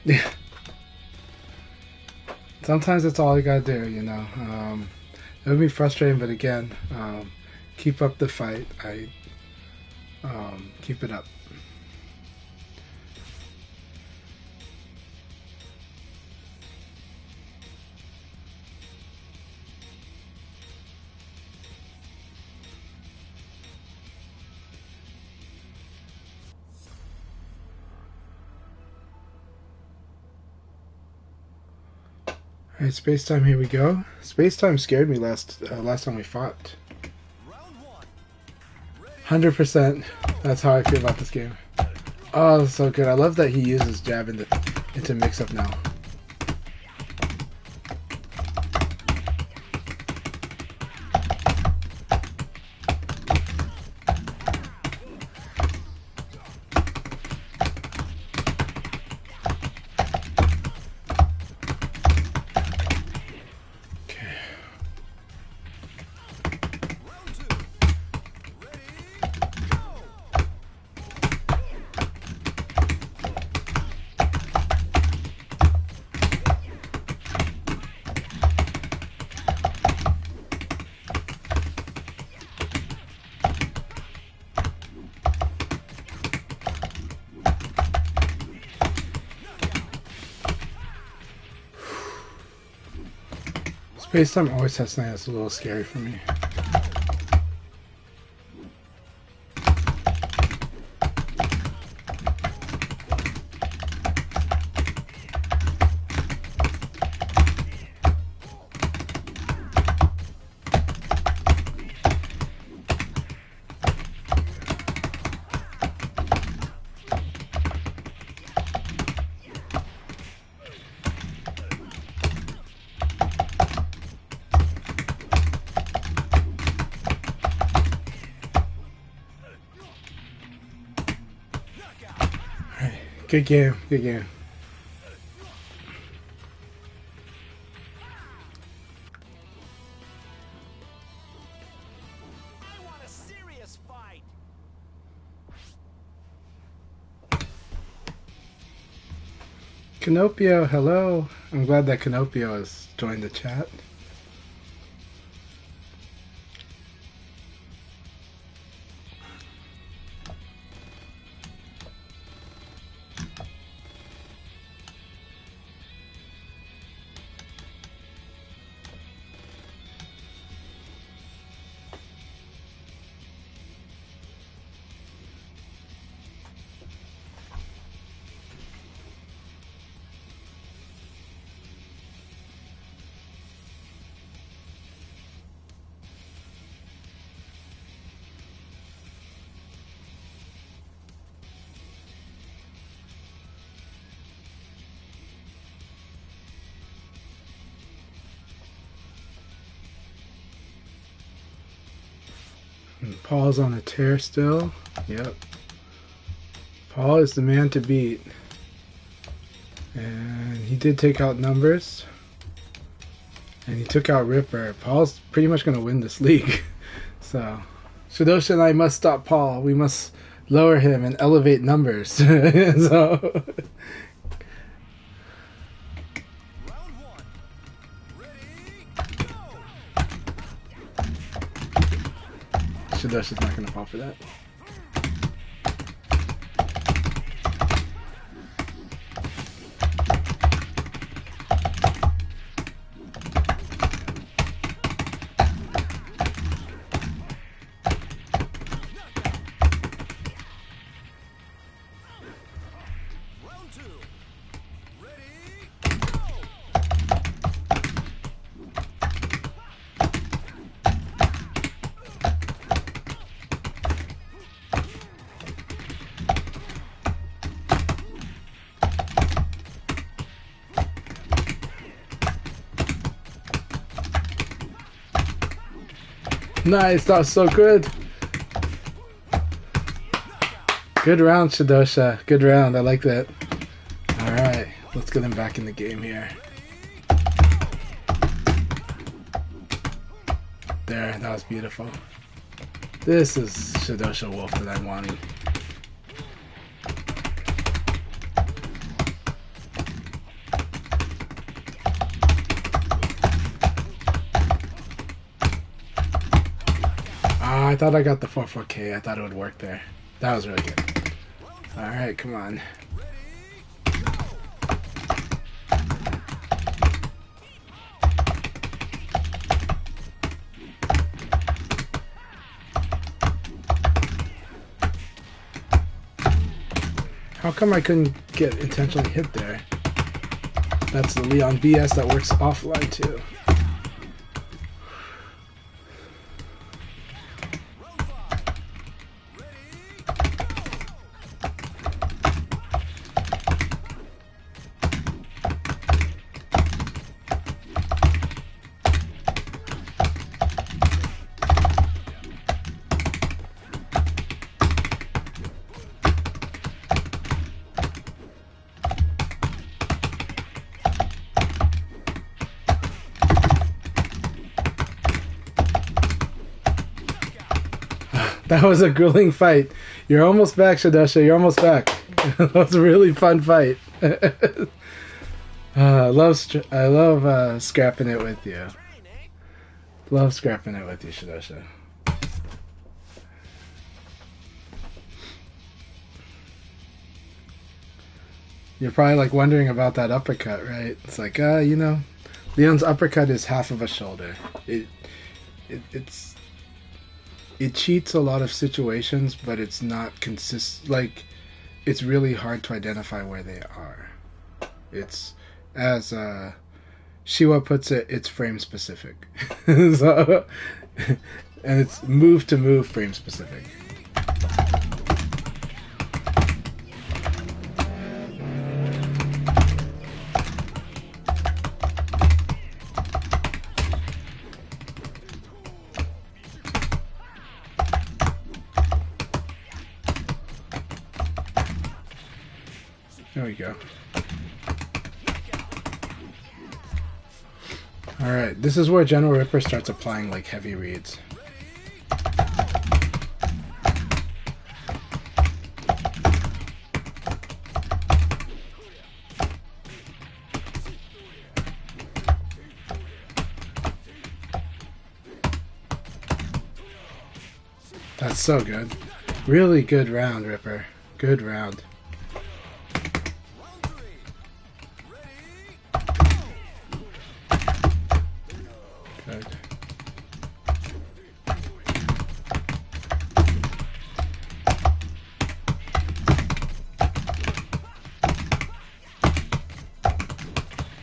Speaker 1: Yeah. Sometimes that's all you gotta do, you know. It would be frustrating, but again, keep up the fight. Keep it up. Alright, Space Time, here we go. Space Time scared me last time we fought.
Speaker 4: Round 1.
Speaker 1: 100%. That's how I feel about this game. Oh, so good. I love that he uses jab into mix-up now. Space Time always has something that's a little scary for me. Good game, good game.
Speaker 4: I want a serious fight.
Speaker 1: Canopio, hello. I'm glad that Canopio has joined the chat. Paul's on a tear still. Yep. Paul is the man to beat. And he did take out numbers. And he took out Ripper. Paul's pretty much going to win this league. So, Shadosha and I must stop Paul. We must lower him and elevate numbers. So,
Speaker 4: Round one. Ready, go!
Speaker 1: Shadosha's not going to fall for that.
Speaker 4: Round two. Ready, go!
Speaker 1: Nice, that was so good. Good round, Shadosha. Good round, I like that. Alright, let's get him back in the game here. There, that was beautiful. This is Shadosha Wolf that I'm wanting. Ah, I thought I got the 4-4K. I thought it would work there. That was really good. Alright, come on. How come I couldn't get intentionally hit there? That's the Leon BS that works offline too. That was a grueling fight. You're almost back, Shadosha. You're almost back. That was a really fun fight. I love scrapping it with you. Love scrapping it with you, Shadosha. You're probably like wondering about that uppercut, right? It's like, you know, Leon's uppercut is half of a shoulder. It cheats a lot of situations, but it's not consist. Like, it's really hard to identify where they are. It's, as Shiwa puts it, it's frame specific. So, and it's move to move frame specific. There we go. Alright, this is where General Ripper starts applying like heavy reads. That's so good. Really good round, Ripper. Good round. Good.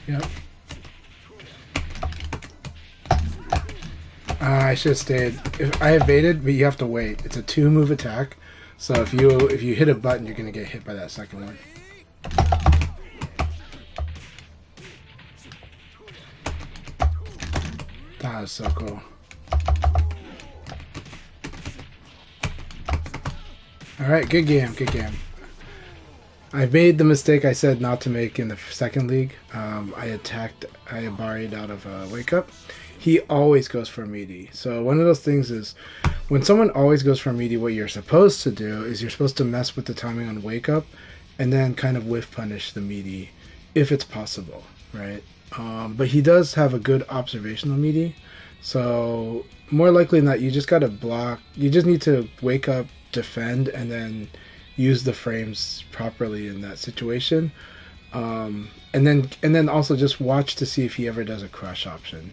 Speaker 1: Yep. I should have stayed. I evaded, but you have to wait. It's a 2-move attack, so if you hit a button, you're gonna get hit by that second one. That was so cool. All right, good game, good game. I made the mistake I said not to make in the second league. I buried out of Wake Up. He always goes for meaty. So one of those things is when someone always goes for meaty, what you're supposed to do is you're supposed to mess with the timing on Wake Up and then kind of whiff punish the meaty if it's possible, right? But he does have a good observational meaty. So more likely than not, you just got to block. You just need to Wake Up, defend, and then use the frames properly in that situation, and then also just watch to see if he ever does a crush option,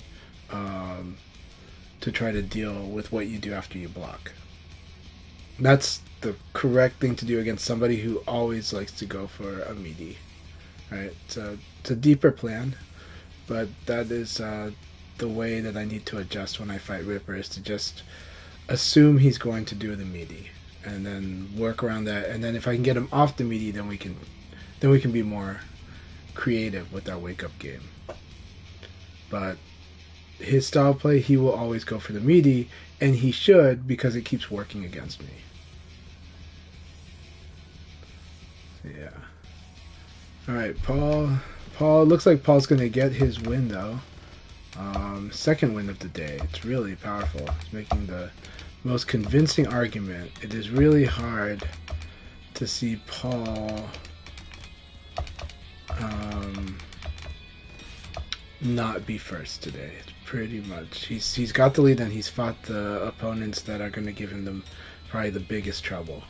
Speaker 1: to try to deal with what you do after you block. That's the correct thing to do against somebody who always likes to go for a meaty, right? So it's a deeper plan, but that is the way that I need to adjust when I fight Ripper, is to just assume he's going to do the meaty and then work around that, and then if I can get him off the meaty, then we can be more creative with our Wake Up game. But his style of play, he will always go for the meaty, and he should, because it keeps working against me. So, yeah. Alright, Paul looks like Paul's gonna get his win though. Second win of the day. It's really powerful. It's making the most convincing argument. It is really hard to see Paul not be first today. It's pretty much he's got the lead, and he's fought the opponents that are going to give him probably the biggest trouble.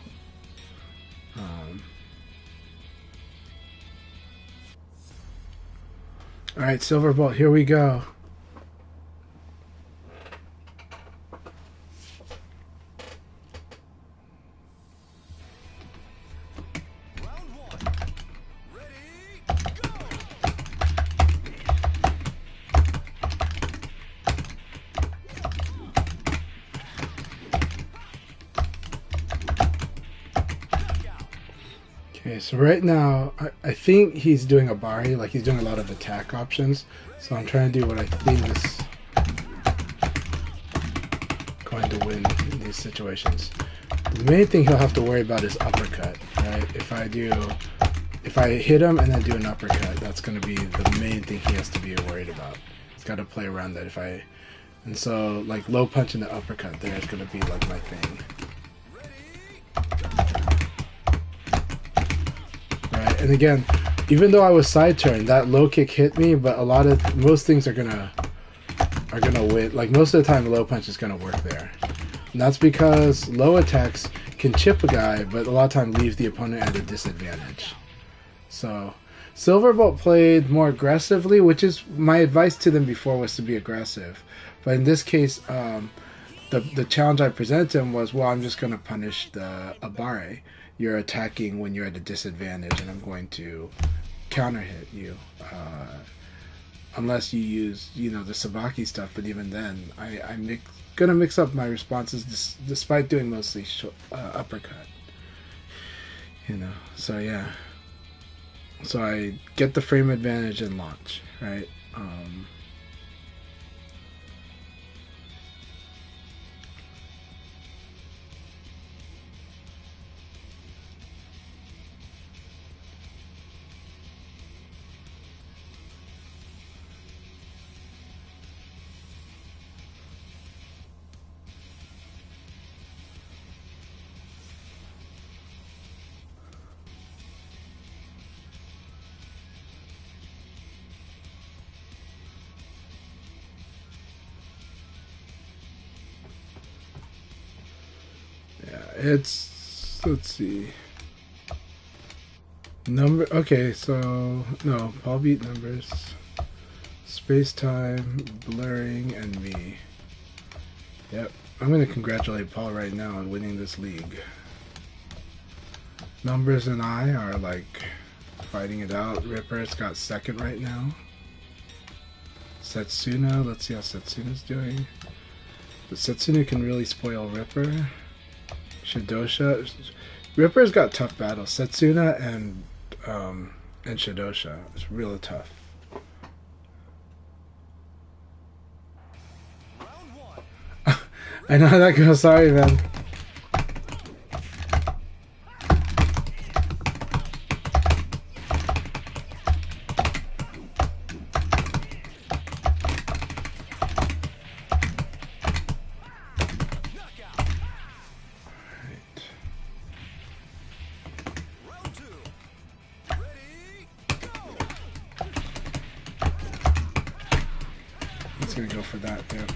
Speaker 1: All right, Silver Bolt, here we go. Okay, so right now, I think he's doing a Bari, like he's doing a lot of attack options. So I'm trying to do what I think is going to win in these situations. The main thing he'll have to worry about is uppercut, right? If I hit him and then do an uppercut, that's going to be the main thing he has to be worried about. He's got to play around that. And so like low punch and the uppercut there is going to be like my thing. And again, even though I was side turned, that low kick hit me, but most things are gonna win. Like most of the time, low punch is gonna work there, and that's because low attacks can chip a guy, but a lot of time leave the opponent at a disadvantage. So Silverbolt played more aggressively, which is my advice to them before, was to be aggressive. But in this case, the challenge I presented to him was, well, I'm just gonna punish the Abare. You're attacking when you're at a disadvantage, and I'm going to counter hit you, unless you use the Sabaki stuff. But even then, I'm gonna mix up my responses, despite doing mostly uppercut. So yeah. So I get the frame advantage and launch, right? Let's see. Okay, so no, Paul beat numbers, space time, blurring, and me. Yep, I'm gonna congratulate Paul right now on winning this league. Numbers and I are like fighting it out. Ripper's got second right now. Setsuna, let's see how Setsuna's doing. But Setsuna can really spoil Ripper. Shadosha. Ripper's got tough battles. Setsuna and Shadosha. It's really tough. I know how that goes. Sorry, man. gonna go for that. Yeah.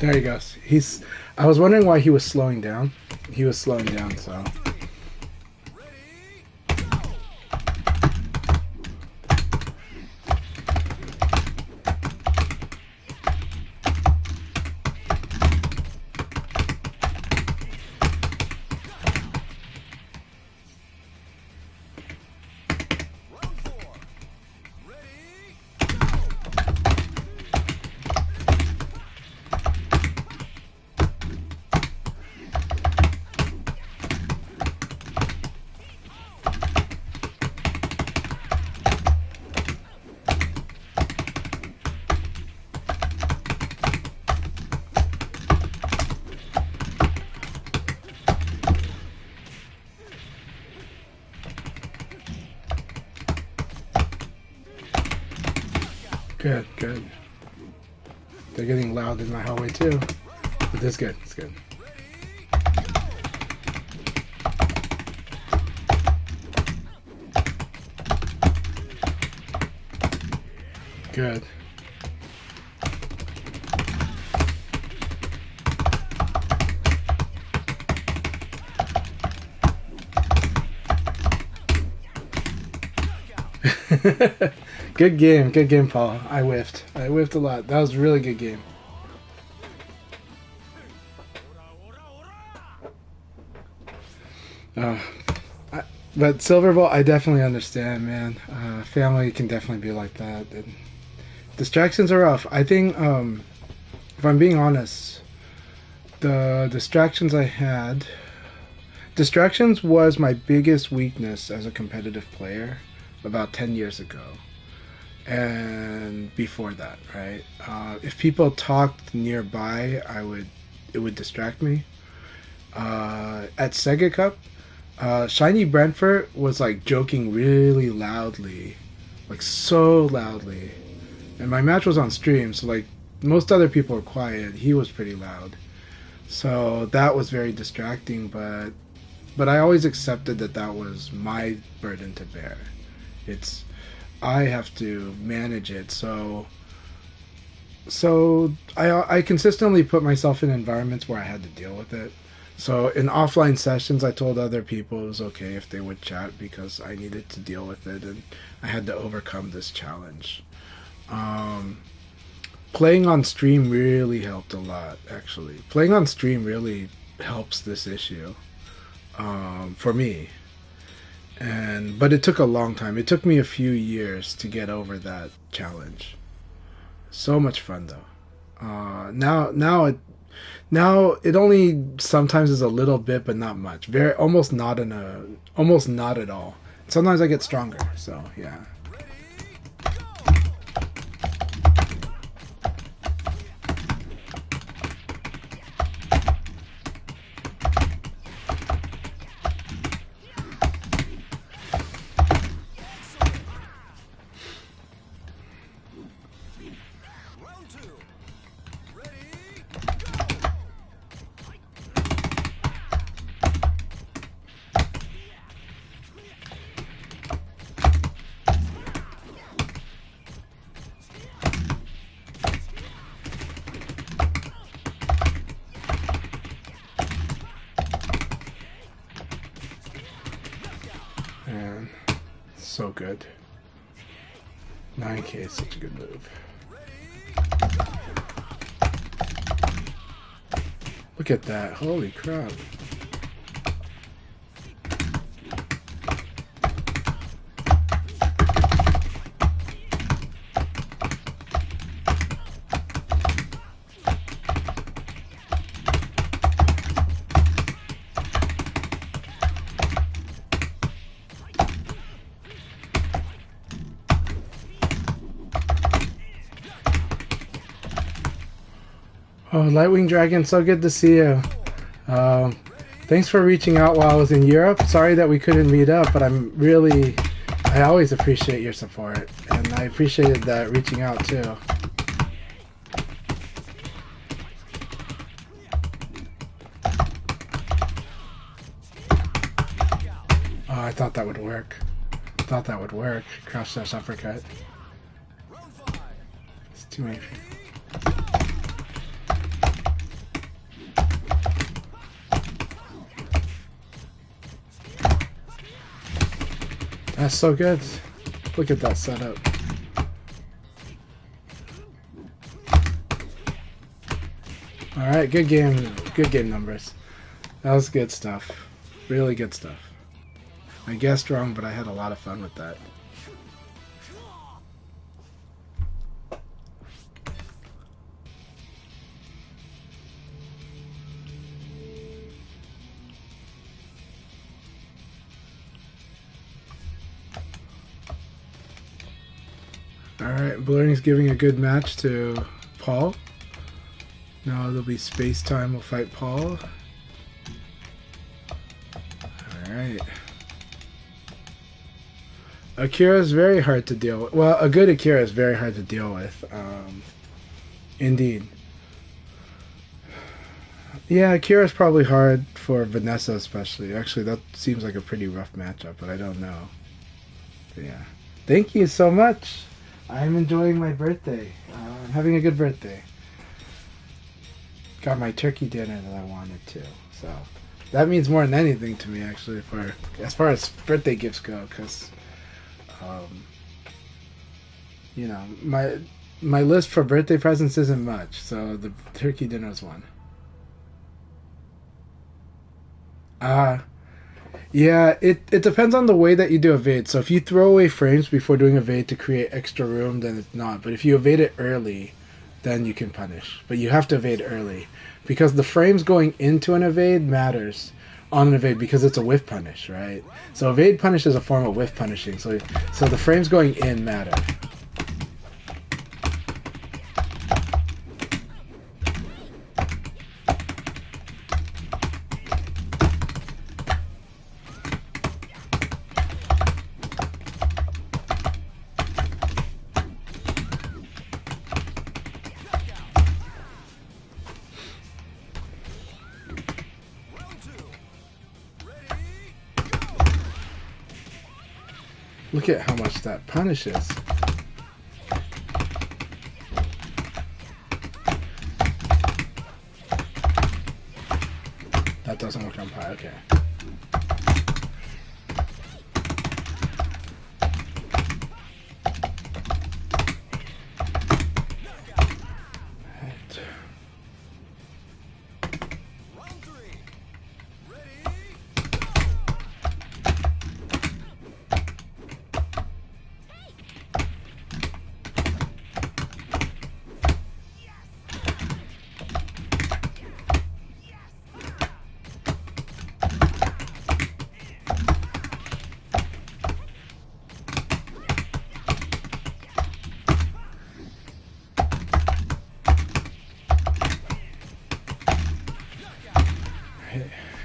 Speaker 1: There he goes. I was wondering why he was slowing down. He was slowing down, so. Good, good. They're getting loud in my hallway too. But that's good, it's good. Good. Good game, Paul. I whiffed a lot. That was a really good game. But Silver Bowl, I definitely understand, man. Family can definitely be like that. And distractions are rough. I think, if I'm being honest, the distractions I had, distractions was my biggest weakness as a competitive player about 10 years ago. And before that, right? If people talked nearby, it would distract me. At Sega Cup, Shiny Brentford was like joking really loudly, like so loudly, and my match was on stream, so like most other people were quiet. He was pretty loud, so that was very distracting. But I always accepted that was my burden to bear. I have to manage it. So I consistently put myself in environments where I had to deal with it. So in offline sessions, I told other people it was okay if they would chat because I needed to deal with it and I had to overcome this challenge. Playing on stream really helped a lot, actually. Playing on stream really helps this issue for me. But it took a long time. It took me a few years to get over that challenge. So much fun though. Now it only sometimes is a little bit, but not much. Almost not at all. Sometimes I get stronger. So yeah. Man, so good. 9K is such a good move. Look at that. Holy crap. Oh, Lightwing Dragon, so good to see you. Thanks for reaching out while I was in Europe. Sorry that we couldn't meet up, but I I always appreciate your support, and I appreciated that reaching out too. Oh, I thought that would work. Thought that would work. Crouch dash uppercut. It's too many. That's so good. Look at that setup. Alright, good game. Good game numbers. That was good stuff. Really good stuff. I guessed wrong, but I had a lot of fun with that. Alright, Blurring's giving a good match to Paul. Now there'll be Space Time will fight Paul. Alright. Akira is very hard to deal with. Well, a good Akira is very hard to deal with. Indeed. Yeah, Akira's probably hard for Vanessa especially. Actually, that seems like a pretty rough matchup, but I don't know. But yeah. Thank you so much. I'm enjoying my birthday. I'm having a good birthday. Got my turkey dinner that I wanted to. So that means more than anything to me, actually, for as far as birthday gifts go, because you know, my list for birthday presents isn't much, so the turkey dinner is one. Yeah, it depends on the way that you do evade. So if you throw away frames before doing evade to create extra room, then it's not. But if you evade it early, then you can punish. But you have to evade early, because the frames going into an evade matters on an evade, because it's a whiff punish, right? So evade punish is a form of whiff punishing. So the frames going in matter. Look at how much that punishes. That doesn't work on Pi, okay.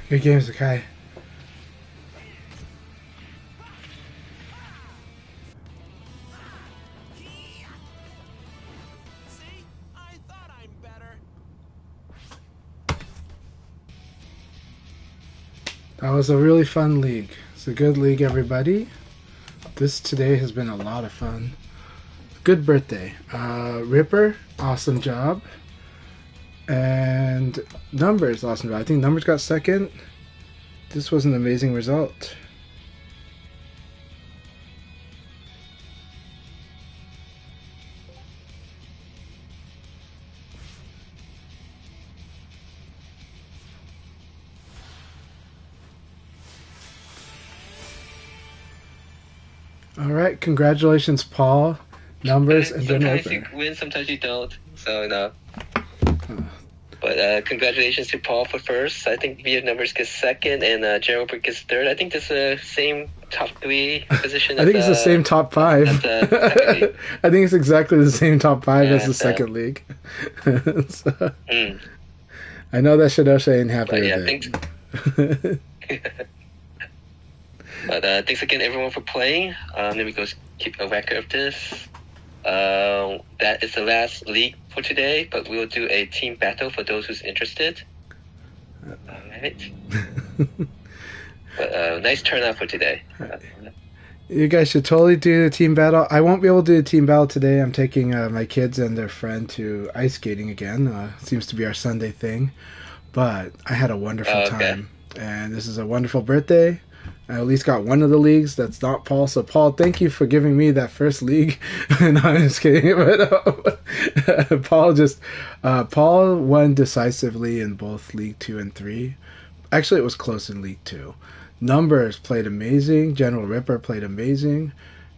Speaker 1: Good games, Akai.
Speaker 4: See? I thought I'm better.
Speaker 1: That was a really fun league. It's a good league, everybody. This today has been a lot of fun. Good birthday. Ripper, awesome job. And Numbers, awesome job. I think Numbers got second. This was an amazing result. All right, congratulations, Paul. Numbers and then
Speaker 2: sometimes you win, sometimes you don't. So no. But congratulations to Paul for first. I think VF Numbers gets second, and Gerald gets third. I think this is the same top 3 position.
Speaker 1: I think it's the same top 5. I think it's exactly the same top 5 as the second league. So, I know that Shadosha ain't happy with it.
Speaker 2: But thanks again, everyone, for playing. Let me go keep a record of this. That is the last league for today, but we'll do a team battle for those who's interested. Alright. But nice turnout for today.
Speaker 1: You guys should totally do the team battle. I won't be able to do the team battle today. I'm taking my kids and their friend to ice skating again. Seems to be our Sunday thing. But I had a wonderful time. And this is a wonderful birthday. I at least got one of the leagues that's not Paul. So, Paul, thank you for giving me that first league. No, I'm just kidding. But Paul won decisively in both League 2 and 3. Actually, it was close in League 2. Numbers played amazing. General Ripper played amazing.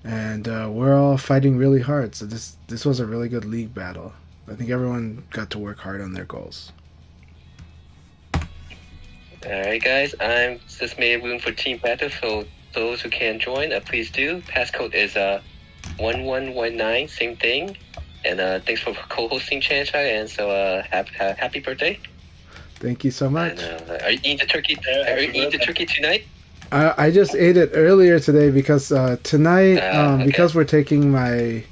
Speaker 1: And we're all fighting really hard. So this was a really good league battle. I think everyone got to work hard on their goals.
Speaker 2: Alright, guys. I'm just made room for team battle, so those who can join, please do. Passcode is 1119, same thing. And thanks for co-hosting, Chanchai, and so happy birthday.
Speaker 1: Thank you so much.
Speaker 2: And, are you eating the turkey? Are you eating the turkey tonight?
Speaker 1: I just ate it earlier today because tonight,
Speaker 2: okay.
Speaker 1: because we're taking my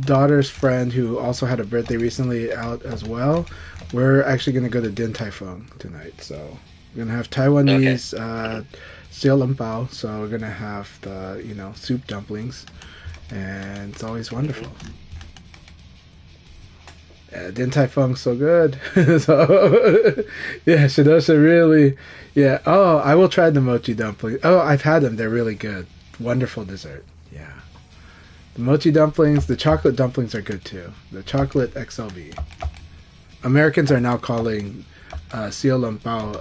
Speaker 1: daughter's friend who also had a birthday recently out as well. We're actually going to go to Din Tai Fung tonight. So we're going to have Taiwanese xiao long bao. So we're going to have the, soup dumplings. And it's always wonderful. Din Tai Fung's so good. So, yeah, Shidosha really, yeah. Oh, I will try the mochi dumplings. Oh, I've had them. They're really good. Wonderful dessert. Yeah. The mochi dumplings, the chocolate dumplings are good too. The chocolate XLB. Americans are now calling xiao long bao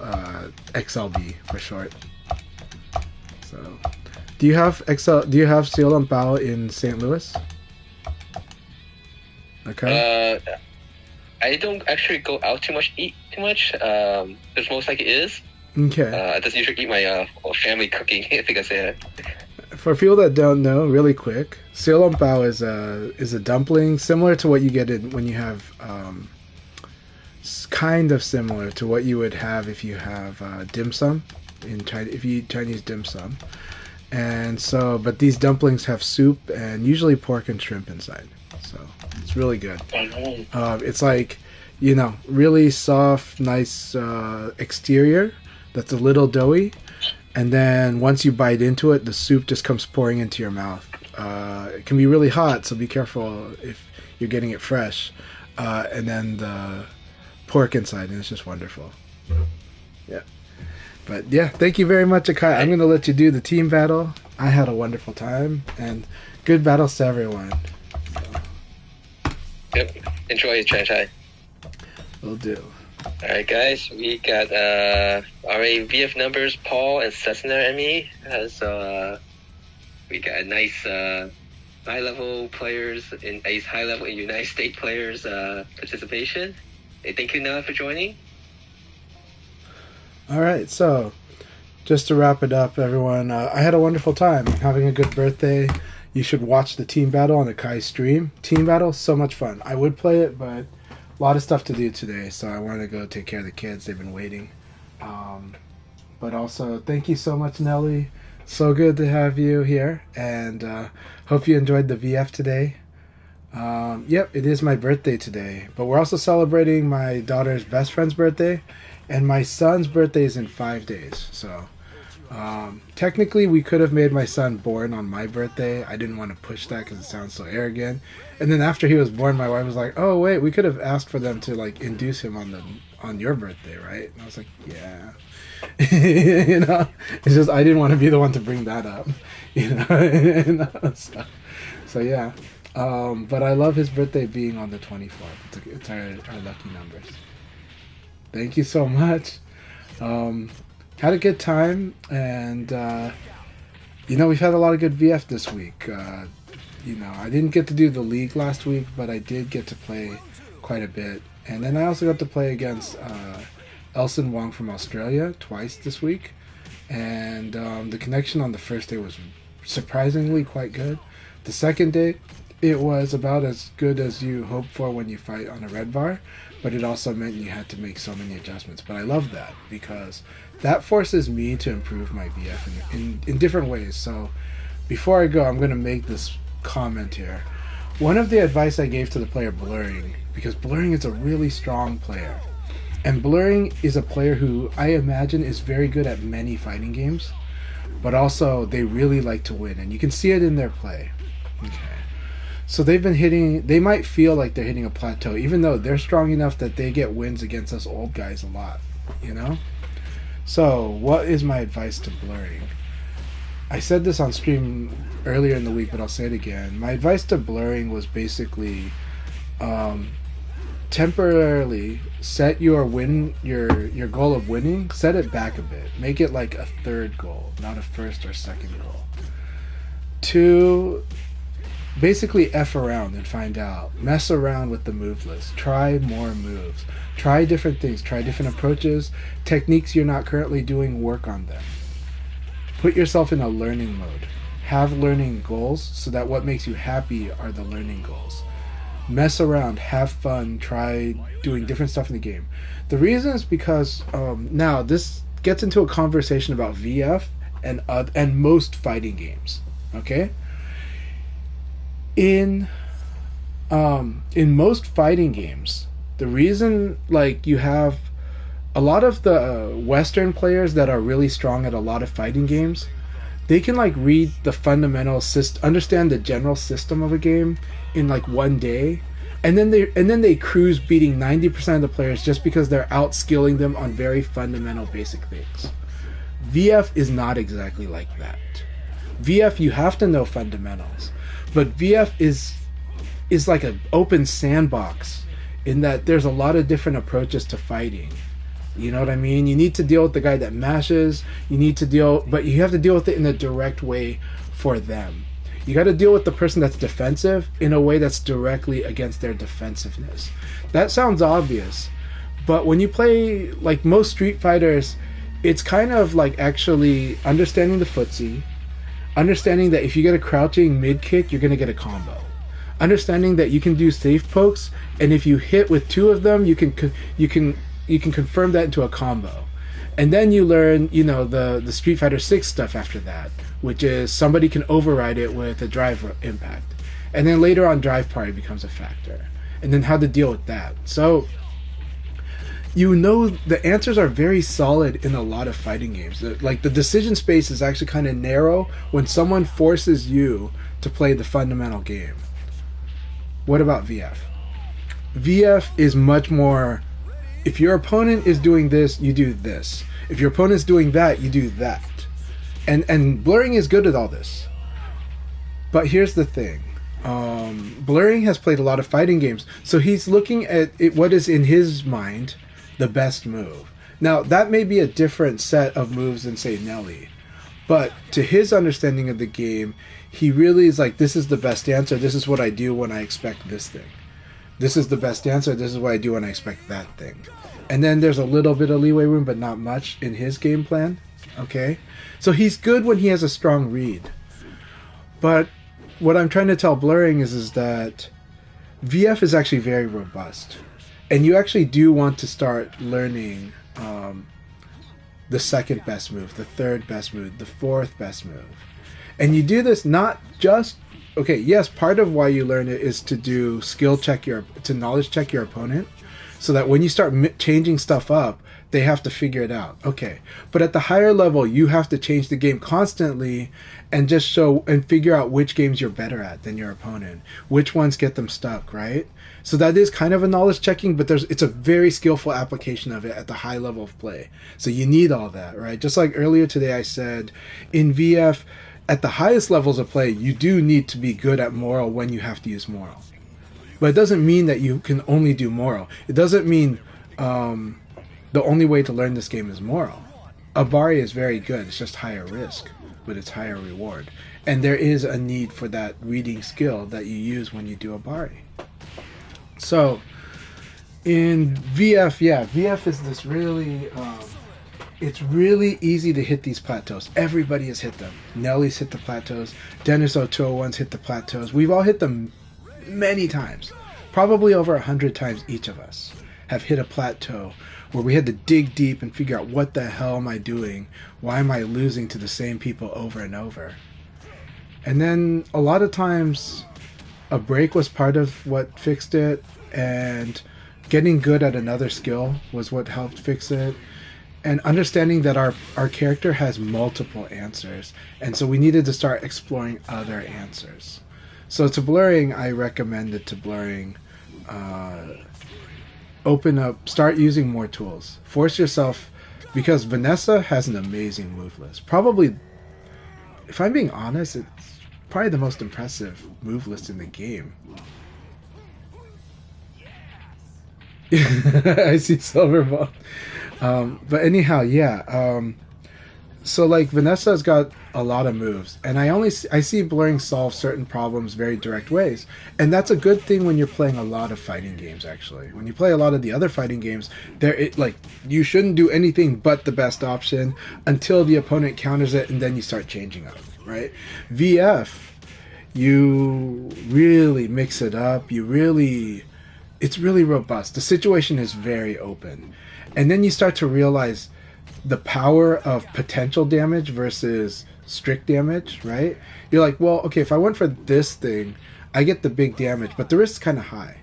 Speaker 1: XLB for short. So, do you have xiao long bao in St. Louis? Okay.
Speaker 2: I don't actually go out eat too much. There's most likely is.
Speaker 1: Okay.
Speaker 2: I just usually eat my family cooking because
Speaker 1: for people that don't know, really quick, xiao long bao is a dumpling similar to what you get when you have kind of similar to what you would have if you have dim sum if you eat Chinese dim sum. And so, but these dumplings have soup and usually pork and shrimp inside. So it's really good. It's like, really soft, nice exterior that's a little doughy. And then once you bite into it, the soup just comes pouring into your mouth. It can be really hot, so be careful if you're getting it fresh. And then the pork inside, and it's just wonderful. Yeah. But yeah, thank you very much, Akai. I'm going to let you do the team battle. I had a wonderful time, and good battles to everyone.
Speaker 2: Yep. Enjoy it, Chai.
Speaker 1: Will do.
Speaker 2: Alright, guys. We got our VF numbers, Paul and Cessna and me. So we got nice high-level players in high-level United States players participation. Hey, thank you, Noah, for joining.
Speaker 1: All right, so just to wrap it up, everyone, I had a wonderful time having a good birthday. You should watch the team battle on the Kai stream. Team battle, so much fun. I would play it, but a lot of stuff to do today, so I wanted to go take care of the kids. They've been waiting. But also, thank you so much, Nelly. So good to have you here, and hope you enjoyed the VF today. Yep, it is my birthday today, but we're also celebrating my daughter's best friend's birthday, and my son's birthday is in 5 days. So technically, we could have made my son born on my birthday. I didn't want to push that because it sounds so arrogant. And then after he was born, my wife was like, "Oh wait, we could have asked for them to induce him on your birthday, right?" And I was like, "Yeah." It's just I didn't want to be the one to bring that up. So yeah. But I love his birthday being on the 24th. It's our lucky numbers. Thank you so much. Had a good time, and we've had a lot of good VF this week. I didn't get to do the league last week, but I did get to play quite a bit. And then I also got to play against Elson Wong from Australia twice this week. And the connection on the first day was surprisingly quite good. The second day, it was about as good as you hope for when you fight on a red bar, but it also meant you had to make so many adjustments. But I love that because that forces me to improve my VF in different ways. So before I go, I'm going to make this comment here. One of the advice I gave to the player Blurring, because Blurring is a really strong player, and Blurring is a player who I imagine is very good at many fighting games, but also they really like to win, and you can see it in their play. Okay. So they've been hitting, they might feel like they're hitting a plateau, even though they're strong enough that they get wins against us old guys a lot, you know? So, what is my advice to Blurring? I said this on stream earlier in the week, but I'll say it again. My advice to Blurring was basically temporarily set your your goal of winning, set it back a bit. Make it like a third goal, not a first or second goal. 2, basically F around and find out. Mess around with the move list. Try more moves. Try different things. Try different approaches. Techniques you're not currently doing, work on them. Put yourself in a learning mode. Have learning goals so that what makes you happy are the learning goals. Mess around. Have fun. Try doing different stuff in the game. The reason is because now this gets into a conversation about VF and most fighting games. Okay? In most fighting games, the reason like you have a lot of the Western players that are really strong at a lot of fighting games, they can like read the fundamental understand the general system of a game in like one day, and then they cruise beating 90% of the players just because they're outskilling them on very fundamental basic things. VF is not exactly like that. VF, you have to know fundamentals. But VF is like an open sandbox in that there's a lot of different approaches to fighting. You know what I mean? You need to deal with the guy that mashes. But you have to deal with it in a direct way for them. You got to deal with the person that's defensive in a way that's directly against their defensiveness. That sounds obvious, but when you play like most Street Fighters, it's kind of like actually understanding the footsie. Understanding that if you get a crouching mid kick, you're going to get a combo. Understanding that you can do safe pokes, and if you hit with 2 of them, you can confirm that into a combo. And then you learn, you know, the Street Fighter 6 stuff after that, which is somebody can override it with a drive impact. And then later on, drive parry becomes a factor. And then how to deal with that. So you know the answers are very solid in a lot of fighting games. Like the decision space is actually kind of narrow when someone forces you to play the fundamental game. What about VF? VF is much more, if your opponent is doing this, you do this. If your opponent's doing that, you do that. And Blurring is good at all this. But here's the thing. Blurring has played a lot of fighting games, so he's looking at what is in his mind the best move. Now, that may be a different set of moves than, say, Nelly. But to his understanding of the game, he really is like, this is the best answer. This is what I do when I expect this thing. This is the best answer. This is what I do when I expect that thing. And then there's a little bit of leeway room, but not much in his game plan. Okay? So he's good when he has a strong read. But what I'm trying to tell Blurring is that VF is actually very robust. And you actually do want to start learning the second best move, the third best move, the fourth best move. And you do this not just, okay, yes, part of why you learn it is to do to knowledge check your opponent, so that when you start changing stuff up, they have to figure it out. Okay, but at the higher level, you have to change the game constantly and just show and figure out which games you're better at than your opponent, which ones get them stuck, right? So that is kind of a knowledge checking, but it's a very skillful application of it at the high level of play. So you need all that, right? Just like earlier today I said, in VF, at the highest levels of play, you do need to be good at moral when you have to use moral. But it doesn't mean that you can only do moral. It doesn't mean the only way to learn this game is moral. Abari is very good. It's just higher risk, but it's higher reward. And there is a need for that reading skill that you use when you do Abari. So, in VF, yeah, VF is this really... it's really easy to hit these plateaus. Everybody has hit them. Nelly's hit the plateaus. Dennis O201's hit the plateaus. We've all hit them many times, probably over 100 times each of us have hit a plateau where we had to dig deep and figure out what the hell am I doing? Why am I losing to the same people over and over? And then a lot of times a break was part of what fixed it, and getting good at another skill was what helped fix it. And understanding that our character has multiple answers, and so we needed to start exploring other answers. So to blurring, I recommend it to blurring. Open up, start using more tools. Force yourself, because Vanessa has an amazing move list. Probably, if I'm being honest, it's probably the most impressive move list in the game. I see silver ball. But anyhow, yeah. So like Vanessa's got a lot of moves, and I see blurring solve certain problems very direct ways, and that's a good thing when you're playing a lot of fighting games. Actually, when you play a lot of the other fighting games, you shouldn't do anything but the best option until the opponent counters it, and then you start changing up. Right? VF, you really mix it up. It's really robust. The situation is very open. And then you start to realize the power of potential damage versus strict damage, right? You're like, well, okay, if I went for this thing, I get the big damage, but the risk's kind of high.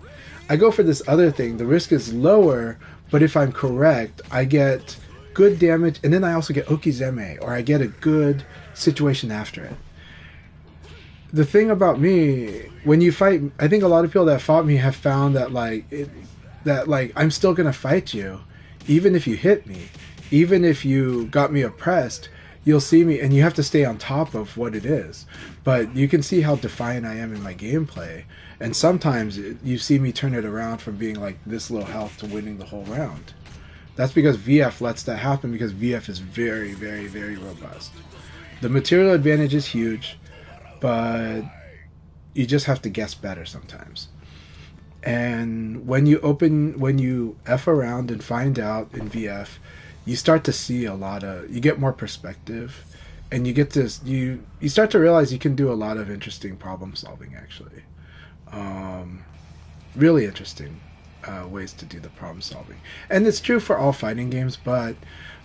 Speaker 1: I go for this other thing, the risk is lower, but if I'm correct, I get good damage, and then I also get Okizeme, or I get a good situation after it. The thing about me, when you fight, I think a lot of people that fought me have found that I'm still gonna fight you, even if you hit me, even if you got me oppressed. You'll see me, and you have to stay on top of what it is. But you can see how defiant I am in my gameplay, and sometimes you see me turn it around from being like this low health to winning the whole round. That's because VF lets that happen, because VF is very, very, very robust. The material advantage is huge, but you just have to guess better sometimes. And when you F around and find out in VF, you start to see you get more perspective, and you get this, you start to realize you can do a lot of interesting problem solving, actually. Really interesting ways to do the problem solving. And it's true for all fighting games, but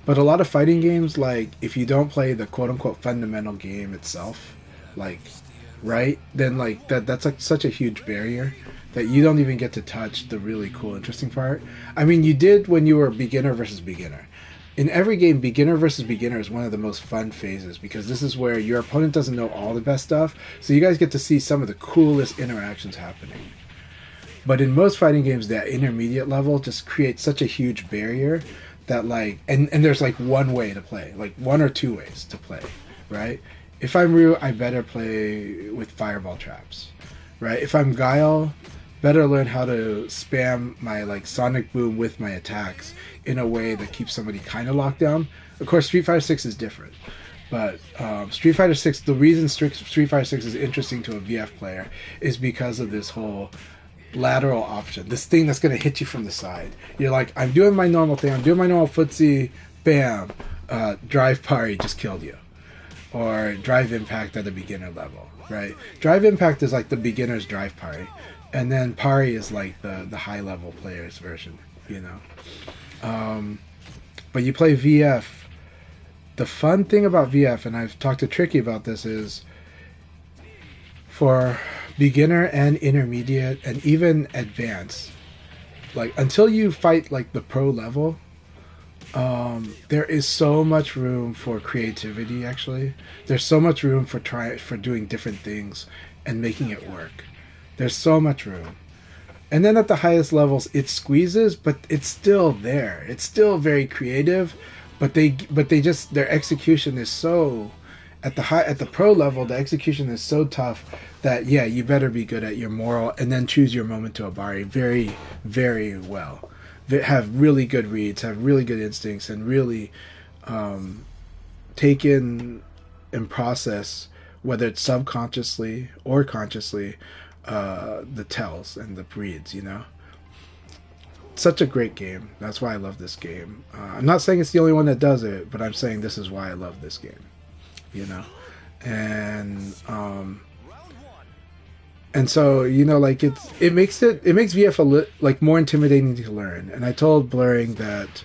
Speaker 1: a lot of fighting games, like, if you don't play the quote unquote fundamental game itself, like, right, then like that's like such a huge barrier that you don't even get to touch the really cool, interesting part. I mean, you did when you were beginner versus beginner. In every game, beginner versus beginner is one of the most fun phases, because this is where your opponent doesn't know all the best stuff, so you guys get to see some of the coolest interactions happening. But in most fighting games, that intermediate level just creates such a huge barrier that, like, and there's like one way to play, like one or two ways to play, right? If I'm Ryu, I better play with fireball traps, right? If I'm Guile, better learn how to spam my like sonic boom with my attacks in a way that keeps somebody kind of locked down. Of course, Street Fighter 6 is different, but Street Fighter 6, the reason Street Fighter 6 is interesting to a VF player is because of this whole lateral option, this thing that's going to hit you from the side. You're like, I'm doing my normal thing, I'm doing my normal footsie, bam, drive parry just killed you. Or drive impact at a beginner level, right? Drive impact is like the beginner's drive parry, and then parry is like the high level player's version, you know. But you play VF. The fun thing about VF, and I've talked to Tricky about this, is for beginner and intermediate and even advanced, like until you fight like the pro level, there is so much room for creativity. Actually, there's so much room for doing different things and making it work. There's so much room. And then at the highest levels, it squeezes, but it's still there. It's still very creative, but they just, their execution is so, at the pro level, the execution is so tough that, yeah, you better be good at your moral and then choose your moment to Abari very, very well. They have really good reads, have really good instincts, and really take in and process, whether it's subconsciously or consciously, the tells and the reads, you know. Such a great game. That's why I love this game. I'm not saying it's the only one that does it, but I'm saying this is why I love this game, you know. And And so, you know, like it makes VF like more intimidating to learn. And I told Blurring that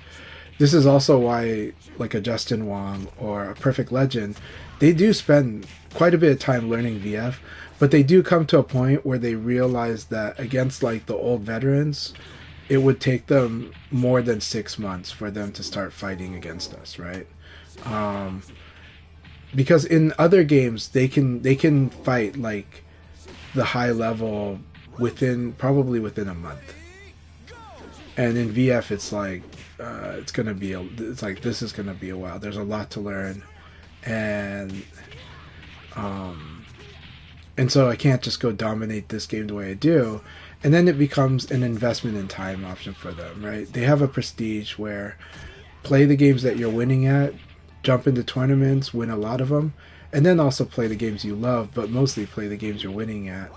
Speaker 1: this is also why like a Justin Wong or a Perfect Legend, they do spend quite a bit of time learning VF, but they do come to a point where they realize that against like the old veterans, it would take them more than 6 months for them to start fighting against us, right? Um, because in other games they can fight like the high level probably within a month, and in VF it's like it's like this is gonna be a while. There's a lot to learn, and um, and so I can't just go dominate this game the way I do, and then it becomes an investment in time option for them, right? They have a prestige where play the games that you're winning at, jump into tournaments, win a lot of them, and then also play the games you love, but mostly play the games you're winning at.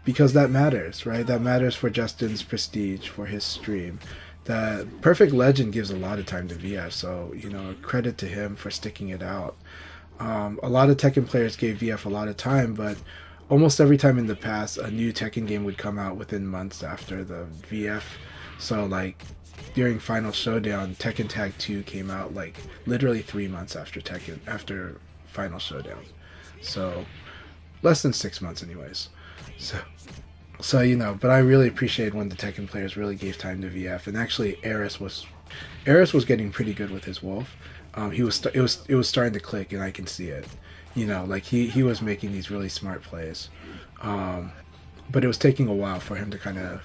Speaker 1: Because that matters, right? That matters for Justin's prestige, for his stream. That Perfect Legend gives a lot of time to VF, so, you know, credit to him for sticking it out. A lot of Tekken players gave VF a lot of time, but almost every time in the past, a new Tekken game would come out within months after the VF. So, like, during Final Showdown, Tekken Tag 2 came out, like, literally 3 months after Final Showdown. So, less than 6 months anyways. So you know, but I really appreciate when the Tekken players really gave time to VF, and actually Eris was getting pretty good with his Wolf. It was starting to click, and I can see it. You know, like he was making these really smart plays, but it was taking a while for him to kind of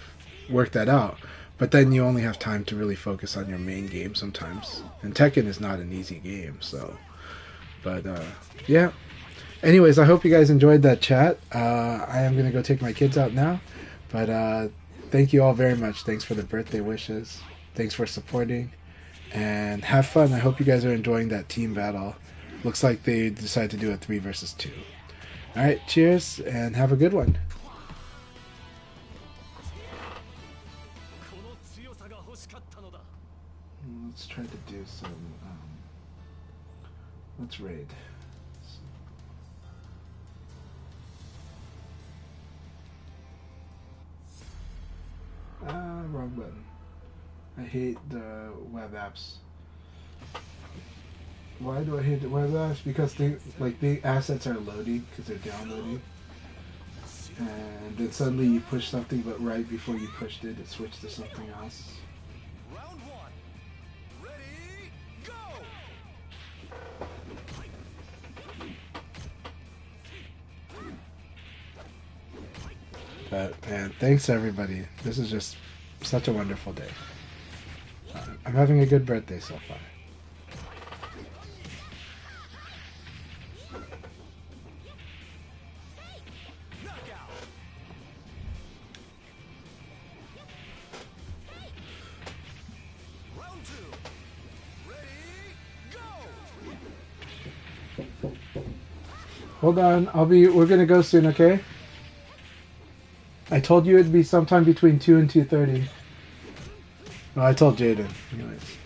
Speaker 1: work that out. But then you only have time to really focus on your main game sometimes, and Tekken is not an easy game. So, but yeah. Anyways, I hope you guys enjoyed that chat. I am going to go take my kids out now. But thank you all very much. Thanks for the birthday wishes. Thanks for supporting. And have fun. I hope you guys are enjoying that team battle. Looks like they decided to do a 3 versus 2. Alright, cheers, and have a good one. Let's try to do some... let's raid. Wrong button. I hate the web apps. Why do I hate the web apps? Because the assets are loading because they're downloading, and then suddenly you push something, but right before you pushed it, it switched to something else.
Speaker 4: Round one. Ready, go!
Speaker 1: But man, thanks everybody. This is just such a wonderful day. I'm having a good birthday so far.
Speaker 4: Round two. Ready, go!
Speaker 1: Hold on, we're gonna go soon, okay? I told you it'd be sometime between 2 and 2:30. Well, I told Jaden. Anyways.